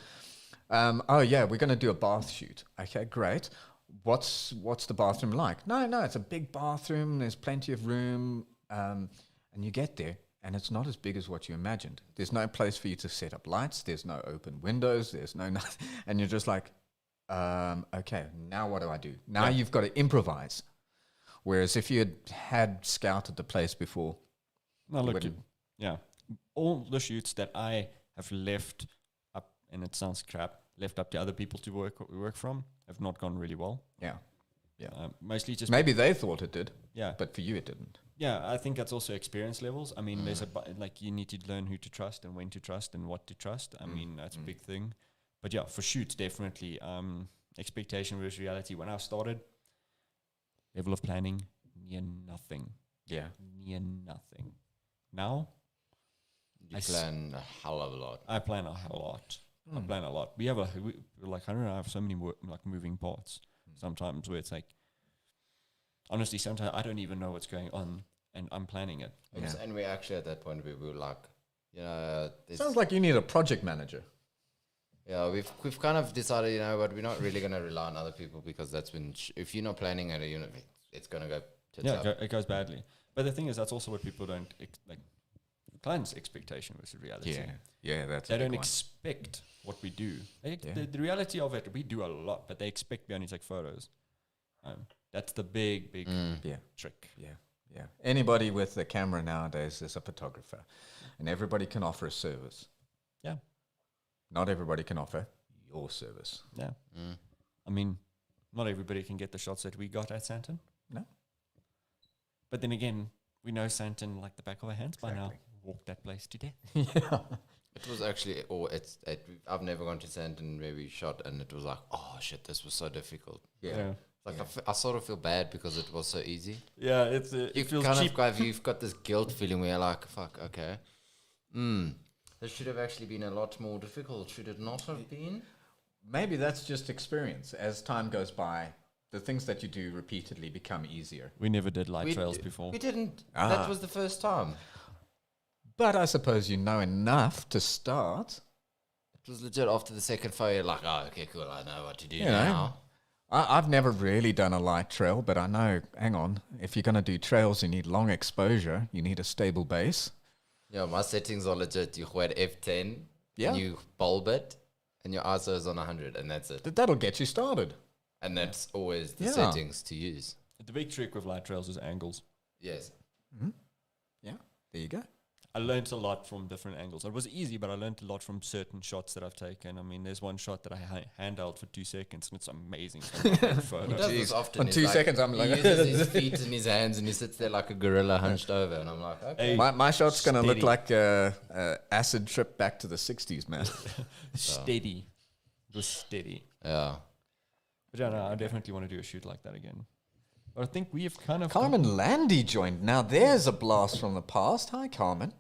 oh yeah, we're going to do a bath shoot. Okay, great. What's the bathroom like? No, it's a big bathroom. There's plenty of room. And you get there, and it's not as big as what you imagined. There's no place for you to set up lights. There's no open windows. There's no nothing. And you're just like, okay, now what do I do? Now you've got to improvise. Whereas if you had scouted the place before, all the shoots that I have left up, and it sounds crap, left up to other people to work from, have not gone really well. Yeah. Mostly just maybe they thought it did. Yeah, but for you it didn't. Yeah, I think that's also experience levels. I mean, there's you need to learn who to trust and when to trust and what to trust. I mean, that's a big thing. But yeah, for shoots, definitely expectation versus reality. When I started, level of planning, near nothing. Yeah. Near nothing. Now, You plan a hell of a lot. I plan a hell lot. I plan a lot. We have I have so many moving parts sometimes where it's like, honestly, sometimes I don't even know what's going on and I'm planning it. And we're actually at that point where we were like, you know, Sounds like you need a project manager. yeah, we've kind of decided, you know, but we're not really going to rely on other people because that's when if you're not planning at a unit, it's going to go tits up. it goes badly. But the thing is, that's also what people don't like. Clients' expectation versus reality. Yeah, that's. They a big don't one. expect what we do. Yeah. The reality of it, we do a lot, but they expect me only to take photos. That's the big Yeah. trick. Yeah. Anybody with a camera nowadays is a photographer, and everybody can offer a service. Yeah. Not everybody can offer your service. Yeah. I mean, not everybody can get the shots that we got at Santon. No. But then again, we know Santon like the back of our hands by now. Exactly. Walked that place to death. Yeah. It was actually, I've never gone to Santon where we shot, and it was like, oh shit, this was so difficult. Yeah. Like I sort of feel bad because it was so easy. Yeah, it You feels kind cheap. of you've got this guilt feeling where you're like, fuck, okay. This should have actually been a lot more difficult, should it not have been? Maybe that's just experience. As time goes by, the things that you do repeatedly become easier. We never did light trails before. We didn't. Ah. That was the first time. But I suppose you know enough to start. It was legit after the second photo, you're like, oh, okay, cool, I know what to do You know. now. I've never really done a light trail, but I know, hang on, if you're going to do trails, you need long exposure. You need a stable base. Yeah, my settings are legit. You hit F10, Yeah. and you bulb it, and your ISO is on 100, and that's it. That'll get you started. And that's always the Yeah. settings to use. The big trick with light trails is angles. Yes. Yeah, there you go. I learned a lot from different angles. It was easy, but I learned a lot from certain shots that I've taken. I mean, there's one shot that I handheld for 2 seconds, and it's amazing. He Photo. does this Jeez. often. On He's 2 seconds, I'm like... he uses his feet in his hands, and he sits there like a gorilla hunched over, and I'm like, okay. Hey, My shot's going to look Steady. like a acid trip back to the 60s, man. steady. It was steady. Yeah. But yeah, no, I definitely want to do a shoot like that again. But I think we have kind of... Carmen Landy joined. Now, there's a blast from the past. Hi, Carmen.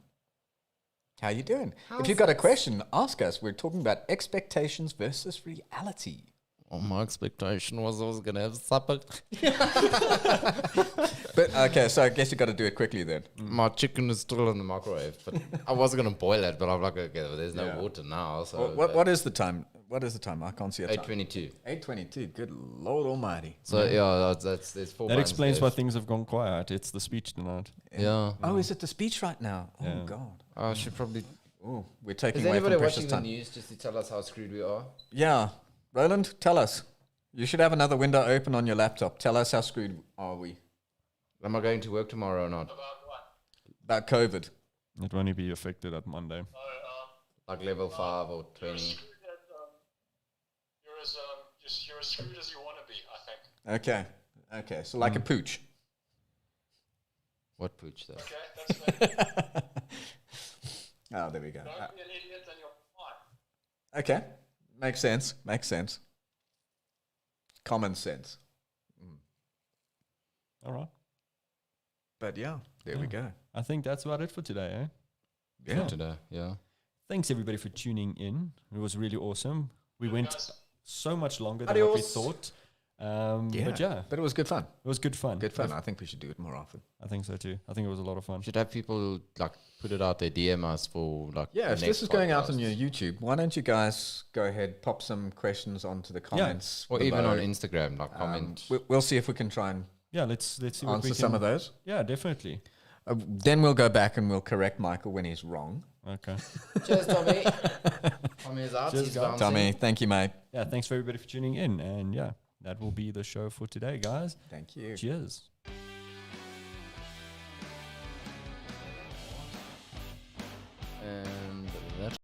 How you doing? If you've got a question, ask us. We're talking about expectations versus reality. Oh, my expectation was I was going to have supper. But, okay, so I guess you got to do it quickly then. My chicken is still in the microwave, but I wasn't going to boil it, but I'm like, okay, well, there's no Yeah. water now. So What is the time? What is the time? I can't see a time. 8:22. 8:22. Good Lord Almighty. So yeah, there's 4 That buttons explains why left. things have gone quiet. It's the speech tonight. Yeah. Oh, is it the speech right now? Oh, Yeah. God. I should probably. Oh, we're taking Is away anybody from precious watching the time. news just to tell us how screwed we are? Yeah. Roland, tell us. You should have another window open on your laptop. Tell us how screwed are we Am I going to work tomorrow or not? About what? about COVID. It will only be affected at Monday. Like level 5 or 20? You're as screwed as you want to be, I think. Okay. Okay. So like a pooch. What pooch though? Okay, that's fair. Oh, there we go. Don't be an idiot and you're fine. Okay. Makes sense. Makes sense. Common sense. All right. But yeah, there we go. I think that's about it for today, eh? Yeah. Today, yeah. Thanks, everybody, for tuning in. It was really awesome. We went Guys, so much longer than what we Adios. thought. But yeah, But it was good fun. it was good fun. Good fun. I think we should do it more often. I think so too. I think it was a lot of fun. Should have people like put it out there, DM us for like. Yeah, the if this next is going out on podcast. your YouTube, why don't you guys go ahead, pop some questions onto the comments. Or even below. on Instagram, like comment. We'll see if we can try and Yeah, let's see what we answer can. some of those. Yeah, definitely. Then we'll go back and we'll correct Michael when he's wrong. Okay. Cheers, Tommy. Tommy is out. Cheers, He's guys. bouncing. Tommy, thank you, mate. Yeah, thanks for everybody for tuning in. And yeah, that will be the show for today, guys. Thank you. Cheers.